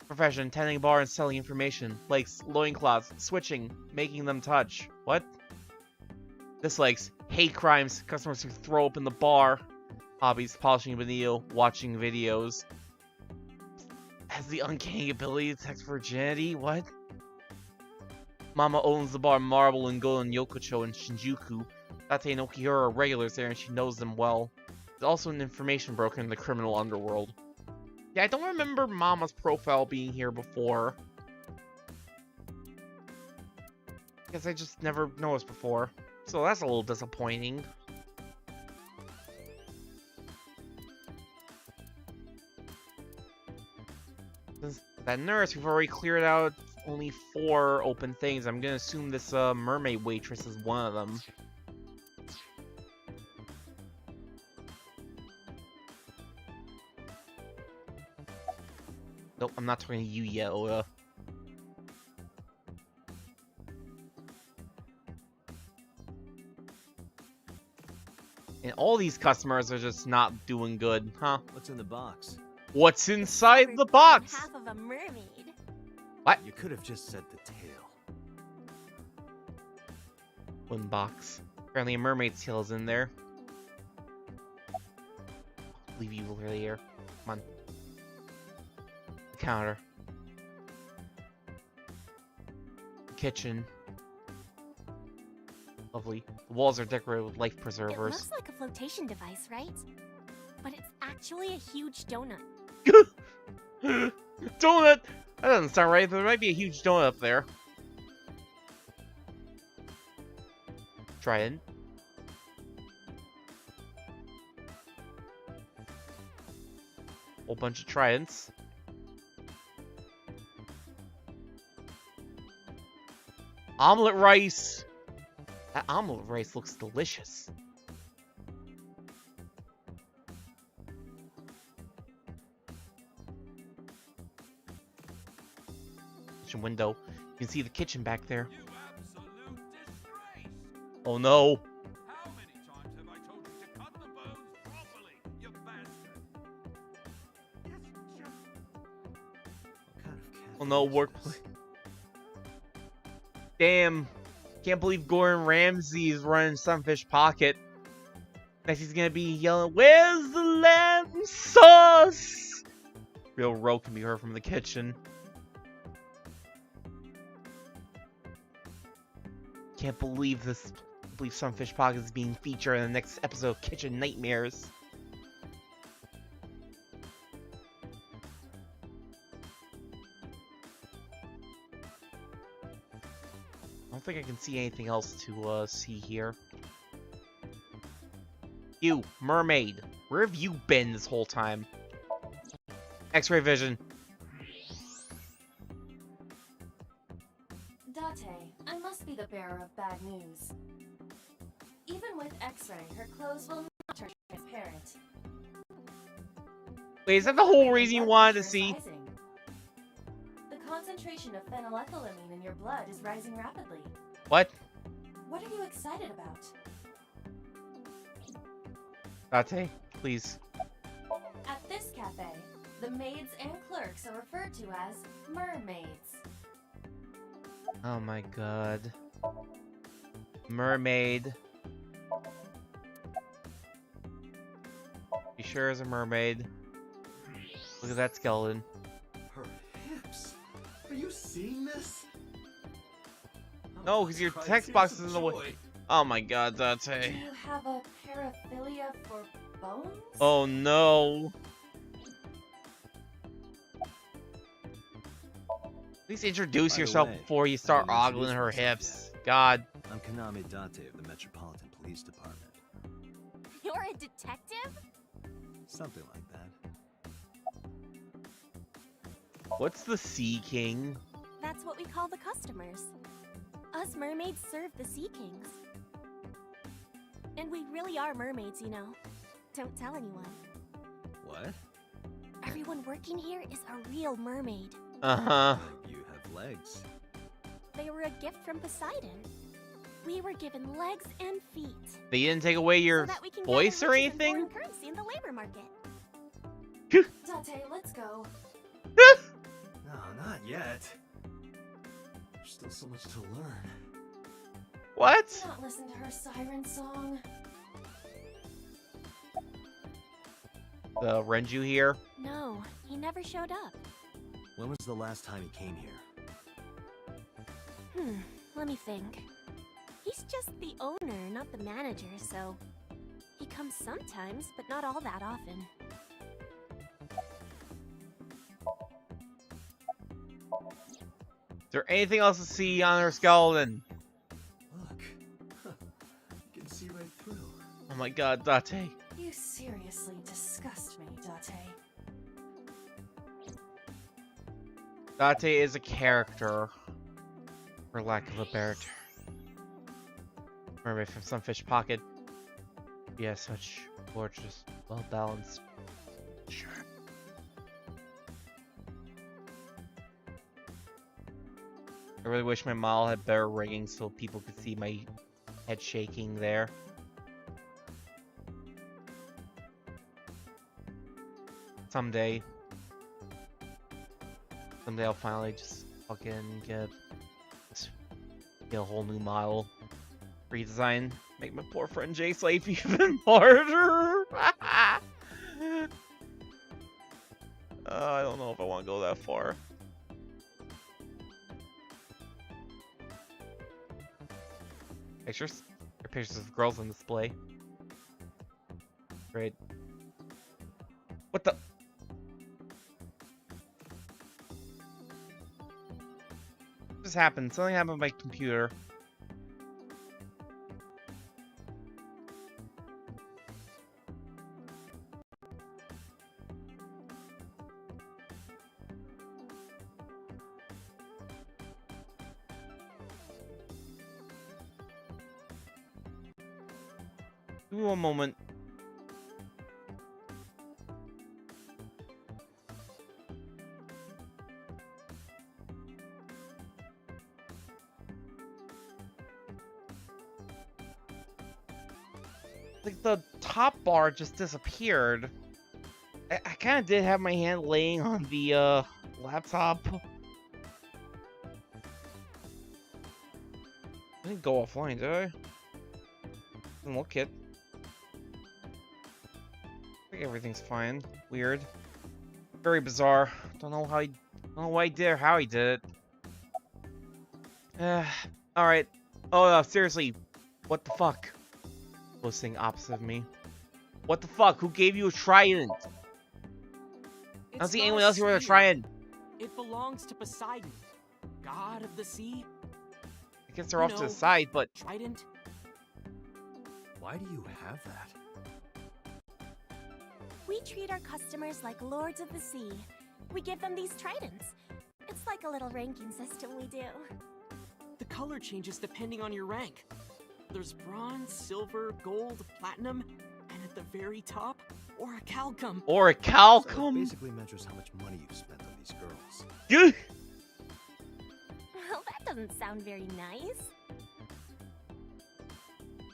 Profession, tending a bar and selling information. Likes loincloths, switching, making them touch. What? Dislikes, hate crimes, customers who throw up in the bar. Hobbies, polishing banillo, watching videos. Has the uncanny ability to detect virginity? What? Mama owns the bar Marble and Golden Yokocho in Shinjuku. Tate and Okihira are regulars there and she knows them well. There's also an information broker in the criminal underworld. Yeah, I don't remember Mama's profile being here before. Guess I just never noticed before. So that's a little disappointing. Since that nurse, we've already cleared out only 4 open things. I'm gonna assume this mermaid waitress is one of them. Nope, I'm not talking to you yet, Oda. And all these customers are just not doing good, huh? What's in the box? What's inside the box? Half of a mermaid. What? You could have just said the tail. One box. Apparently a mermaid's tail is in there. Leave you over here. Come on. Counter. Kitchen. Lovely. The walls are decorated with life It preservers. looks like a flotation device, right? But it's actually a huge donut. Donut! That doesn't sound right. There might be a huge donut up there. Trident. Whole bunch of tridents. Omelet rice! That omelet rice looks delicious. Kitchen window. You can see the kitchen back there. Oh no! How many times have I told you to cut the bones properly, you bastard? Oh no, workplace. Damn. Can't believe Gordon Ramsay is running Sunfish Pocket. Next he's gonna be yelling, "Where's the lamb sauce?" Real row can be heard from the kitchen. Can't believe this. I believe Sunfish Pocket is being featured in the next episode of Kitchen Nightmares. I don't think I can see anything else to see here. You, mermaid, where have you been this whole time? X-ray vision. Date, I must be the bearer of bad news. Even with X-ray, her clothes will not turn transparent. Wait, is that the whole reason you wanted to see? The concentration of phenylethylamine in your blood is rising rapidly. What? What are you excited about? Date, please. At this cafe, the maids and clerks are referred to as mermaids. Oh my god. Mermaid. You sure is a mermaid. Look at that skeleton. Her hips. Are you seeing this? No, because your text box is in the way. Oh my god, Date. Do you have a paraphilia for bones? Oh no. At least introduce By the yourself way, before you start I didn't ogling her introduce hips. God. I'm Kaname Date of the Metropolitan Police Department. You're a detective? Something like that. What's the Sea King? That's what we call the customers. Us mermaids serve the Sea Kings. And we really are mermaids, you know. Don't tell anyone. What? Everyone working here is a real mermaid. Uh-huh. You have legs. They were a gift from Poseidon. We were given legs and feet. They didn't take away your so that we can voice gather or riches and anything? foreign currency in the labor market. Date, let's go. No, not yet. There's still so much to learn. What? Do not listen to her siren song. The Renju here? No, he never showed up. When was the last time he came here? Let me think. He's just the owner, not the manager, so he comes sometimes, but not all that often. Is there anything else to see on her skeleton? Look. You can see right through. Oh my god, Date. You seriously disgust me, Date. Date is a character, for lack of a better term. Mermaid from Sunfish Pocket. Yeah, such gorgeous, well balanced. Sure. I really wish my model had better rigging so people could see my head shaking there. Someday I'll finally just fucking get a whole new model. Redesign. Make my poor friend Jace life even harder. I don't know if I want to go that far. Pictures? Pictures of girls on display. Great. just happened? Something happened with my computer. Give me one moment. Like the top bar just disappeared. I kind of did have my hand laying on the laptop. I didn't go offline, did I? Didn't look it. I think everything's fine. Weird. Very bizarre. Don't know why he did or how he did it. Alright. Oh, seriously. What the fuck? Was saying opposite of me. What the fuck? Who gave you a trident? I don't see anyone else here with a trident. It belongs to Poseidon, god of the sea. I guess they're off to the side, but... Trident? Why do you have that? We treat our customers like lords of the sea. We give them these tridents. It's like a little ranking system we do. The color changes depending on your rank. There's bronze, silver, gold, platinum, and at the very top, orichalcum. Orichalcum? So it basically measures how much money you've spent on these girls. Well, that doesn't sound very nice.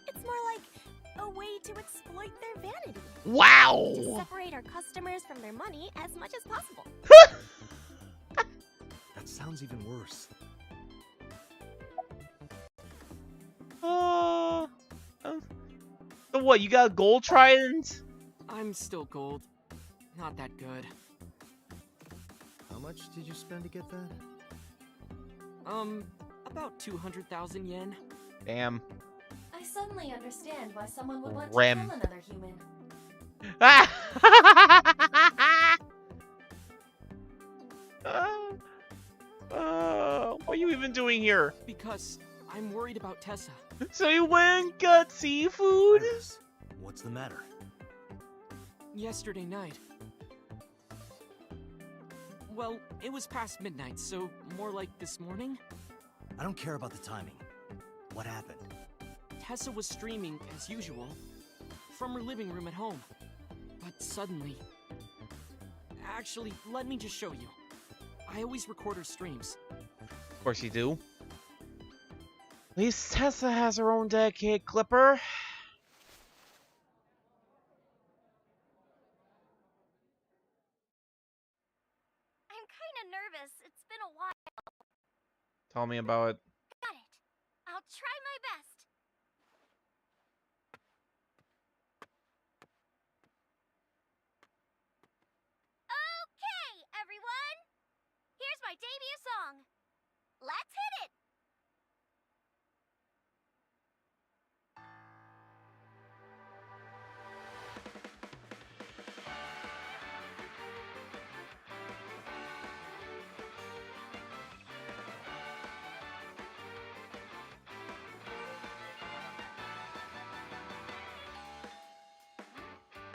It's more like a way to exploit their vanity. Wow! To separate our customers from their money as much as possible. That sounds even worse. So what, you got a gold trident? I'm still gold. Not that good. How much did you spend to get that? About 200,000 yen. Damn. I suddenly understand why someone would want Rem. to kill another human. What are you even doing here? Because I'm worried about Tessa. So you went and got seafood? Iris, what's the matter? Yesterday night. Well, it was past midnight, so more like this morning. I don't care about the timing. What happened? Tessa was streaming, as usual, from her living room at home. But suddenly... Actually, let me just show you. I always record her streams. Of course you do. At least Tessa has her own dedicated clipper. I'm kinda nervous. It's been a while. Tell me about it. Got it. I'll try my best. Okay, everyone! Here's my debut song. Let's hit it!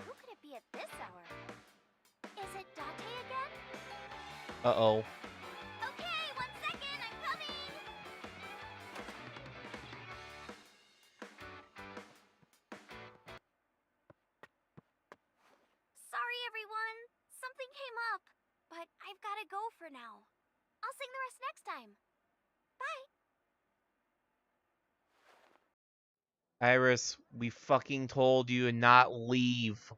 Who could it be at this hour? Is it Date again? Uh-oh. Okay, 1 second, I'm coming! Sorry, everyone. Something came up, but I've gotta go for now. I'll sing the rest next time. Bye! Iris, we fucking told you to not leave.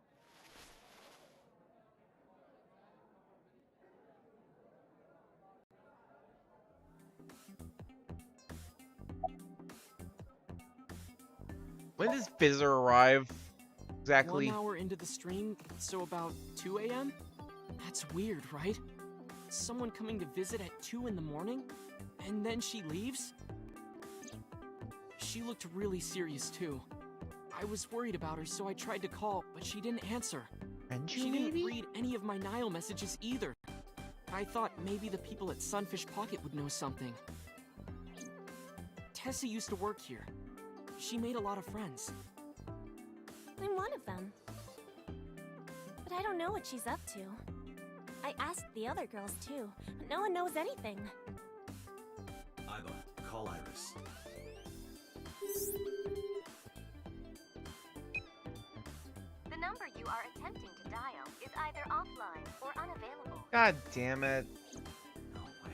When does Fizzer arrive? Exactly. 1 hour into the stream, so about 2 a.m.? That's weird, right? Someone coming to visit at 2 in the morning? And then she leaves? She looked really serious, too. I was worried about her, so I tried to call, but she didn't answer. Manji, She didn't maybe? read any of my Nile messages either. I thought maybe the people at Sunfish Pocket would know something. Tessa used to work here. She made a lot of friends. I'm one of them. But I don't know what she's up to. I asked the other girls too, but no one knows anything. Iva, call Iris. The number you are attempting to dial is either offline or unavailable. God damn it. No way.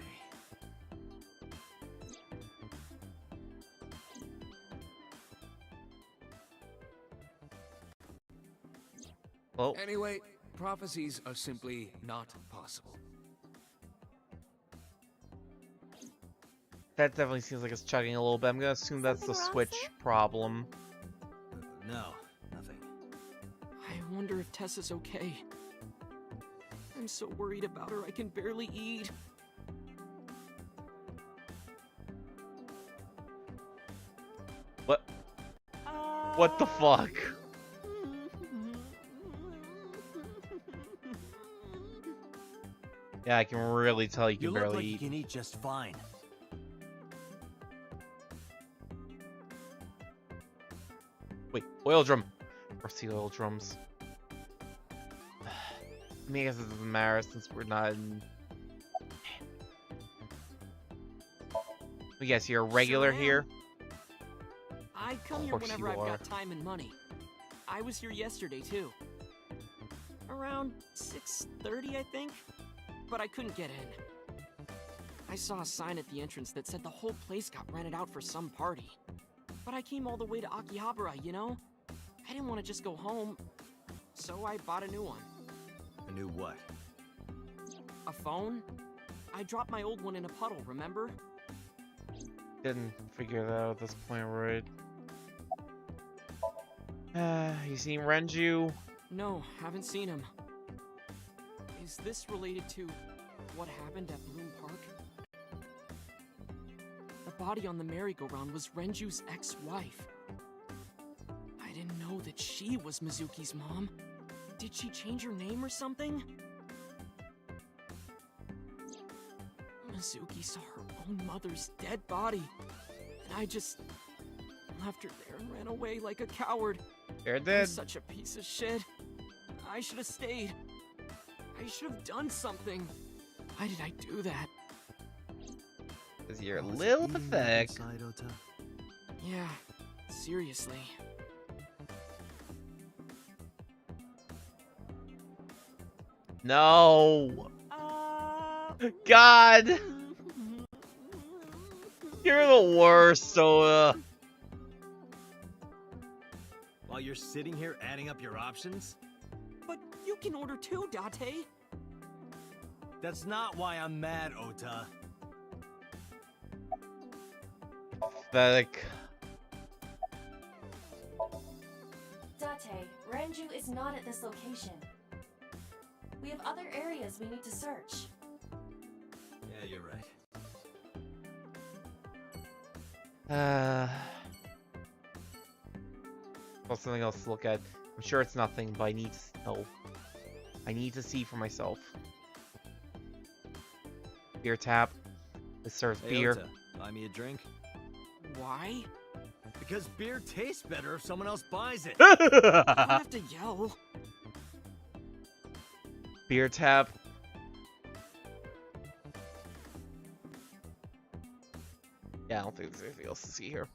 Well, Anyway, prophecies are simply not possible. that definitely seems like it's chugging a little bit. I'm gonna assume that's the Something wrong, switch sir? problem. No, nothing. I wonder if Tessa's okay. I'm so worried about her, I can barely eat. What? What the fuck? Yeah, I can really tell you can You look barely like you eat. can eat just fine. Wait, oil drum. Rusty oil drums. I mean, I guess it doesn't matter since we're not in... But yes, you're a regular Sure am. here. I come here course whenever you I've are. got time and money. I was here yesterday too. Around 6:30, I think. But I couldn't get in. I saw a sign at the entrance that said the whole place got rented out for some party. But I came all the way to Akihabara, you know? I didn't want to just go home, so I bought a new one. A new what? A phone? I dropped my old one in a puddle, remember? Didn't figure that out at this point, right? You seen Renju? No, haven't seen him. Is this related to what happened at Bloom Park? The body on the merry-go-round was Renju's ex-wife. I didn't know that she was Mizuki's mom. Did she change her name or something? Mizuki saw her own mother's dead body, and I just left her there and ran away like a coward. You're I'm dead. such a piece of shit. I should have stayed. I should have done something. Why did I do that? Because you're a Was it little eating up pathetic. inside, Ota? Yeah, seriously. No! God! You're the worst, Soda. While you're sitting here adding up your options? But you can order too, Date. That's not why I'm mad, Ota. Pathetic. Date, Renju is not at this location. We have other areas we need to search. Yeah, you're right. Well, something else to look at. I'm sure it's nothing, but I need to know. I need to see for myself. Beer tap. This serves Hey, beer. Ota, buy me a drink? Why? Because beer tastes better if someone else buys it. You don't have to yell. Beer tap. Yeah, I don't think there's anything else to see here.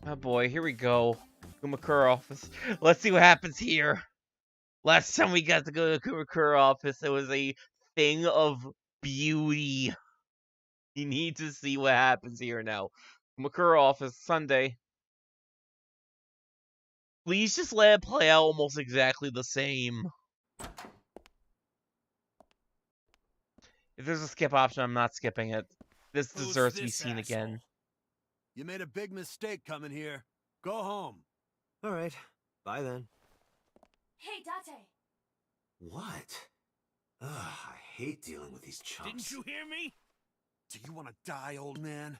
Oh boy, here we go. Kumakura office. Let's see what happens here. Last time we got to go to Kumakura office, it was a thing of beauty. You need to see what happens here now. Kumakura office, Sunday. Please just let it play out almost exactly the same. If there's a skip option, I'm not skipping it. This Who's deserves to be this seen asshole? again. You made a big mistake coming here. Go home. All right, bye then. Hey, Date! What? Ugh, I hate dealing with these chumps. Didn't you hear me? Do you want to die, old man?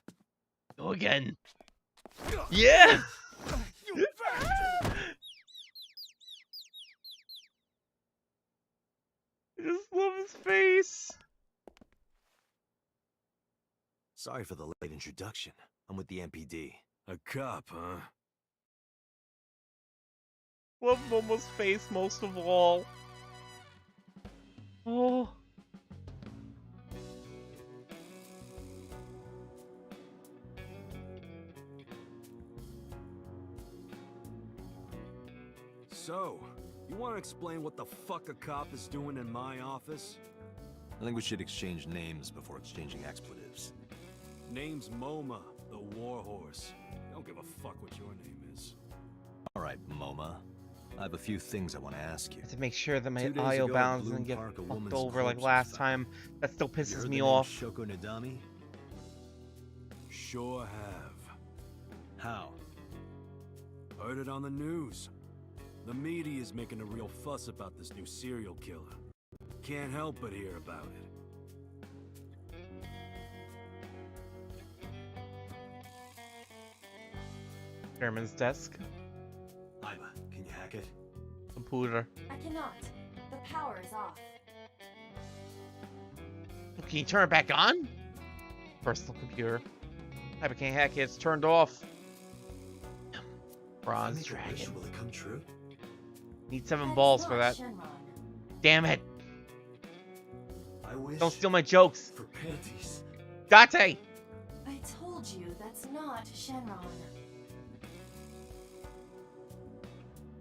Go again. Yeah! You bastard! I just love his face. Sorry for the late introduction. I'm with the MPD. A cop, huh? Love Momo's face most of all. Oh. So, you want to explain what the fuck a cop is doing in my office? I think we should exchange names before exchanging expletives. Name's MoMA, the warhorse. Don't give a fuck what your name is. All right, MoMA. I have a few things I want to ask you. To make sure that my 2 days IO ago, bounds Bloom doesn't get Park, a fucked woman's over like corpse was last found. time. That still You pisses heard me the name off. Shoko Nadami? Sure have. How? Heard it on the news. The media is making a real fuss about this new serial killer. Can't help but hear about it. Chairman's desk. Iva, can you hack it? Computer. I cannot. The power is off. Can you turn it back on? Personal computer. I can't hack it. It's turned off. Bronze dragon. Will it come true? Need 7 balls for that. Damn it! I wish. Don't steal my jokes. For panties. Date! I told you that's not Shenron.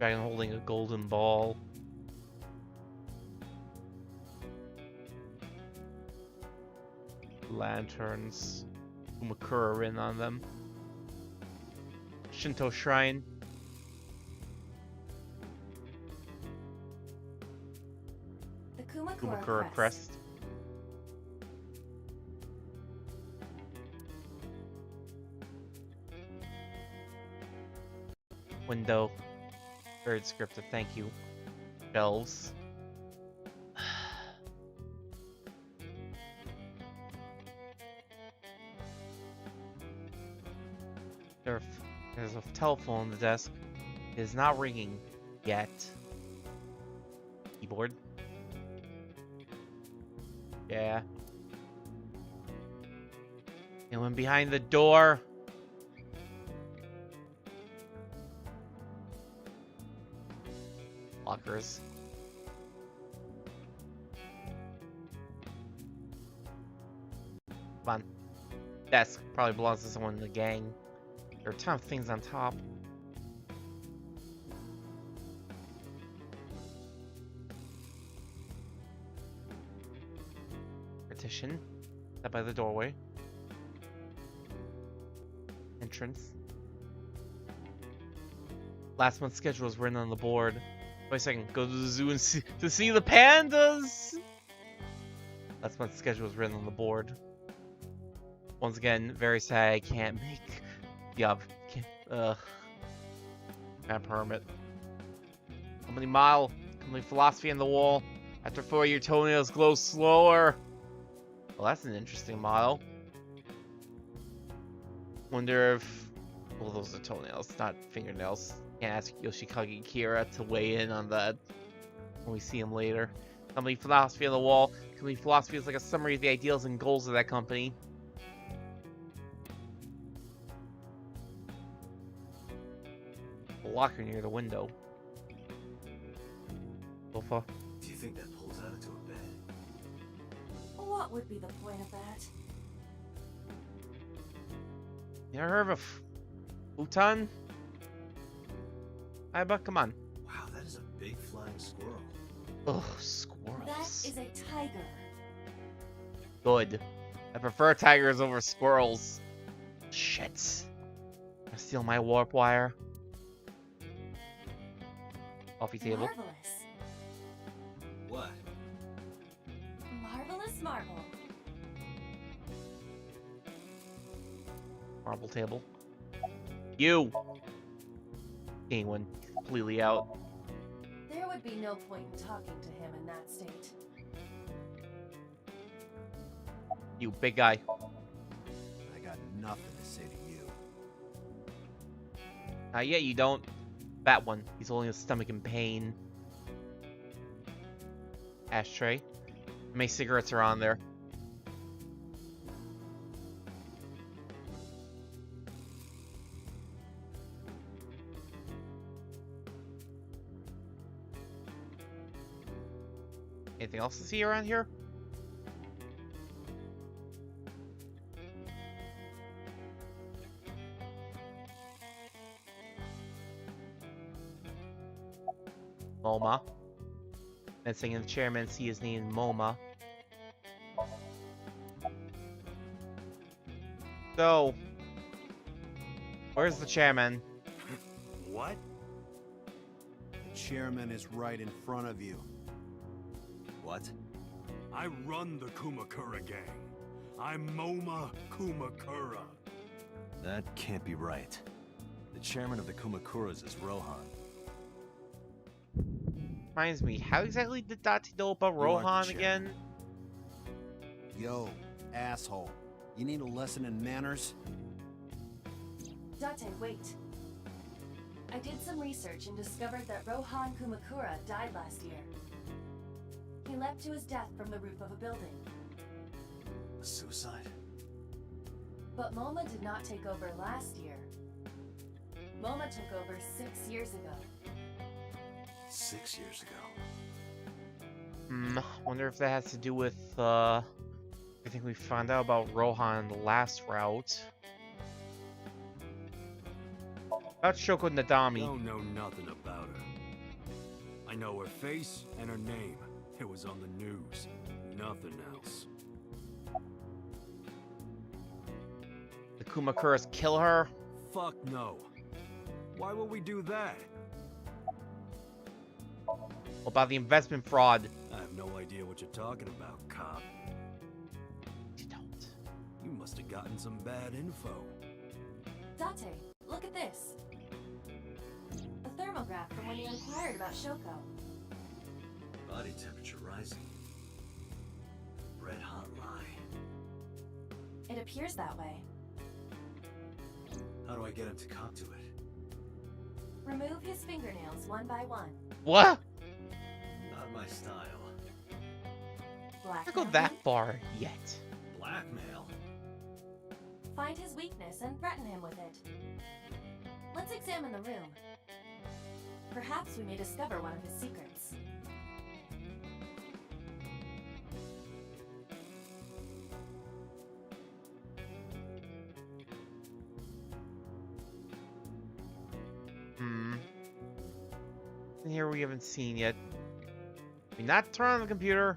Dragon holding a golden ball. Lanterns. Umakura written on them. Shinto shrine. The Kumakura Umakura crest. Window. Very descriptive, thank you. Shelves. There's a telephone on the desk. It is not ringing yet. Keyboard. Yeah. And when behind the door. Lockers. Come on. Desk probably belongs to someone in the gang. There are a ton of things on top. Partition. That by the doorway. Entrance. Last month's schedule is written on the board. Wait a second. Go to the zoo and see the pandas. Last month's schedule is written on the board. Once again, very sad. I can't make. Yeah. Can't permit. Company model. Company philosophy on the wall. After 4 your toenails glow slower. Well, that's an interesting model. Wonder if. Well, those are toenails, not fingernails. Can't ask Yoshikage Kira to weigh in on that when we see him later. Company philosophy on the wall. Company philosophy is like a summary of the ideals and goals of that company. A locker near the window. Sofa. Do you think that pulls out into a bed? What would be the point of that? You ever heard of a futon? Iba, come on. Wow, that is a big flying squirrel. Ugh, squirrels. That is a tiger. Good. I prefer tigers over squirrels. Shit. I steal my warp wire. Coffee table. Marvelous. What? Marvelous marble. Marble table. You! Penguin. Completely out. There would be no point in talking to him in that state. You, big guy. I got nothing to say to you. Not yet, you don't. That one. He's holding his stomach in pain. Ashtray. How many cigarettes are on there? Anything else to see around here? MoMA. Missing in the chairman, see his name MoMA. So, where's the chairman? What? The chairman is right in front of you. What? I run the Kumakura gang. I'm Moma Kumakura. That can't be right. The chairman of the Kumakuras is Rohan. Reminds me, how exactly did Dati know about You are the Rohan chairman. again? Yo, asshole. You need a lesson in manners? Date, wait. I did some research and discovered that Rohan Kumakura died last year. He leapt to his death from the roof of a building. Suicide? But MoMA did not take over last year. MoMA took over 6 years ago. 6 years ago. Wonder if that has to do with, everything we found out about Rohan in the last route. About Shoko Nadami. Don't know nothing about her. I know her face and her name. It was on the news. Nothing else. The Kumakuras kill her? Fuck no. Why would we do that? What about the investment fraud? I have no idea what you're talking about, cop. You don't. You must have gotten some bad info. Date, look at this. A thermograph from when you inquired about Shoko. Body temperature rising. Red hot lie. It appears that way. How do I get him to cop to it? Remove his fingernails one by one. What? Not my style. Blackmail Not go that far yet. Blackmail? Find his weakness and threaten him with it. Let's examine the room. Perhaps we may discover one of his secrets. In here we haven't seen yet. Can we not turn on the computer?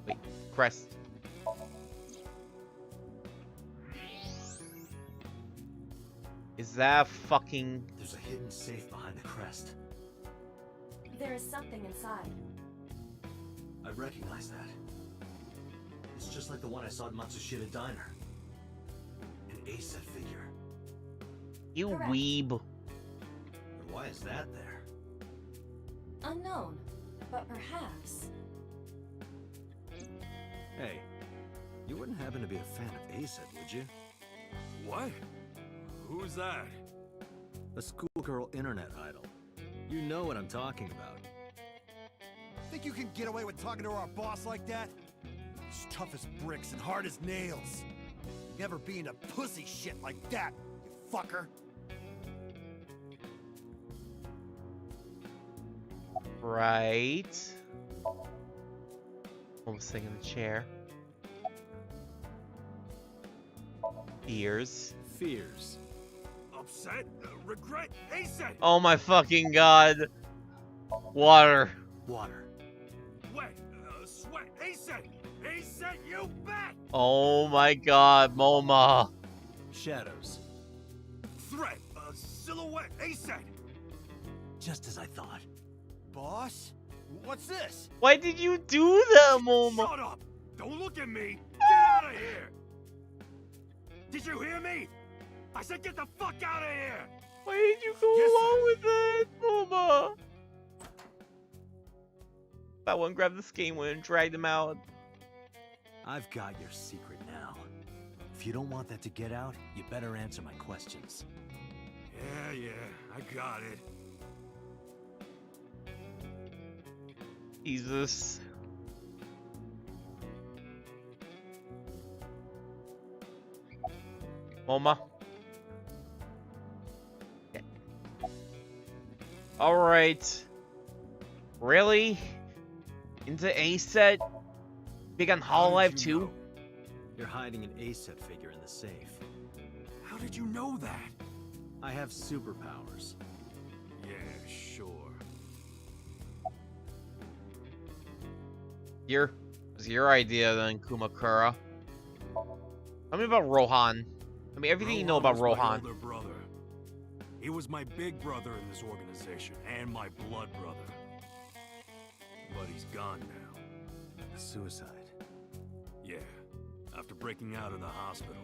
Wait, crest. Is that fucking... There's a hidden safe behind the crest. There is something inside. I recognize that. It's just like the one I saw at Matsushita Diner. An A-set figure. You Correct. weeb. But why is that there? Unknown, but perhaps. Hey, you wouldn't happen to be a fan of A-set, would you? What? Who's that? A schoolgirl internet idol. You know what I'm talking about. Think you can get away with talking to our boss like that? He's tough as bricks and hard as nails. Never be into pussy shit like that, you fucker. Right. Almost sitting in the chair. Fears. Fears. Upset? Regret? ASAP! Oh my fucking god. Water. Water. Wet? Sweat? ASAP! ASAP, you bet! Oh my god, MoMA. Shadows. Threat? Silhouette? ASAP! Just as I thought. Boss? What's this? Why did you do that, MoMA? Shut up! Don't look at me! Get out of here! Did you hear me? I said get the fuck out of here! Why did you go along with that, MoMA? That one grabbed the skein and dragged him out. I've got your secret now. If you don't want that to get out, you better answer my questions. Yeah, I got it. Jesus. MoMA. Yeah. Alright. Really? Into A set? Big on Hololive too? Know? You're hiding an A set figure in the safe. How did you know that? I have superpowers. Yeah, sure. It was your idea then, Kumakura. Tell me about Rohan. I mean, everything you know about was my Rohan. older brother. He was my big brother in this organization, and my blood brother. But he's gone now. Suicide. Yeah, after breaking out of the hospital.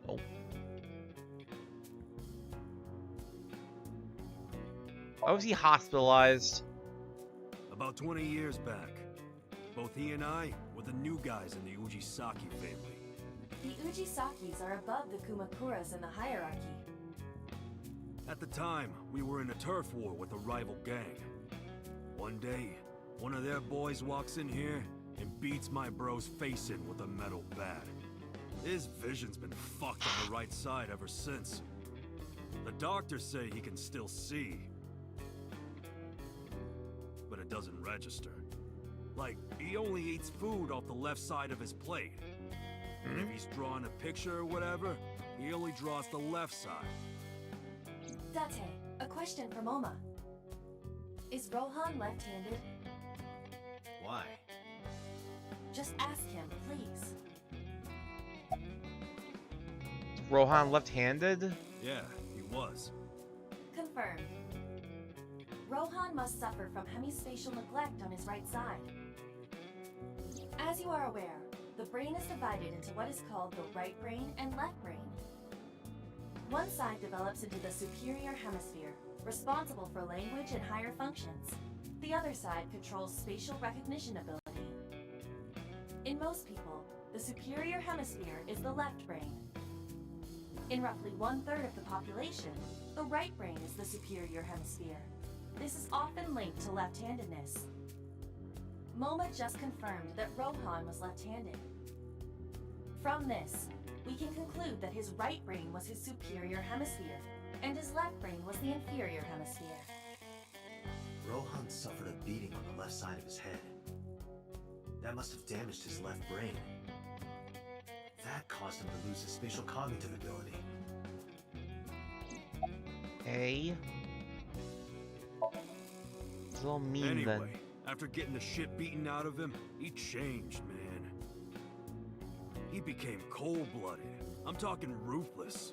Oh. Why was he hospitalized? About 20 years back, both he and I were the new guys in the Uchikoshi family. The Uchisakis are above the Kumakuras in the hierarchy. At the time, we were in a turf war with a rival gang. One day, one of their boys walks in here and beats my bro's face in with a metal bat. His vision's been fucked on the right side ever since. The doctors say he can still see, but it doesn't register. Like, he only eats food off the left side of his plate. And if he's drawing a picture or whatever, he only draws the left side. Date, a question for Moma. Is Rohan left-handed? Why? Just ask him, please. Is Rohan left-handed? Yeah, he was. Confirmed. Rohan must suffer from hemispatial neglect on his right side. As you are aware, the brain is divided into what is called the right brain and left brain. One side develops into the superior hemisphere, responsible for language and higher functions. The other side controls spatial recognition ability. In most people, the superior hemisphere is the left brain. In roughly 1/3 of the population, the right brain is the superior hemisphere. This is often linked to left-handedness. Moma just confirmed that Rohan was left-handed. From this, we can conclude that his right brain was his superior hemisphere, and his left brain was the inferior hemisphere. Rohan suffered a beating on the left side of his head. That must have damaged his left brain. That caused him to lose his spatial cognitive ability. Hey. It's all mean Anyway, then. after getting the shit beaten out of him, he changed, man. He became cold-blooded. I'm talking ruthless.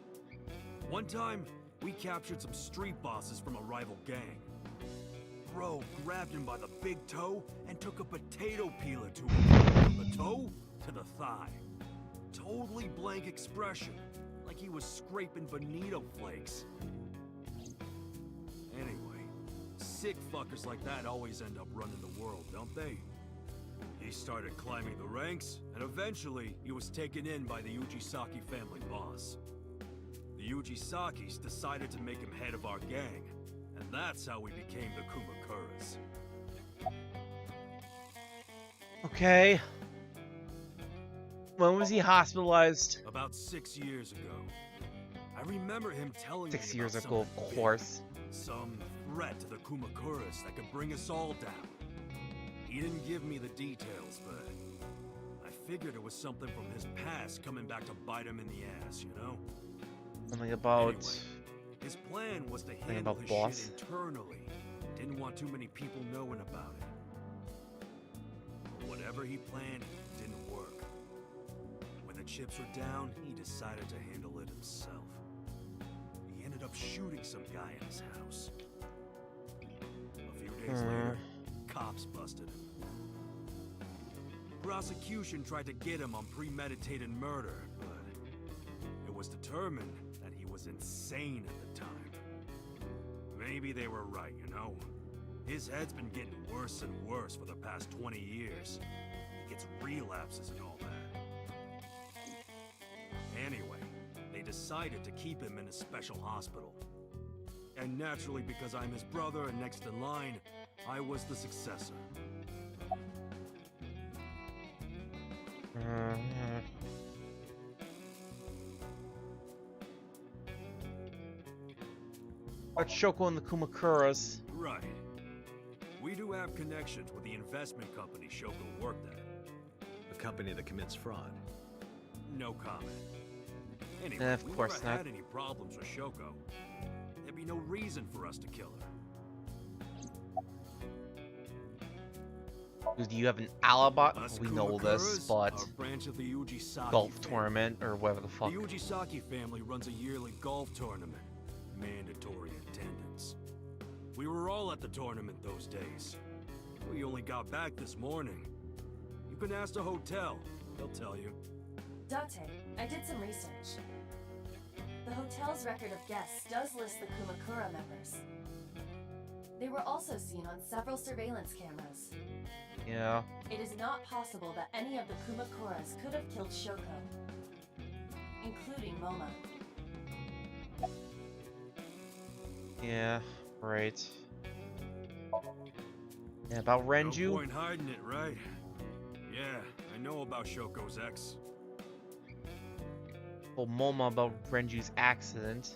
One time, we captured some street bosses from a rival gang. Bro grabbed him by the big toe and took a potato peeler to him from the toe to the thigh. Totally blank expression, like he was scraping bonito flakes. Anyway, sick fuckers like that always end up running the world, don't they? He started climbing the ranks, and eventually he was taken in by the Uchikoshi family boss. The Uchisakis decided to make him head of our gang, and that's how we became the Kumakuras. Okay. When was he hospitalized? About 6 years ago. I remember him telling 6 me years about ago, of something big, course. some threat to the Kumakuras that could bring us all down. He didn't give me the details, but I figured it was something from his past coming back to bite him in the ass, you know? Something about... Anyway, his plan was to something handle about his boss? shit internally. Didn't want too many people knowing about it. But whatever he planned didn't work. When the chips were down, he decided to handle it himself. He ended up shooting some guy in his house. A few days later, cops busted him. Prosecution tried to get him on premeditated murder, but it was determined that he was insane at the time. Maybe they were right, you know? His head's been getting worse and worse for the past 20 years. He gets relapses and all that. Anyway, they decided to keep him in a special hospital. And naturally, because I'm his brother and next in line, I was the successor. About Shoko and the Kumakuras. Right. We do have connections with the investment company Shoko worked at. A company that commits fraud. No comment. Anyway, Of we course never not. had any problems with Shoko. There'd be no reason for us to kill her. Do you have an alibi? Us We know this, Kumakuras but are a branch of the Ujisaki golf family. tournament or whatever the fuck. The Ujisaki family runs a yearly golf tournament. Mandatory attendance. We were all at the tournament those days. We only got back this morning. You can ask the hotel. They'll tell you. Date, I did some research. The hotel's record of guests does list the Kumakura members. They were also seen on several surveillance cameras. Yeah. It is not possible that any of the Kumakuras could have killed Shoko, including Moma. Yeah, right. Yeah, about Renju. No point hiding it, right? Yeah, I know about Shoko's ex. Told Moma about Renju's accident.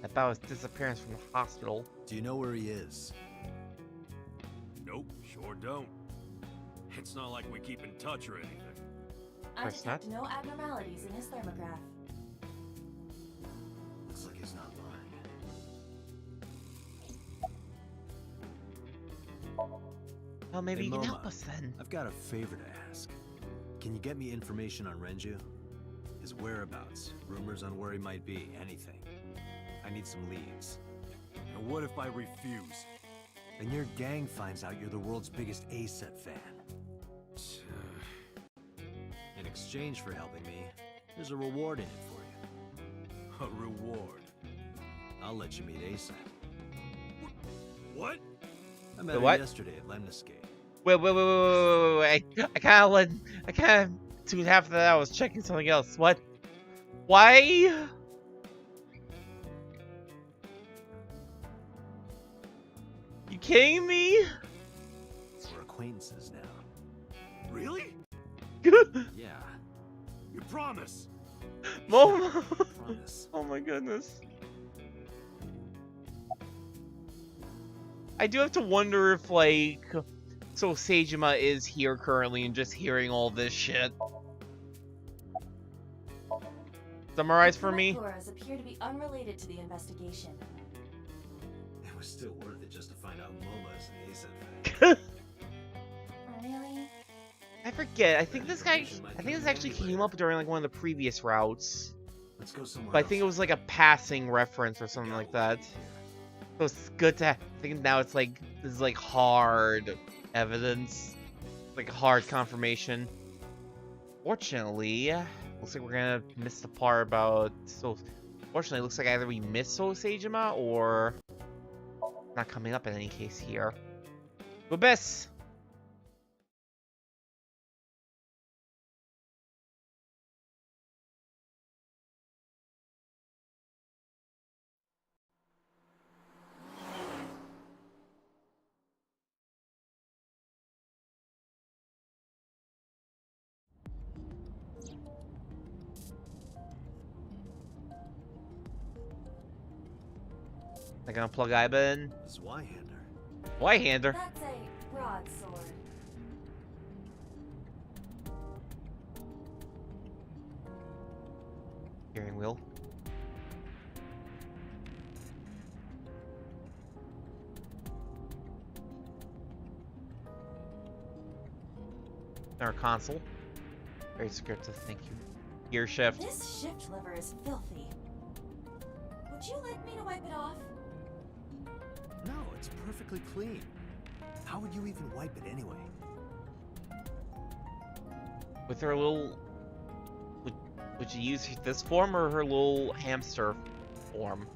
About his disappearance from the hospital. Do you know where he is? Nope, sure don't. It's not like we keep in touch or anything. I detect no abnormalities in his thermograph. Looks like he's not lying. Well, maybe Hey, you can Moma, help us then. I've got a favor to ask. Can you get me information on Renju? His whereabouts, rumors on where he might be, anything. I need some leads. And what if I refuse? Then your gang finds out you're the world's biggest A-set fan. In exchange for helping me, there's a reward in it for you. A reward? I'll let you meet ASAP. What? I met The her what? yesterday at Lemniscate. Wait. I kind of tuned half of that. I was checking something else. What? Why? You kidding me? We're acquaintances now. Really? Yeah. You promise? Mom. Promise. Oh my goodness. I do have to wonder if, like, so Seijima is here currently and just hearing all this shit. Summarize for me. Kumakuras appear to be unrelated to the investigation. It was still worth it just to find out Moma is an A-set fan. Really? I forget. I think this actually came up during like one of the previous routes. Let's go somewhere But I else. think it was like a passing reference or something like that. So it's good to. I think now it's like this is like hard evidence, like hard confirmation. Fortunately, looks like we're gonna miss the part about. So, fortunately, it looks like either we missed Seijima or not coming up in any case here. Abyss. I gonna plug Iba in. Zweihander. Zweihander. That's a broadsword. Steering wheel. Our console. Very scripted, thank you. Gear shift. This shift lever is filthy. Would you like me to wipe it off? No, it's perfectly clean. How would you even wipe it anyway? With her little... Would you use this form or her little hamster form?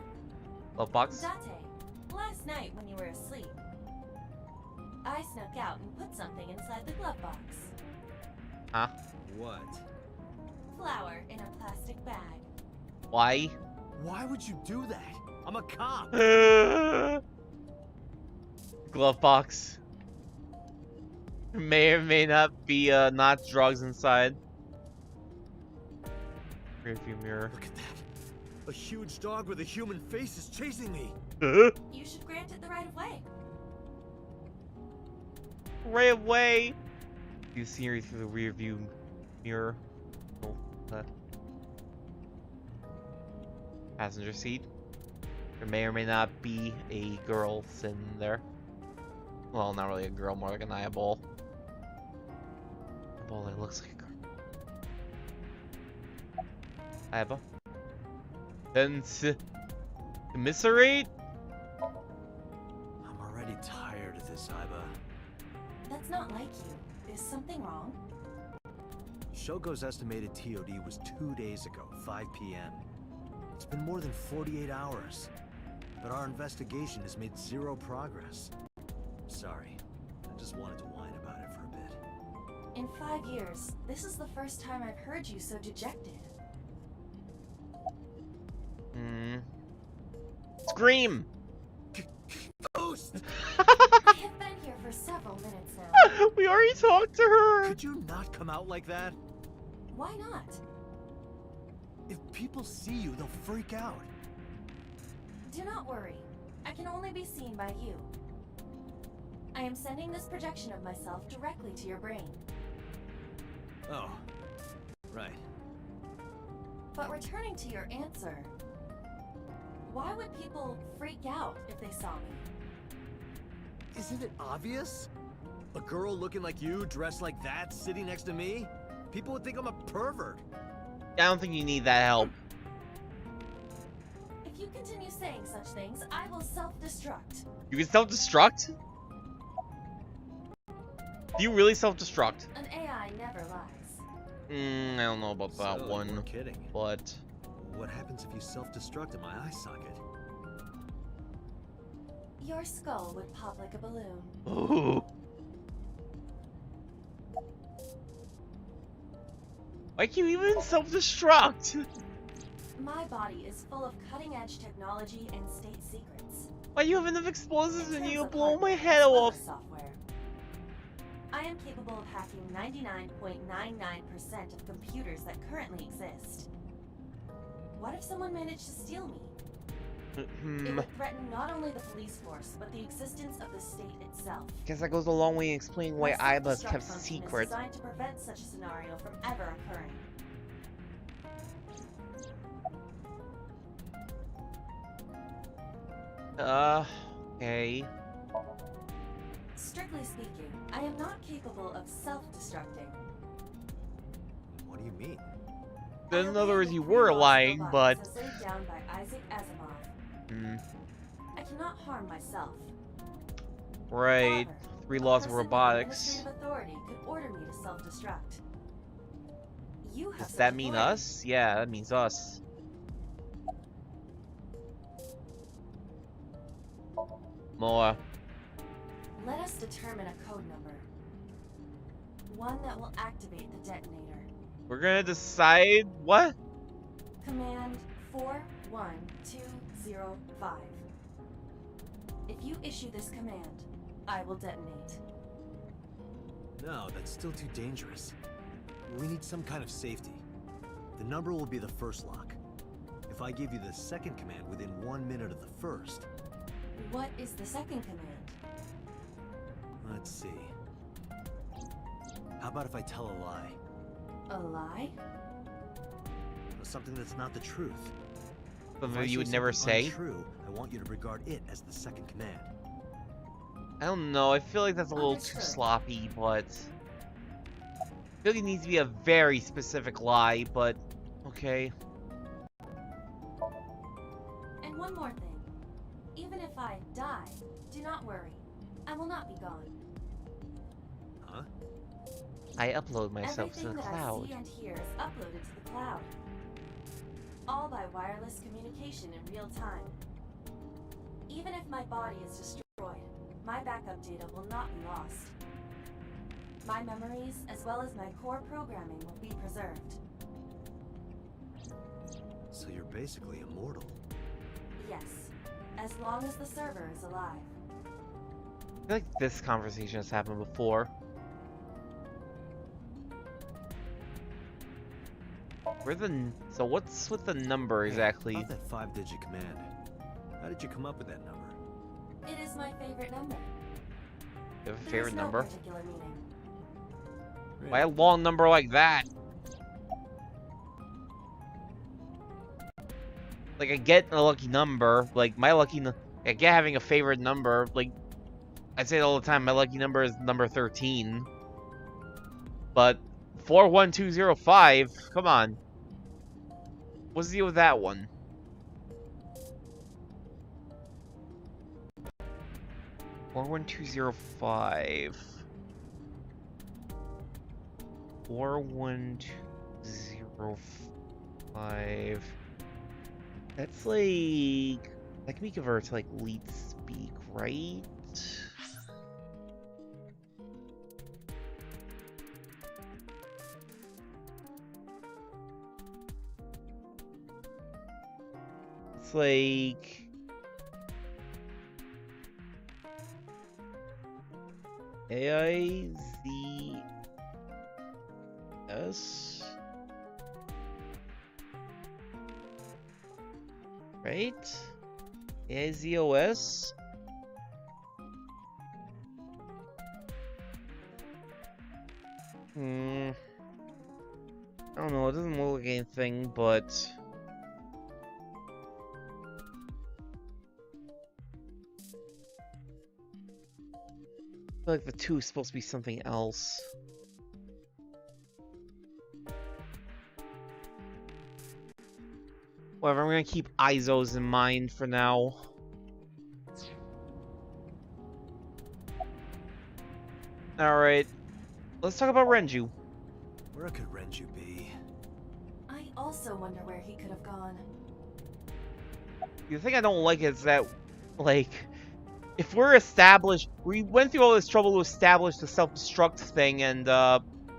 Love box? Date, last night when you were asleep, I snuck out and put something inside the glove box. Huh? What? Flour in a plastic bag. Why? Why would you do that? I'm a cop. Glove box. May or may not be not drugs inside. Rearview mirror. Look at that. A huge dog with a human face is chasing me. You should grant it the right of way. Right away. You see her through the rear view mirror. Oh, passenger seat. There may or may not be a girl sitting there. Well, not really a girl, more like an eyeball. Eyeball that looks like a girl. Eyeball. Then commiserate? I'm already tired of this, Iba. That's not like you. Is something wrong? Shogo's estimated TOD was 2 days ago, 5 p.m. It's been more than 48 hours. But our investigation has made zero progress. Sorry. I just wanted to whine about it for a bit. In 5 years, this is the first time I've heard you so dejected. Scream! Ghost! I have been here for several minutes now. We already talked to her! Could you not come out like that? Why not? If people see you, they'll freak out. Do not worry. I can only be seen by you. I am sending this projection of myself directly to your brain. Oh. Right. But returning to your answer, why would people freak out if they saw me? Isn't it obvious? A girl looking like you, dressed like that, sitting next to me? People would think I'm a pervert. I don't think you need that help. If you continue saying such things, I will self-destruct. You can self-destruct? Do you really self-destruct? An AI never lies. I don't know about that one. We're kidding. But what happens if you self-destruct in my eye socket? Your skull would pop like a balloon. ooh. Why can't you even self-destruct? My body is full of cutting-edge technology and state secrets. Why you have enough explosives and you Of blow my hardware head as well off? as software. I am capable of hacking 99.99% of computers that currently exist. What if someone managed to steal me? It would threaten not only the police force, but the existence of the state itself. Guess that goes a long way in explaining why My Iba's self-destruct kept function secret. is designed to prevent such a scenario from ever occurring. Okay. Strictly speaking, I am not capable of self-destructing. What do you mean? In other words, you were lying, but... As laid down by Isaac Asimov. I cannot harm myself. Right. However, 3 a laws of person with robotics. administrative authority could order me to self-destruct. You have Does such that mean authority. us? Yeah, that means us. More. Let us determine a code number. One that will activate the detonator. We're gonna decide what? Command 41205. If you issue this command, I will detonate. No, that's still too dangerous. We need some kind of safety. The number will be the first lock. If I give you the second command within 1 minute of the first... What is the second command? Let's see. How about if I tell a lie? A lie? Something that's not the truth. Something you would never say? Untrue, I want you to regard it as the second command. I don't know, I feel like that's a little too Understood. sloppy, but... I feel like it needs to be a very specific lie, but... Okay. And one more thing. Even if I die, do not worry. I will not be gone. Huh? I upload myself to Everything the that cloud. I see and hear is uploaded to the cloud. All by wireless communication in real time. Even if my body is destroyed, my backup data will not be lost. My memories, as well as my core programming, will be preserved. So you're basically immortal. Yes, as long as the server is alive. I feel like this conversation has happened before. So what's with the number exactly? About that 5-digit command. How did you come up with that number? It is my favorite number. You have a There's favorite no number? particular meaning. Why a long number like that? Like, I get a lucky number. Like, I get having a favorite number. Like, I say it all the time, my lucky number is number 13. But 41205, come on. What's the deal with that one? Four 41205. 41205. That's like... That can be converted to like leet speak, right? It's like... AIZS? Right? AIZOS? I don't know, it doesn't look like anything, but... I feel like the 2 is supposed to be something else. Whatever, I'm gonna keep ISOs in mind for now. Alright. Let's talk about Renju. Where could Renju be? I also wonder where he could have gone. The thing I don't like is that, like, if we're established, we went through all this trouble to establish the self-destruct thing and,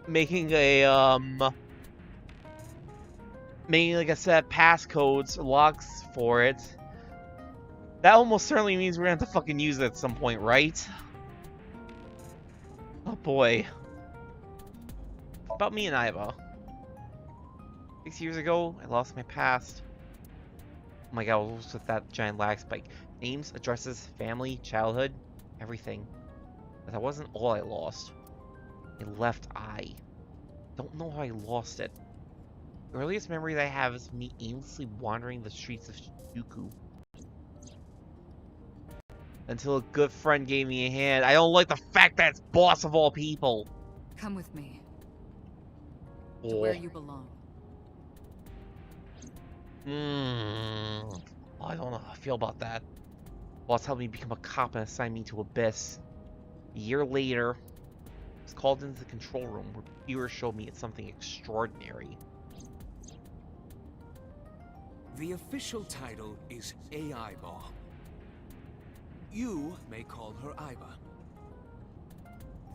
making a, making like a set of passcodes, locks for it. That almost certainly means we're gonna have to fucking use it at some point, right? Oh boy. About me and Iva. 6 years ago, I lost my past. Oh my god, what was with that giant lag spike? Names, addresses, family, childhood, everything. But that wasn't all I lost. My left eye. Don't know how I lost it. The earliest memory that I have is me aimlessly wandering the streets of Shinjuku. Until a good friend gave me a hand. I don't like the fact that it's boss of all people. Come with me. Oh. To where you belong. I don't know how I feel about that. Boss helped me become a cop and assigned me to Abyss. A year later, I was called into the control room where viewers showed me it's something extraordinary. The official title is AI Ball. You may call her Iva.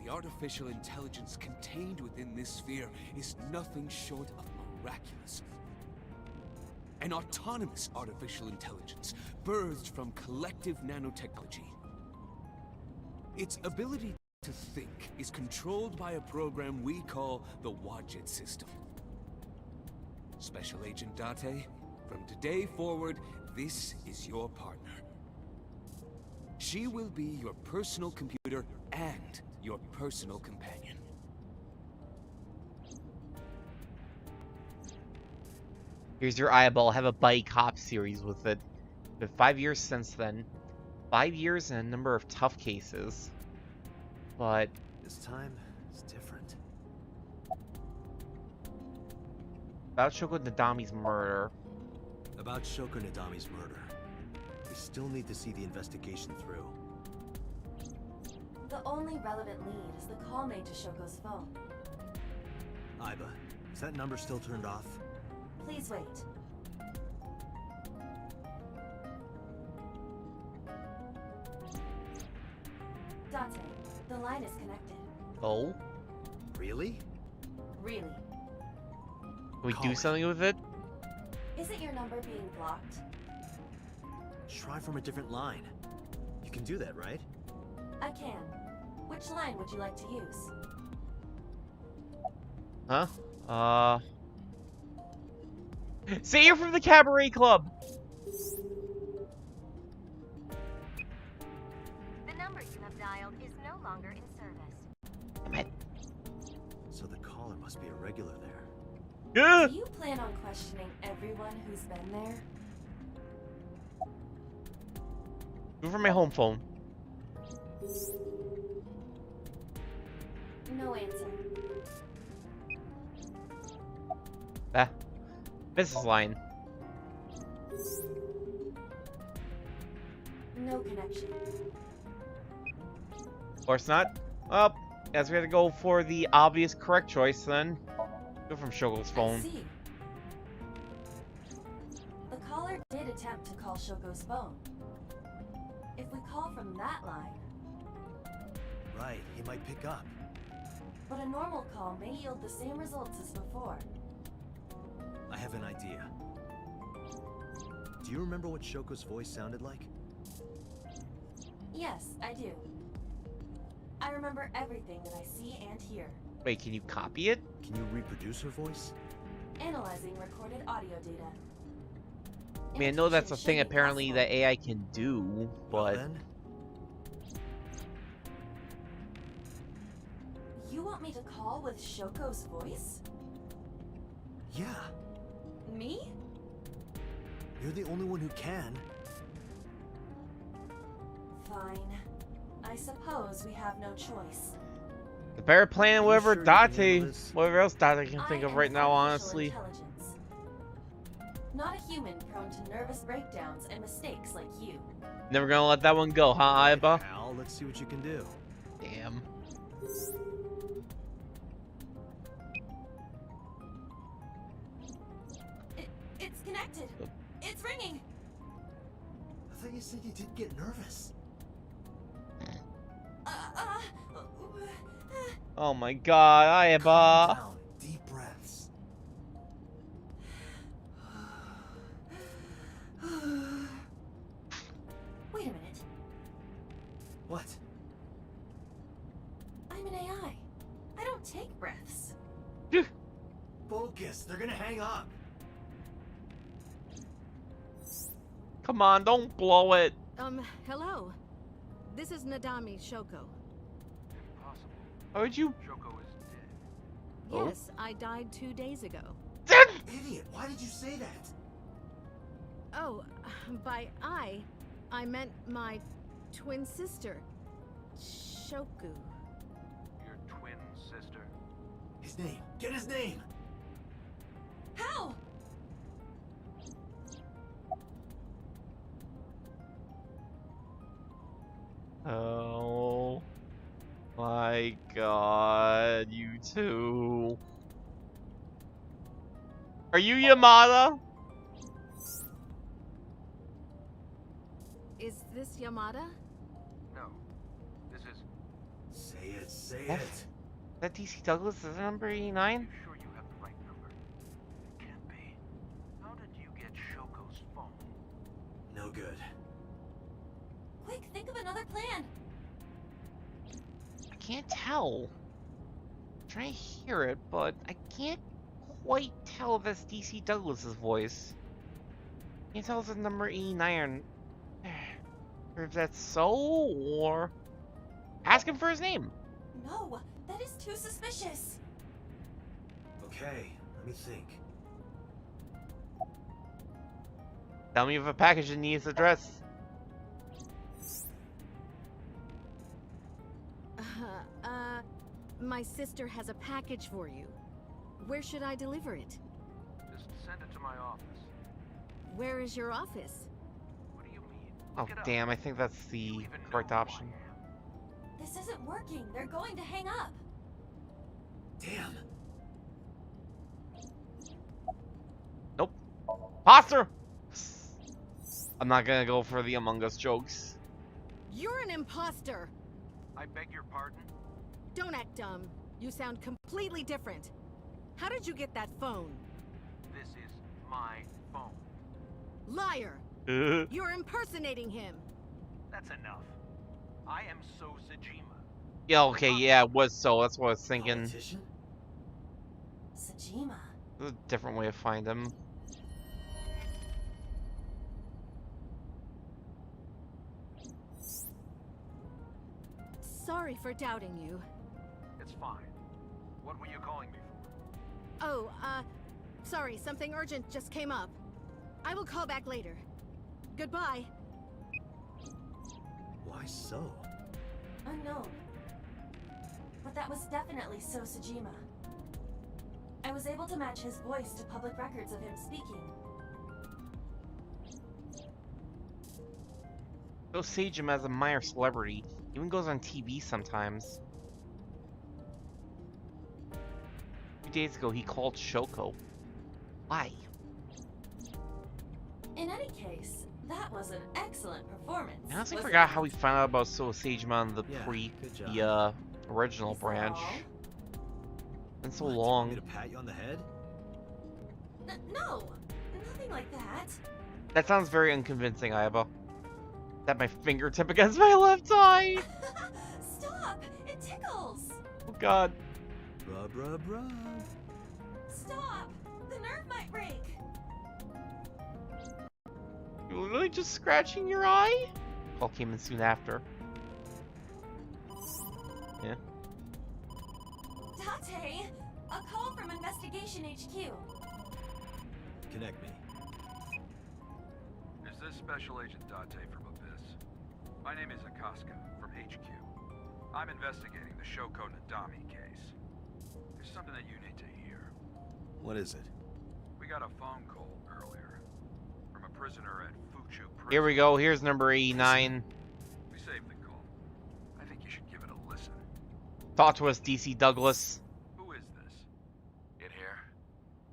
The artificial intelligence contained within this sphere is nothing short of miraculous. An autonomous artificial intelligence birthed from collective nanotechnology. Its ability to think is controlled by a program we call the Wadjet system. Special Agent Date, from today forward, this is your partner. She will be your personal computer and your personal companion. Here's your eyeball. Have a buddy cop series with it. It's been 5 years since then. 5 years and a number of tough cases. But this time, it's different. About Shoko Nadami's murder. About Shoko Nadami's murder. We still need to see the investigation through. The only relevant lead is the call made to Shoko's phone. Iva, is that number still turned off? Please wait. Date, the line is connected. Oh? Really? Really? Can we do something with it? Isn't your number being blocked? Try from a different line. You can do that, right? I can. Which line would you like to use? Huh? Say you're from the Cabaret Club. The number you have dialed is no longer in service. So the caller must be a regular there. Do you plan on questioning everyone who's been there? Go for my home phone. No answer. Ah. Mrs. Line. No connection. Of course not. Well, guess we had to go for the obvious correct choice then. Go from Shogo's phone. I see. The caller did attempt to call Shogo's phone. If we call from that line... Right, he might pick up. But a normal call may yield the same results as before. I have an idea. Do you remember what Shoko's voice sounded like? Yes, I do. I remember everything that I see and hear. Wait, can you copy it? Can you reproduce her voice? Analyzing recorded audio data. I mean, I know that's a thing apparently that AI can do, but... Then? You want me to call with Shoko's voice? Yeah. Me? You're the only one who can. Fine. I suppose we have no choice. The better plan, whatever sure you can handle Date, this? whatever else Date can think I of am right now, artificial honestly. intelligence. Not a human prone to nervous breakdowns and mistakes like you. Never gonna let that one go, huh, Aiba? Al, let's see what you can do. Damn. It's connected. It's ringing. I thought you said you did get nervous. Oh my god, Aiba. Down, deep breaths. Wait a minute. What? I'm an AI. I don't take breaths. Focus, they're gonna hang up. Come on, don't blow it. Hello. This is Nadami Shoko. Impossible. How would you... Shoko is dead. Oh. Yes, I died 2 days ago. Idiot, why did you say that? Oh, by I meant my twin sister, Shoku. Your twin sister? His name. Get his name. How? Oh my god, you two. Are you Yamada? Is this Yamada? No. This is... Say it, say That- it. That DC Douglas is number 89? You sure you have the right number? It can't be. How did you get Shoko's phone? No good. Quick, think of another plan. I can't tell. I'm trying to hear it, but I can't quite tell if that's DC Douglas's voice. I can't tell if it's number 89 or if that's so, or ask him for his name. No, that is too suspicious. Okay, let me think. Tell me if a package needs address. My sister has a package for you. Where should I deliver it? Just send it to my office. Where is your office? What do you mean? Oh Look it up. damn, I think that's the correct option. This isn't working. They're going to hang up. Damn. Nope. Poster! I'm not gonna go for the Among Us jokes. You're an imposter! I beg your pardon? Don't act dumb. You sound completely different. How did you get that phone? This is my phone. Liar! You're impersonating him. That's enough. I am So Sajima. Yeah, okay, yeah, it was so. That's what I was thinking. Politician? Sajima. There's a different way to find him. sorry for doubting you. It's fine. What were you calling me for? Oh, sorry, something urgent just came up. I will call back later. Goodbye. Why so? Unknown. But that was definitely So Sejima. I was able to match his voice to public records of him speaking. So Sejima as a minor celebrity. He even goes on TV sometimes. A few days ago, he called Shoko. Why? In any case, that was an excellent performance. I honestly wasn't forgot it? how we found out about So Sejima on the original branch. Been so long. Want me to pat you on the head? No, nothing like that. That sounds very unconvincing, Aiba. Tap my fingertip against my left eye. Stop! It tickles! Oh god. Rub, rub, rub. Stop! The nerve might break! You're literally just scratching your eye? Call came in soon after. Yeah. Tate! A call from Investigation HQ. Connect me. Is this Special Agent Date from Abyss? My name is Akaska from HQ. I'm investigating the Shoko Nadami case. There's something that you need to hear. What is it? We got a phone call earlier from a prisoner at Fuchu Prison. Here we go. Here's number 89. We saved the call. I think you should give it a listen. Talk to us, DC Douglas. Who is this? In here,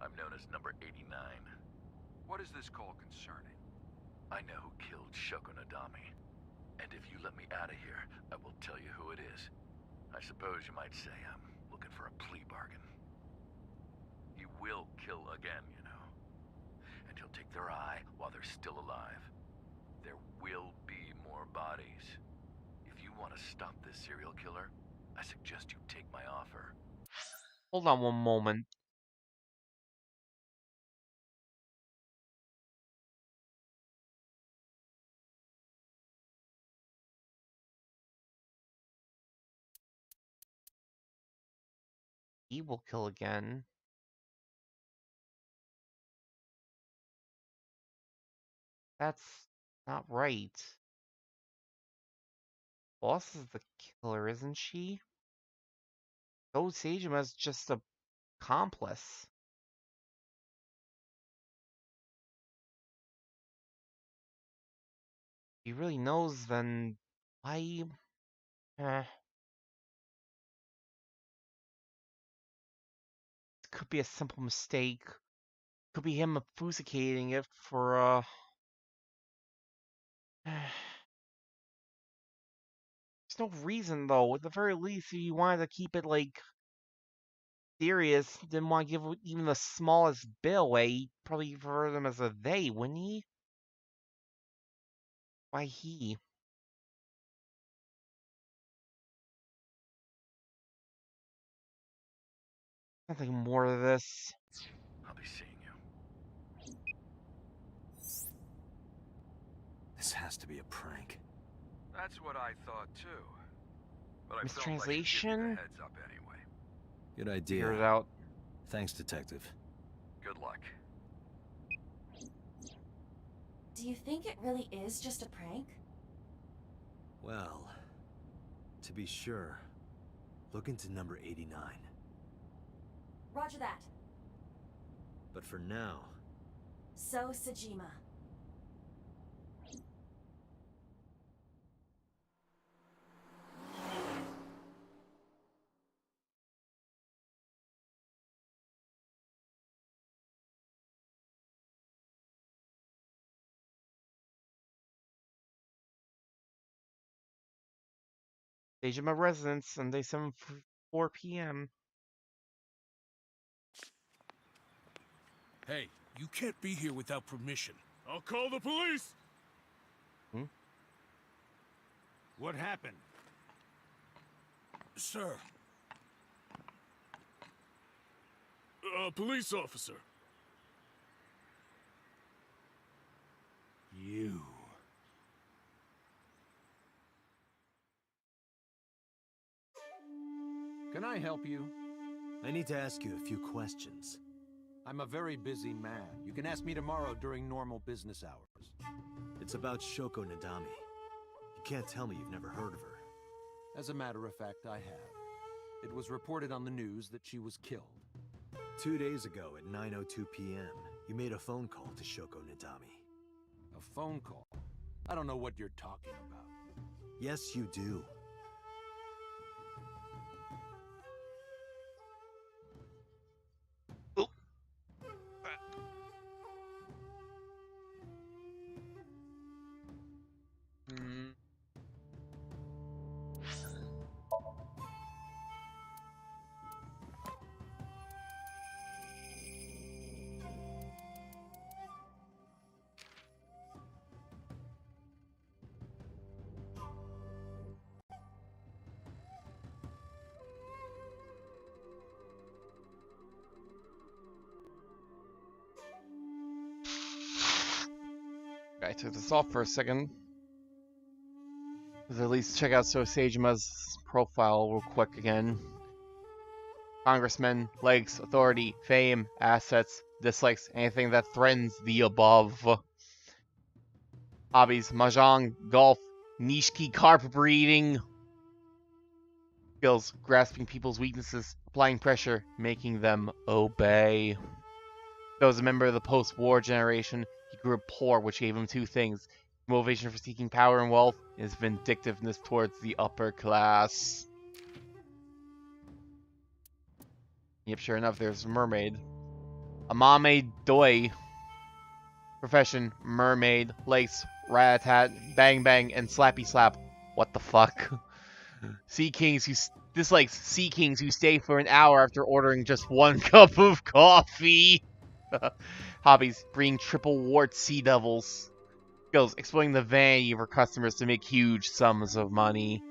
I'm known as number 89. What is this call concerning? I know who killed Shoko Nadami. And if you let me out of here, I will tell you who it is. I suppose you might say I'm looking for a plea bargain. He will kill again, you know. And he'll take their eye while they're still alive. There will be more bodies. If you want to stop this serial killer, I suggest you take my offer. Hold on one moment. He will kill again. That's not right. Boss is the killer, isn't she? So Seijima's just a accomplice. If he really knows, then why? It could be a simple mistake. Could be him obfuscating it for There's no reason though. At the very least, if you wanted to keep it like serious, didn't want to give even the smallest bit away, he'd probably refer to them as a they, wouldn't he? Why he? Nothing more to this. I'll be seeing you. This has to be a prank. That's what I thought too. But I felt like Mistranslation? I should give you the heads up anyway. Good idea. Figure it out. Thanks, Detective. Good luck. Do you think it really is just a prank? Well, to be sure, look into number 89. Roger that. But for now... So Sejima. Sejima residence, Sunday 7:04 p.m. Hey, you can't be here without permission. I'll call the police! What happened? Sir. A police officer. You. Can I help you? I need to ask you a few questions. I'm a very busy man. You can ask me tomorrow during normal business hours. It's about Shoko Nadami. You can't tell me you've never heard of her. As a matter of fact, I have. It was reported on the news that she was killed. 2 days ago at 9:02 p.m., you made a phone call to Shoko Nadami. A phone call? I don't know what you're talking about. Yes, you do. I took this off for a second. Let's at least check out Soseijima's profile real quick again. Congressman, likes, authority, fame, assets, dislikes, anything that threatens the above. Hobbies, mahjong, golf, nishiki carpet breeding. Skills, grasping people's weaknesses, applying pressure, making them obey. Though as a member of the post-war generation, he grew up poor, which gave him two things. Motivation for seeking power and wealth, and his vindictiveness towards the upper class. Yep, sure enough, there's a mermaid. Amame Doi. Profession, mermaid. Lakes, rat-a-tat, bang-bang, and slappy-slap. What the fuck? Sea Kings who dislikes Sea Kings who stay for an hour after ordering just 1 cup of coffee. Hobbies, breeding triple wart sea devils. Skills, exploiting the vanity of her customers to make huge sums of money.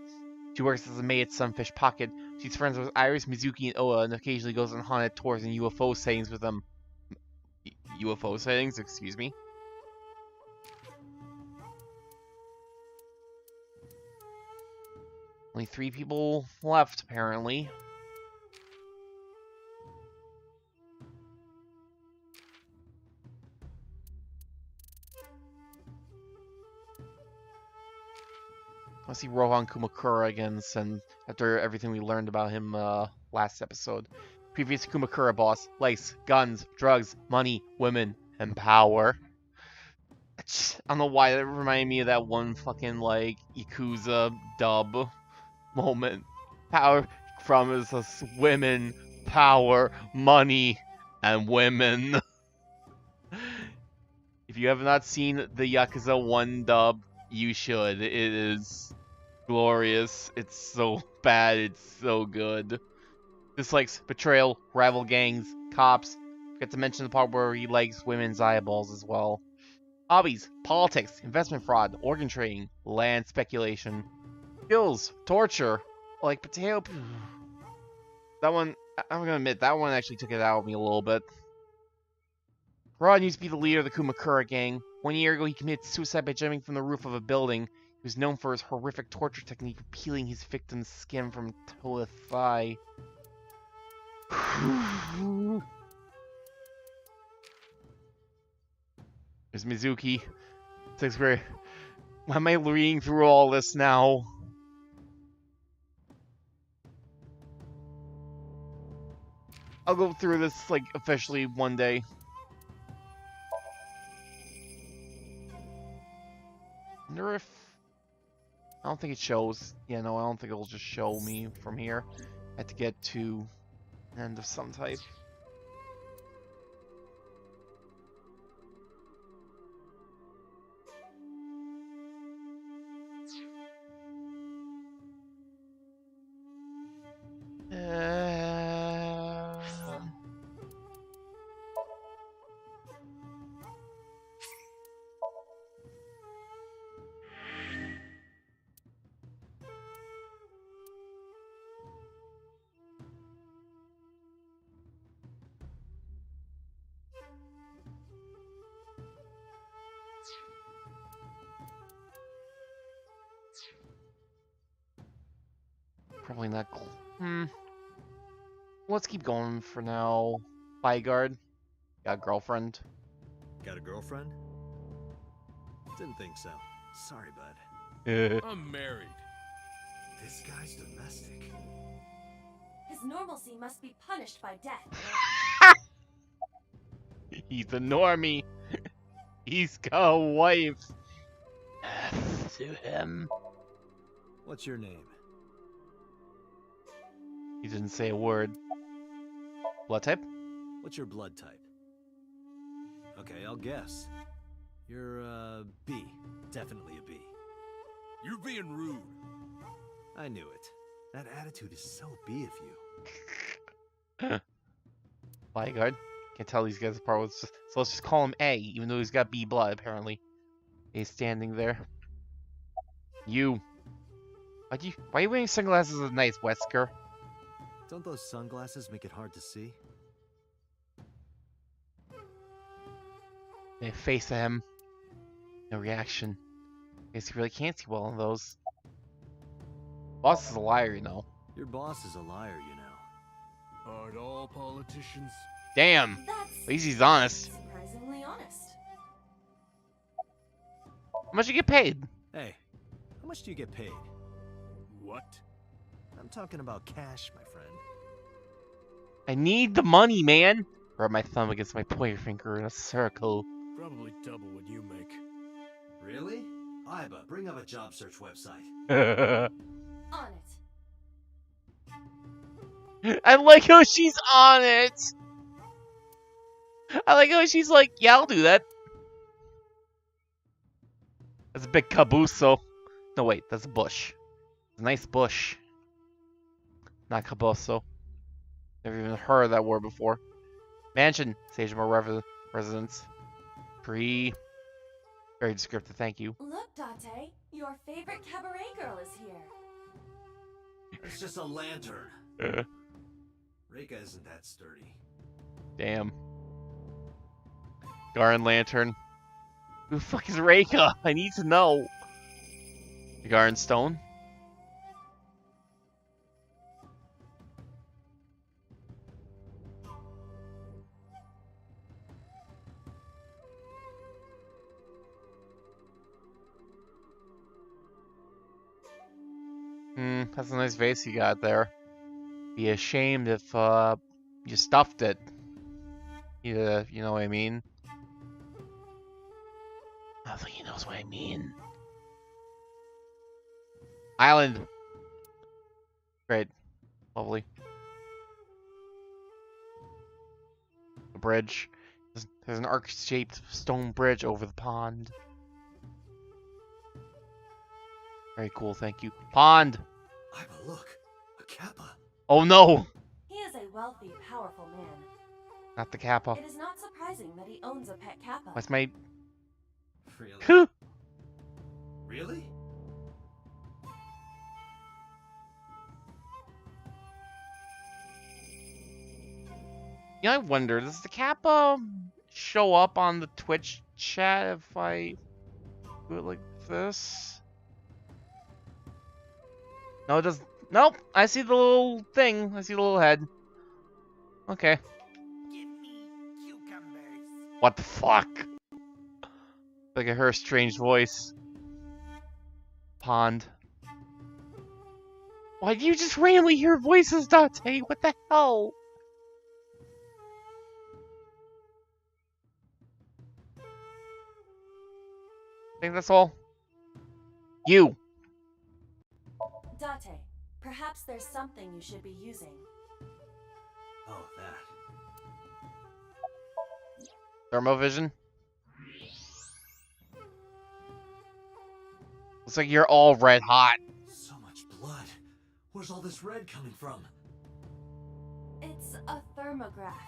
She works as a maid at Sunfish Pocket. She's friends with Iris, Mizuki, and Oa, and occasionally goes on haunted tours and UFO sightings with them. UFO sightings? Excuse me? Only 3 people left, apparently. I see Rohan Kumakura again, and after everything we learned about him last episode. Previous Kumakura boss, likes, guns, drugs, money, women, and power. I don't know why that reminded me of that one fucking, like, Yakuza dub moment. Power promises women, power, money, and women. If you have not seen the Yakuza 1 dub, you should. It is glorious. It's so bad. It's so good. Dislikes betrayal, rival gangs, cops. Forget to mention the part where he likes women's eyeballs as well. Hobbies, politics, investment fraud, organ trading, land speculation. Skills, torture, like potato. That one, I'm gonna admit, that one actually took it out of me a little bit. Rod used to be the leader of the Kumakura gang. 1 year ago, he committed suicide by jumping from the roof of a building. He was known for his horrific torture technique of peeling his victim's skin from toe to thigh. There's Mizuki. It's like, why am I reading through all this now? I'll go through this, like, officially one day. Wonder if... I don't think it shows. Yeah, no, I don't think it'll just show me from here. I have to get to an end of some type. Probably not. let's keep going for now. Bodyguard. Got a girlfriend. Got a girlfriend? Didn't think so. Sorry, bud. I'm married. This guy's domestic. His normalcy must be punished by death. He's a normie. He's got a wife. To him. What's your name? He didn't say a word. Blood type? What's your blood type? Okay, I'll guess. You're, B. Definitely a B. You're being rude. I knew it. That attitude is so B of you. Bodyguard. Can't tell these guys apart. So let's just call him A, even though he's got B blood, apparently. He's standing there. You. Why are you wearing sunglasses at night, Wesker? Don't those sunglasses make it hard to see? They face at him. No reaction. Guess he really can't see well in those. Boss is a liar, you know. Your boss is a liar, you know. Aren't all politicians? Damn. At least he's honest. Surprisingly honest. How much you get paid? Hey, how much do you get paid? What? I'm talking about cash, my friend. I need the money, man. Rub my thumb against my pointer finger in a circle. Probably double what you make. Really? Iba, bring up a job search website. On it. I like how she's on it. I like how she's like, yeah, I'll do that. That's a big caboose. No, wait, that's a bush. It's a nice bush. Not caboso. Never even heard of that word before. Mansion. Sage more residence. Very descriptive, thank you. Look, Date, your favorite cabaret girl is here. It's just a lantern. Reika isn't that sturdy. Damn. Garden Lantern. Who the fuck is Reika? I need to know. The Garden Stone. That's a nice vase you got there. Be ashamed if you stuffed it. Yeah, you know what I mean? I don't think he knows what I mean. Island. Great. Lovely. A bridge. There's an arc-shaped stone bridge over the pond. Very cool, thank you. Pond! Iba, look. A kappa. Oh no! He is a wealthy, powerful man. Not the kappa. It is not surprising that he owns a pet kappa. What's my... Really? Really? You know, I wonder, does the kappa show up on the Twitch chat if I do it like this? No, it doesn't. Nope, I see the little thing. I see the little head. Okay. Give me cucumbers. What the fuck? Like I heard a strange voice. Pond. Why do you just randomly hear voices, Date? What the hell? I think that's all. You. Date, perhaps there's something you should be using. Oh, that. Thermovision. Looks like you're all red hot. So much blood. Where's all this red coming from? It's a thermograph.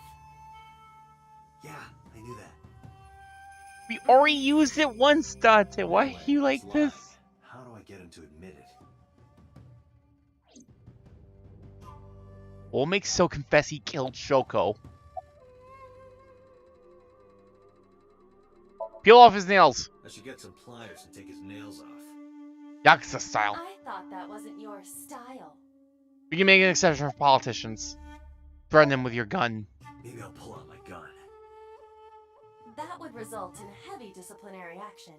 Yeah, I knew that. We already used it once, Date. Why are you like this? How do I get him to admit it? We'll make So confess he killed Shoko. Peel off his nails. I should get some pliers and take his nails off. Yakuza style. I thought that wasn't your style. We can make an exception for politicians. threaten him with your gun. Maybe I'll pull out my gun. That would result in heavy disciplinary action.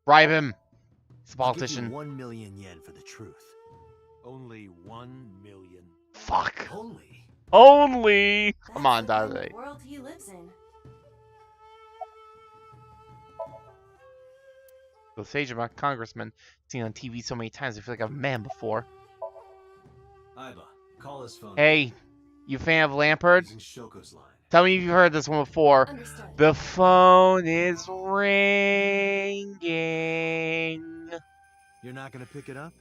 Bribe him. He's a I'll give politician. you 1 million yen for the truth. Only 1 million. Fuck. Only. Only. Come on, That's the kind Dade. of world he lives in. The sage about congressman seen on TV so many times. I feel like I've met him before. Iba, call his phone. Hey, you fan of Lampard? Using Shoko's line. Tell me if you've heard this one before. Understood. The phone is ringing. You're not gonna pick it up?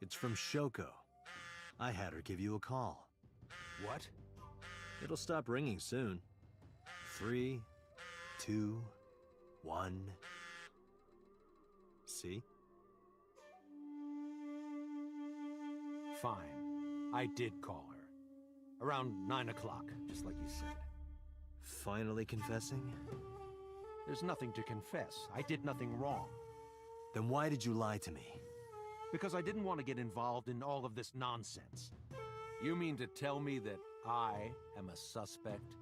It's from Shoko. I had her give you a call. What? It'll stop ringing soon. 3, 2, 1. See? Fine. I did call her. Around 9 o'clock, just like you said. Finally confessing? There's nothing to confess. I did nothing wrong. Then why did you lie to me? Because I didn't want to get involved in all of this nonsense. You mean to tell me that I am a suspect?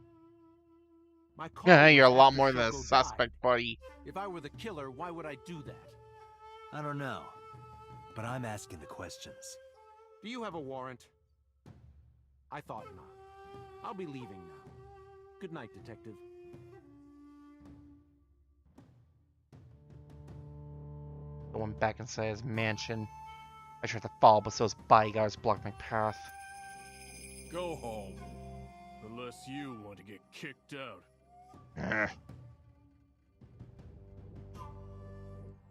My call Yeah, was you're a lot after more than a Shoko suspect, died. buddy. If I were the killer, why would I do that? I don't know. But I'm asking the questions. Do you have a warrant? I thought not. I'll be leaving now. Good night, Detective. Going back inside his mansion. I tried to fall, but those bodyguards blocked my path. Go home. Unless you want to get kicked out. Ugh.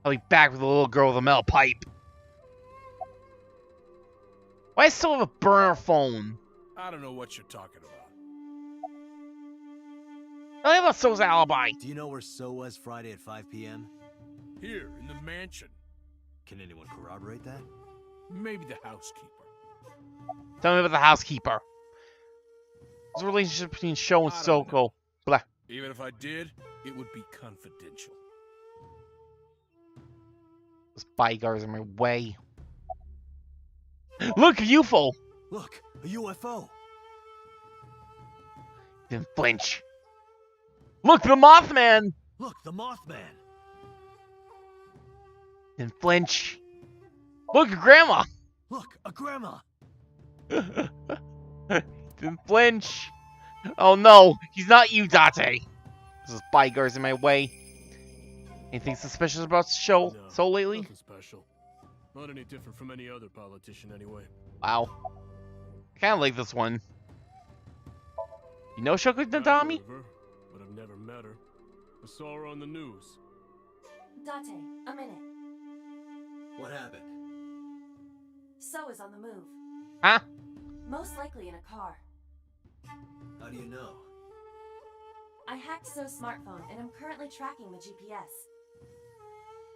I'll be back with a little girl with a metal pipe. Why I still have a burner phone? I don't know what you're talking about. I have a So's alibi. Do you know where So was Friday at 5 p.m.? Here, in the mansion. Can anyone corroborate that? Maybe the housekeeper. Tell me about the housekeeper. What's the relationship between Sho and I don't Soko? Blah. Even if I did, it would be confidential. Those bodyguards are in my way. Look, a UFO! Look, a UFO! Didn't flinch. Look, the Mothman! Look, the Mothman! Didn't flinch. Look, a grandma! Look, a grandma! Didn't flinch. Oh no, he's not you, Date. Those bodyguards in my way. Anything suspicious about the show so lately? Nothing special. Not any different from any other politician, anyway. Wow. I kinda like this one. You know Shoko Nadami? But I've never met her. I saw her on the news. Date, a minute. What happened? So is on the move. Huh? Most likely in a car. How do you know? I hacked So's smartphone and am currently tracking the GPS.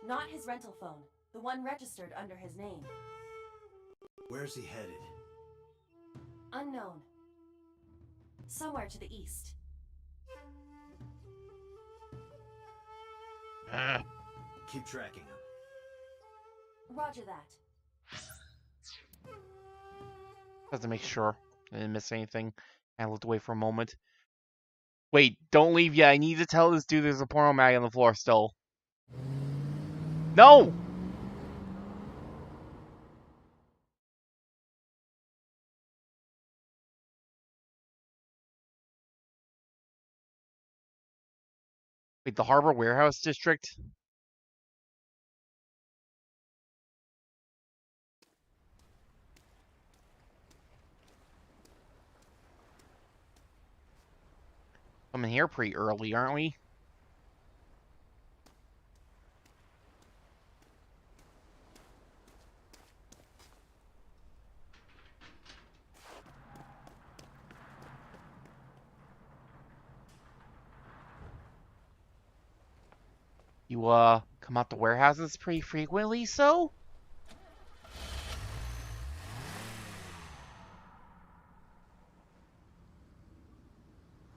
Not his rental phone, the one registered under his name. Where's he headed? Unknown. Somewhere to the east. Keep tracking him. Roger that. Just to make sure I didn't miss anything. I looked away for a moment. Wait, don't leave yet. I need to tell this dude there's a porno mag on the floor still. No! Wait, the Harbor Warehouse District? Coming here pretty early, aren't we? You, come out to warehouses pretty frequently, so?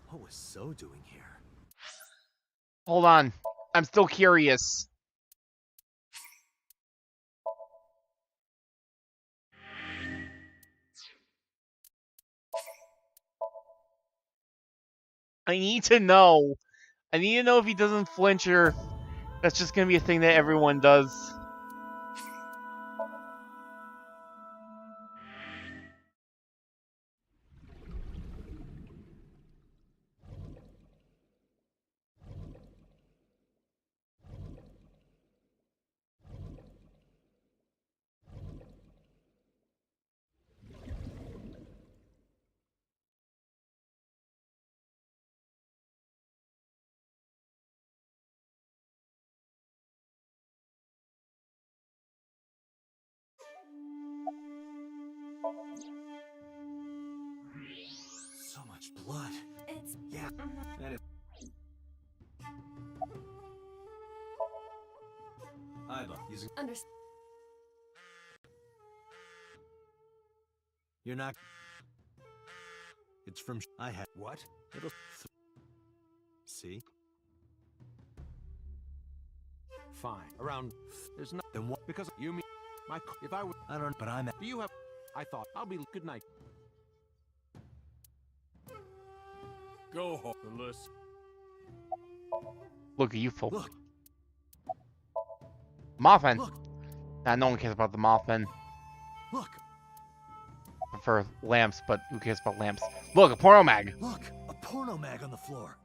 What was So doing here? Hold on. I'm still curious. I need to know. I need to know if he doesn't flinch or that's just gonna be a thing that everyone does. So much blood. It's... Yeah. That is... Iba, using... Understand. You're not... It's from... I had... What? It'll... See? Fine. Around... There's no... Then what? Because you mean... My... If I would... I don't... But I'm... Do you have... I thought... I'll be... Good night. Go home. Unless... Look at you folks. Look. Mothman. Look. Nah, no one cares about the Mothman. Look. I prefer lamps, but who cares about lamps? Look, a porno mag. Look. A porno mag on the floor.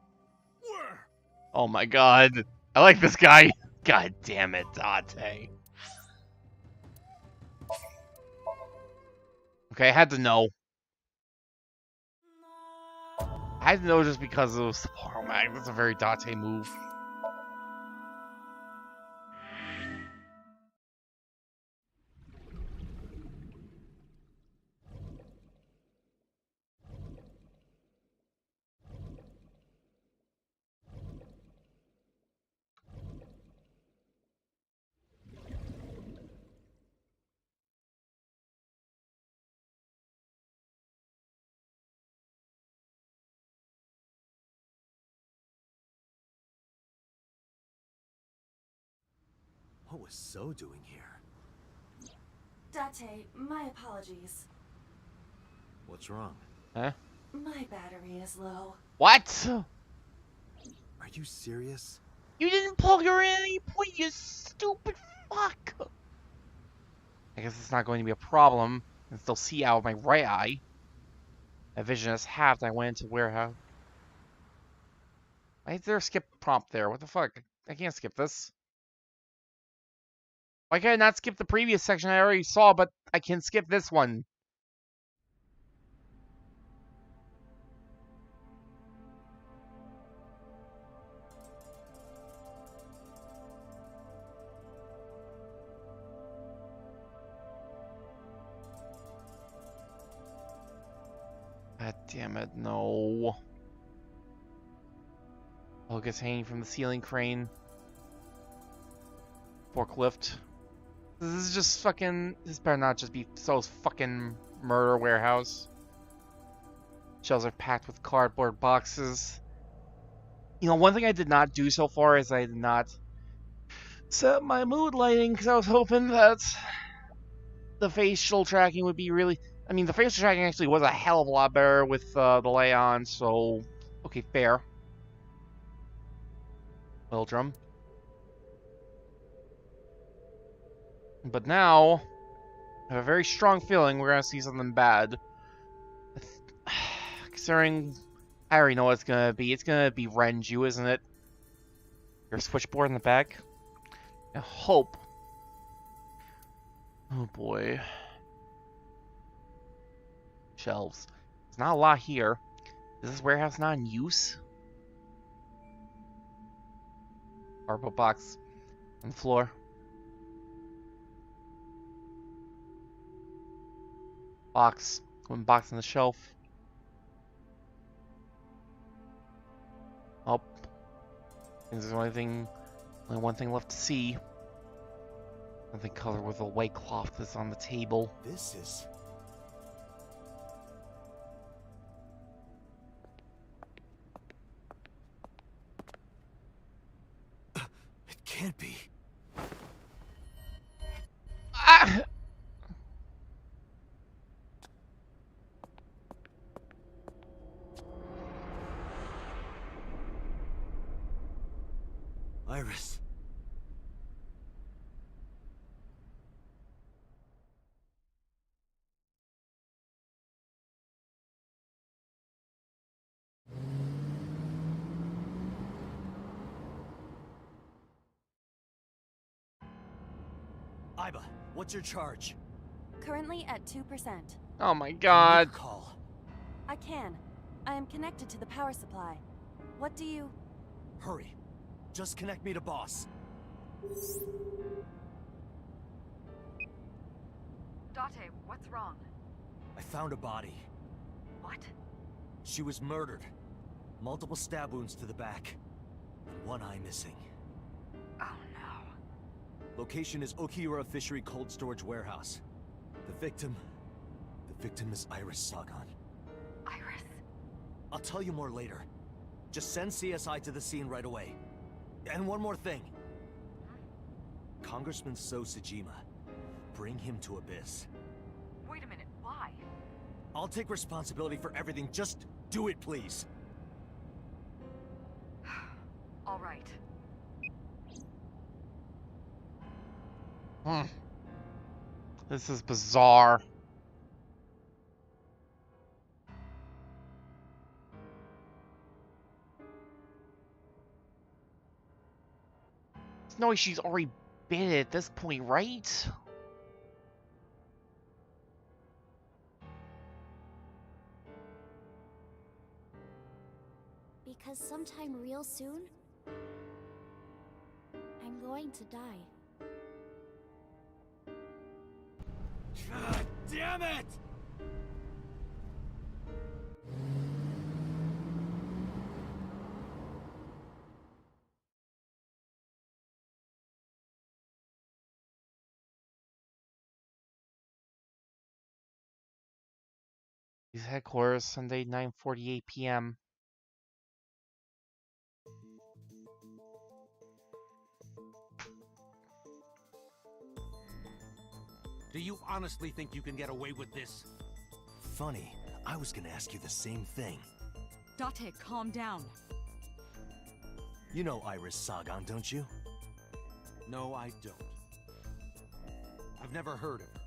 Where? Oh my god. I like this guy. God damn it, Date. Okay, I had to know. I had to know just because it was the porno mag. That's a very Date move. What was So doing here? Date, my apologies. What's wrong? Huh? My battery is low. What? Are you serious? You didn't plug her in at any point, you stupid fuck! I guess it's not going to be a problem. I can still see out of my right eye. My vision is halved. I went into warehouse. Why is there a skip prompt there? What the fuck? I can't skip this. Why can I not skip the previous section I already saw, but I can skip this one? God damn it, no. Hook is hanging from the ceiling crane. Forklift. This is just fucking... This better not just be So's fucking murder warehouse. Shelves are packed with cardboard boxes. You know, one thing I did not do so far is I did not set up my mood lighting because I was hoping that the facial tracking would be really... I mean, the facial tracking actually was a hell of a lot better with the lay on, so... Okay, fair. Little drum. But now, I have a very strong feeling we're gonna see something bad. Considering, I already know what it's gonna be. It's gonna be Renju, isn't it? Your switchboard in the back? I hope. Oh boy. Shelves. There's not a lot here. Is this warehouse not in use? Cardboard box on the floor. Box. One box on the shelf. Oh. There's only one thing left to see. Nothing colored with a white cloth that's on the table. This is... It can't be. Ah! Iba, what's your charge? Currently at 2%. Oh my god. Call. I can. I am connected to the power supply. What do you... Hurry. Just connect me to boss. Date, what's wrong? I found a body. What? She was murdered. Multiple stab wounds to the back. And one eye missing. Oh no. Location is Okiura Fishery Cold Storage Warehouse. The victim is Iris Sagan. Iris? I'll tell you more later. Just send CSI to the scene right away. And one more thing. Congressman So Sejima. Bring him to Abyss. Wait a minute, why? I'll take responsibility for everything. Just do it, please. All right. This is bizarre. No, she's already been at this point, right? Because sometime real soon, I'm going to die. God damn it! These headquarters, Sunday, 9:48 p.m. Do you honestly think you can get away with this? Funny, I was gonna ask you the same thing. Date, calm down. You know Iris Sagan, don't you? No, I don't. I've never heard of her.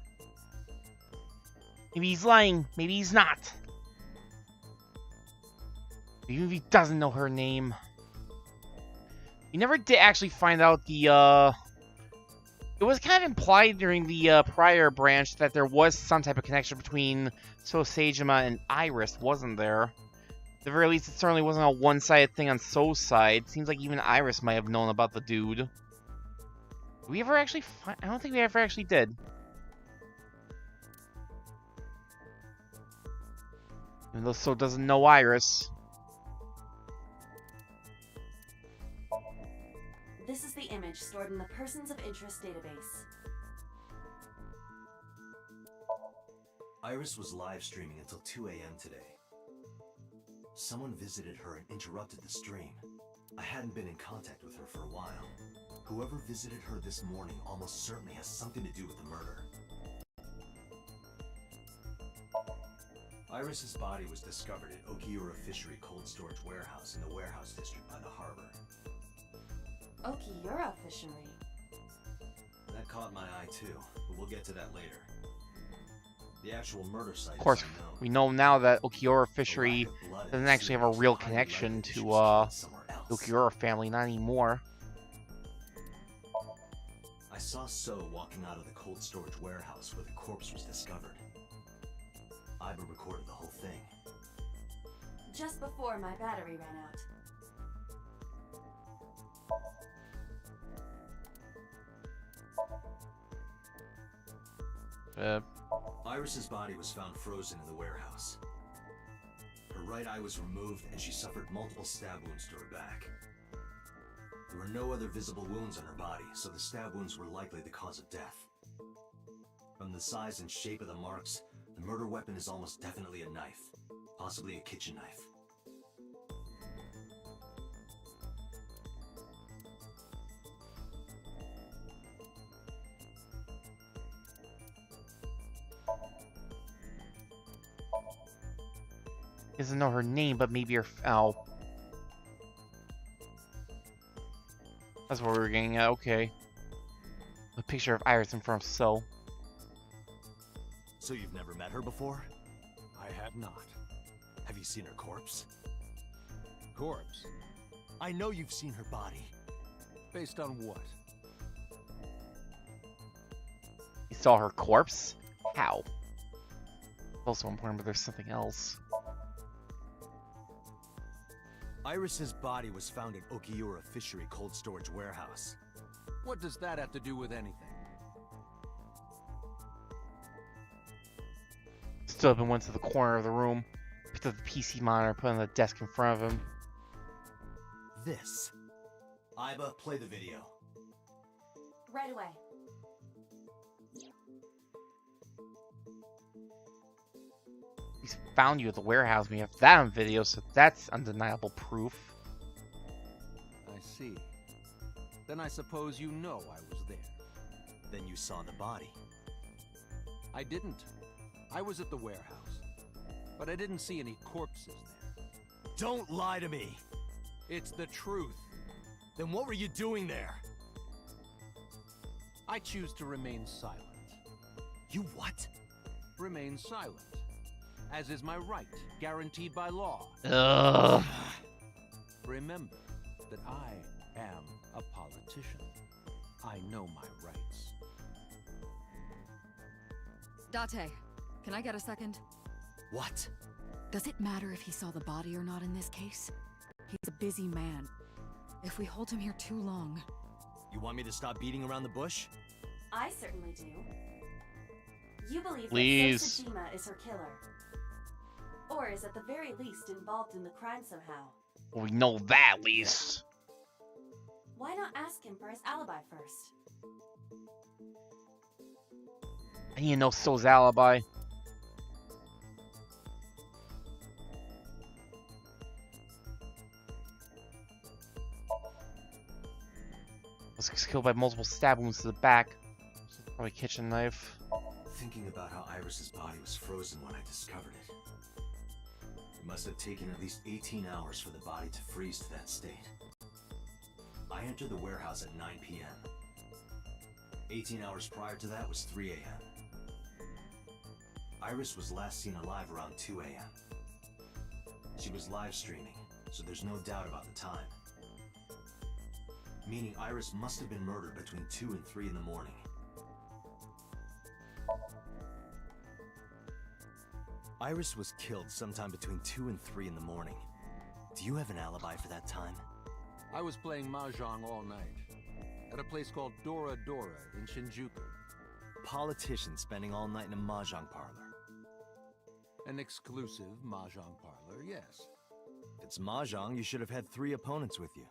Maybe he's lying. Maybe he's not. Even if he doesn't know her name. You never did actually find out the, It was kind of implied during the prior branch that there was some type of connection between So Sejima and Iris, wasn't there? At the very least, it certainly wasn't a one-sided thing on So's side. Seems like even Iris might have known about the dude. Did we ever actually find... I don't think we ever actually did. Even though So doesn't know Iris. This is the image stored in the Persons of Interest database. Iris was live streaming until 2 a.m. today. Someone visited her and interrupted the stream. I hadn't been in contact with her for a while. Whoever visited her this morning almost certainly has something to do with the murder. Iris's body was discovered at Okiura Fishery Cold Storage Warehouse in the warehouse district by the harbor. Okiura Fishery. That caught my eye too, but we'll get to that later. The actual murder site Of course, is unknown. we know now that Okiura Fishery doesn't actually have a real connection to the Okiura family, not anymore. I saw So walking out of the cold storage warehouse where the corpse was discovered. Iba recorded the whole thing. Just before my battery ran out. Iris's body was found frozen in the warehouse. Her right eye was removed and she suffered multiple stab wounds to her back. There were no other visible wounds on her body, so the stab wounds were likely the cause of death. From the size and shape of the marks, the murder weapon is almost definitely a knife, possibly a kitchen knife. Doesn't know her name, but maybe her... Oh. That's what we were getting at, okay. A picture of Iris in front of So. So you've never met her before? I have not. Have you seen her corpse? Corpse? I know you've seen her body. Based on what? saw her corpse? How? It's also important, but there's something else. Iris's body was found at Okiura Fishery Cold Storage Warehouse. What does that have to do with anything? Stood up and went to the corner of the room, picked up the PC monitor, put it on the desk in front of him. This. Iba, play the video. Right away. He's found you at the warehouse. We have that on video, so that's undeniable proof. I see. Then I suppose you know I was there. Then you saw the body. I didn't. I was at the warehouse. But I didn't see any corpses there. Don't lie to me! It's the truth. Then what were you doing there? I choose to remain silent. You what? Remain silent. As is my right, guaranteed by law. Ugh. Remember that I am a politician. I know my rights. Date, can I get a second? What? Does it matter if he saw the body or not in this case? He's a busy man. If we hold him here too long... You want me to stop beating around the bush? I certainly do. You believe Please. that Sojima is her killer. Or is at the very least involved in the crime somehow. Well, we know that at least. Why not ask him for his alibi first? I need to know So's alibi. Was killed by multiple stab wounds to the back. Probably kitchen knife. Thinking about how Iris's body was frozen when I discovered it. It must have taken at least 18 hours for the body to freeze to that state. I entered the warehouse at 9 p.m. 18 hours prior to that was 3 a.m. Iris was last seen alive around 2 a.m. She was live streaming, so there's no doubt about the time. Meaning Iris must have been murdered between 2 and 3 in the morning. Iris was killed sometime between 2 and 3 in the morning. Do you have an alibi for that time? I was playing Mahjong all night. At a place called Dora Dora in Shinjuku. Politician spending all night in a Mahjong parlor. An exclusive Mahjong parlor, yes. If it's Mahjong, you should have had 3 opponents with you.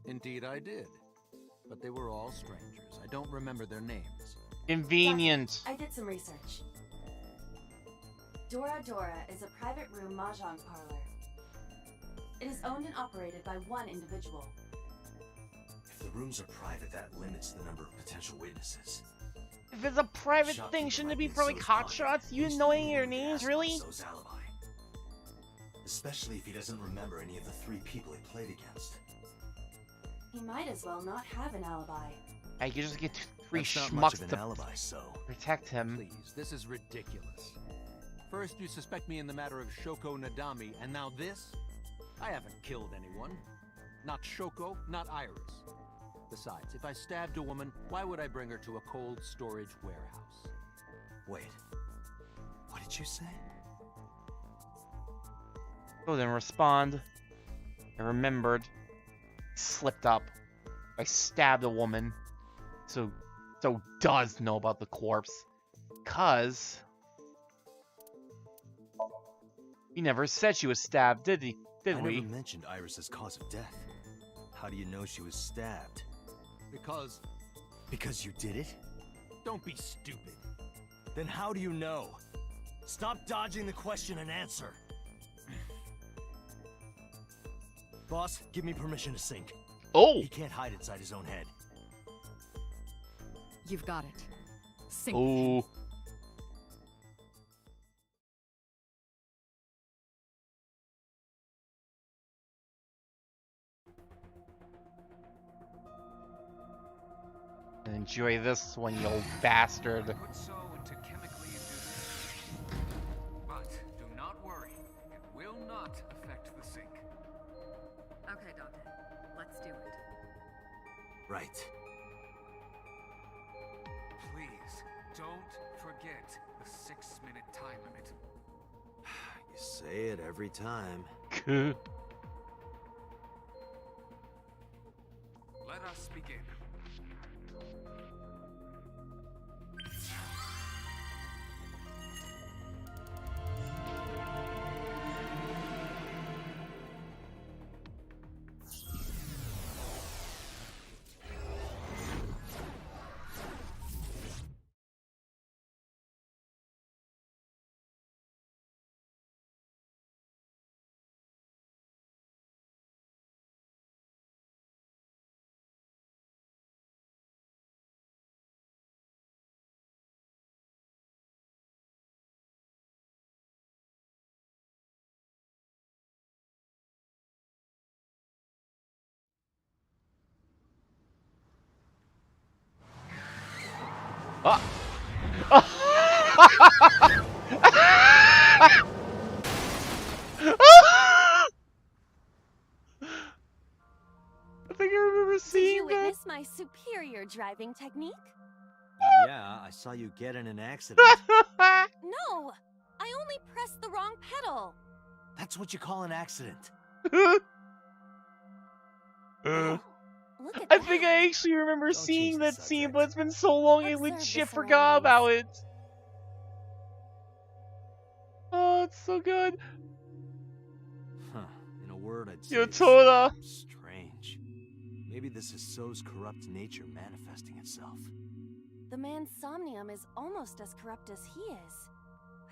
Indeed I did. But they were all strangers. I don't remember their names. Convenient. I did some research. Dora Dora is a private room mahjong parlor. It is owned and operated by one individual. If the rooms are private, that limits the number of potential witnesses. If it's a private thing, shouldn't it be for like hotshots? You didn't know any of your names, really? So's alibi. Especially if he doesn't remember any of the 3 people he played against. He might as well not have an alibi. I could just get 3 That's not much schmucks of to an alibi, so protect him. Please, this is ridiculous. First you suspect me in the matter of Shoko Nadami, and now this? I haven't killed anyone. Not Shoko, not Iris. Besides, if I stabbed a woman, why would I bring her to a cold storage warehouse? Wait. What did you say? Oh, then respond. I remembered. Slipped up. I stabbed a woman. So does know about the corpse. 'Cause he never said she was stabbed, did he? Did we? I never mentioned Iris's cause of death. How do you know she was stabbed? Because... Because you did it? Don't be stupid. Then how do you know? Stop dodging the question and answer. Boss, give me permission to sink. Oh! He can't hide inside his own head. You've got it. Sink. Oh. Enjoy this one, you old bastard. Put so into chemically induced. But do not worry, it will not affect the sink. Okay, Dante. Let's do it. Right. Please, Don't forget the 6-minute time limit. You say it every time. Let us begin. Ah! I think I remember seeing Did you that. witness my superior driving technique? Yeah, I saw you get in an accident. No! I only pressed the wrong pedal. That's what you call an accident. Look at I that. think I actually remember Don't seeing change the that scene, subject. but it's been so long I Observe legit the forgot surroundings. about it. Oh, it's so good. Huh. In a word, I'd say Yo, this Toda. is strange. Maybe this is So's corrupt nature manifesting itself. The man Somnium is almost as corrupt as he is.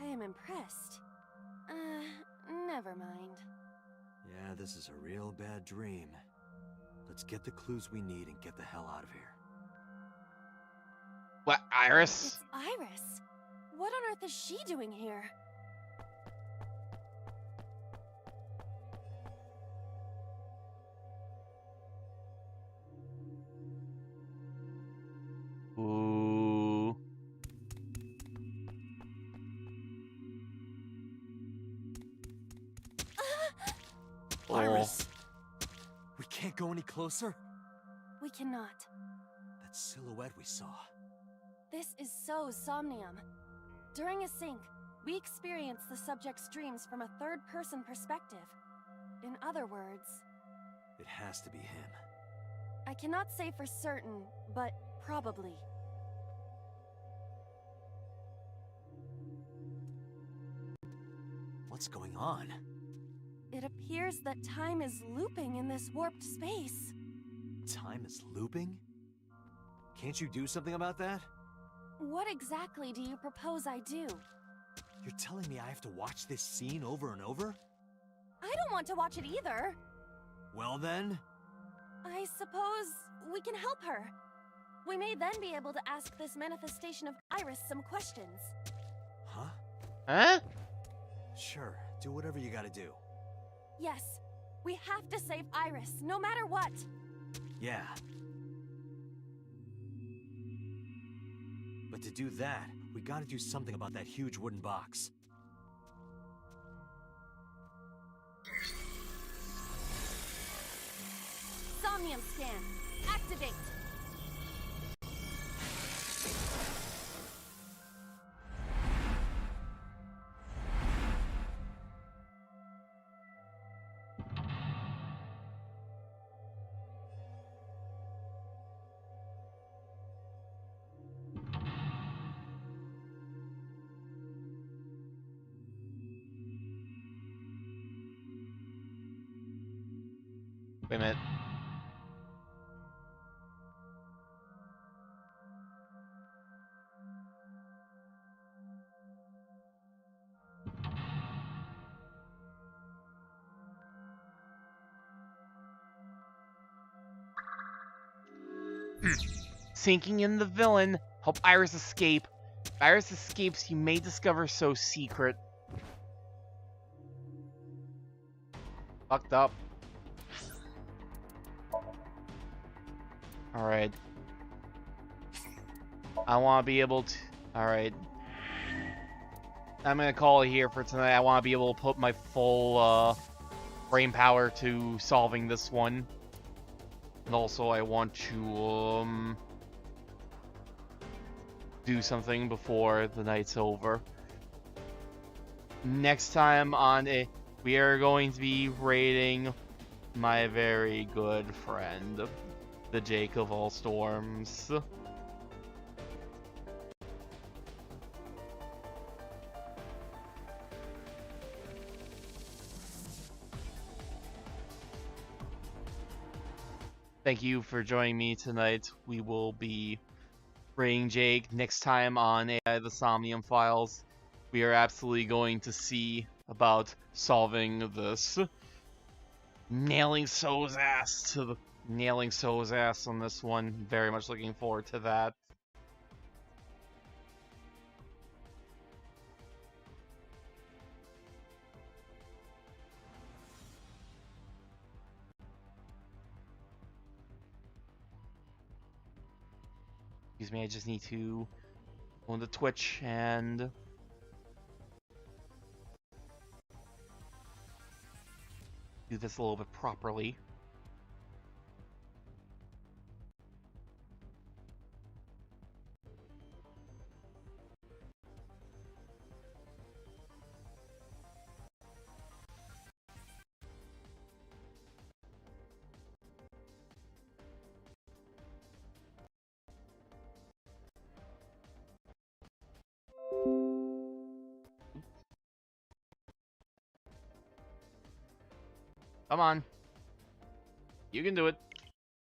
I am impressed. Never mind. Yeah, this is a real bad dream. Let's get the clues we need and get the hell out of here. What, Iris? It's Iris. What on earth is she doing here? Ooh. Oh. Iris! We can't go any closer? We cannot. That silhouette we saw. This is So's Somnium. During a sync, we experience the subject's dreams from a third-person perspective. In other words, It has to be him. I cannot say for certain, but probably. What's going on? It appears that time is looping in this warped space. Time is looping? Can't you do something about that? What exactly do you propose I do? You're telling me I have to watch this scene over and over? I don't want to watch it either. Well then... I suppose we can help her. We may then be able to ask this manifestation of Iris some questions. Huh? Huh? Sure, do whatever you gotta do. Yes, we have to save Iris, no matter what. Yeah. But to do that, we gotta do something about that huge wooden box. Somnium scan. Activate. Wait a minute. Sinking in the villain. Help Iris escape. If Iris escapes, you may discover So's secret. Fucked up. Alright. I want to be able to... Alright. I'm gonna call it here for tonight. I want to be able to put my full brain power to solving this one. And also I want to do something before the night's over. Next time on it, we are going to be raiding my very good friend, the Jake of all storms. Thank you for joining me tonight. We will be raiding Jake next time on AI the Somnium Files. We are absolutely going to see about solving this. Nailing So's ass on this one. Very much looking forward to that. Excuse me, I just need to go into Twitch and do this a little bit properly. Come on. You can do it.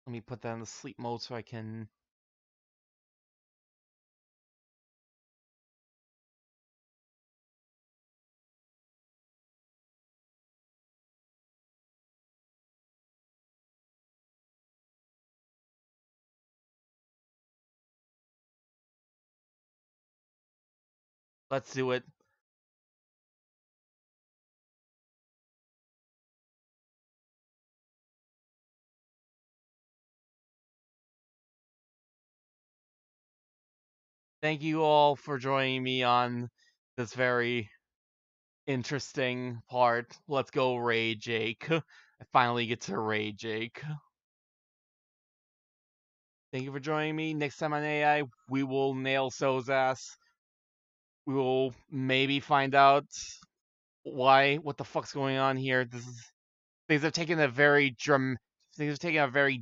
Let me put that in the sleep mode so I can... Let's do it. Thank you all for joining me on this very interesting part. Let's go raid Jake. I finally get to raid Jake. Thank you for joining me. Next time on AI, we will nail So's ass. We will maybe find out what the fuck's going on here. Things have taken a very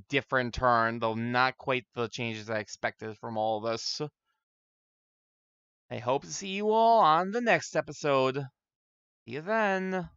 different turn, though not quite the changes I expected from all of this. I hope to see you all on the next episode. See you then.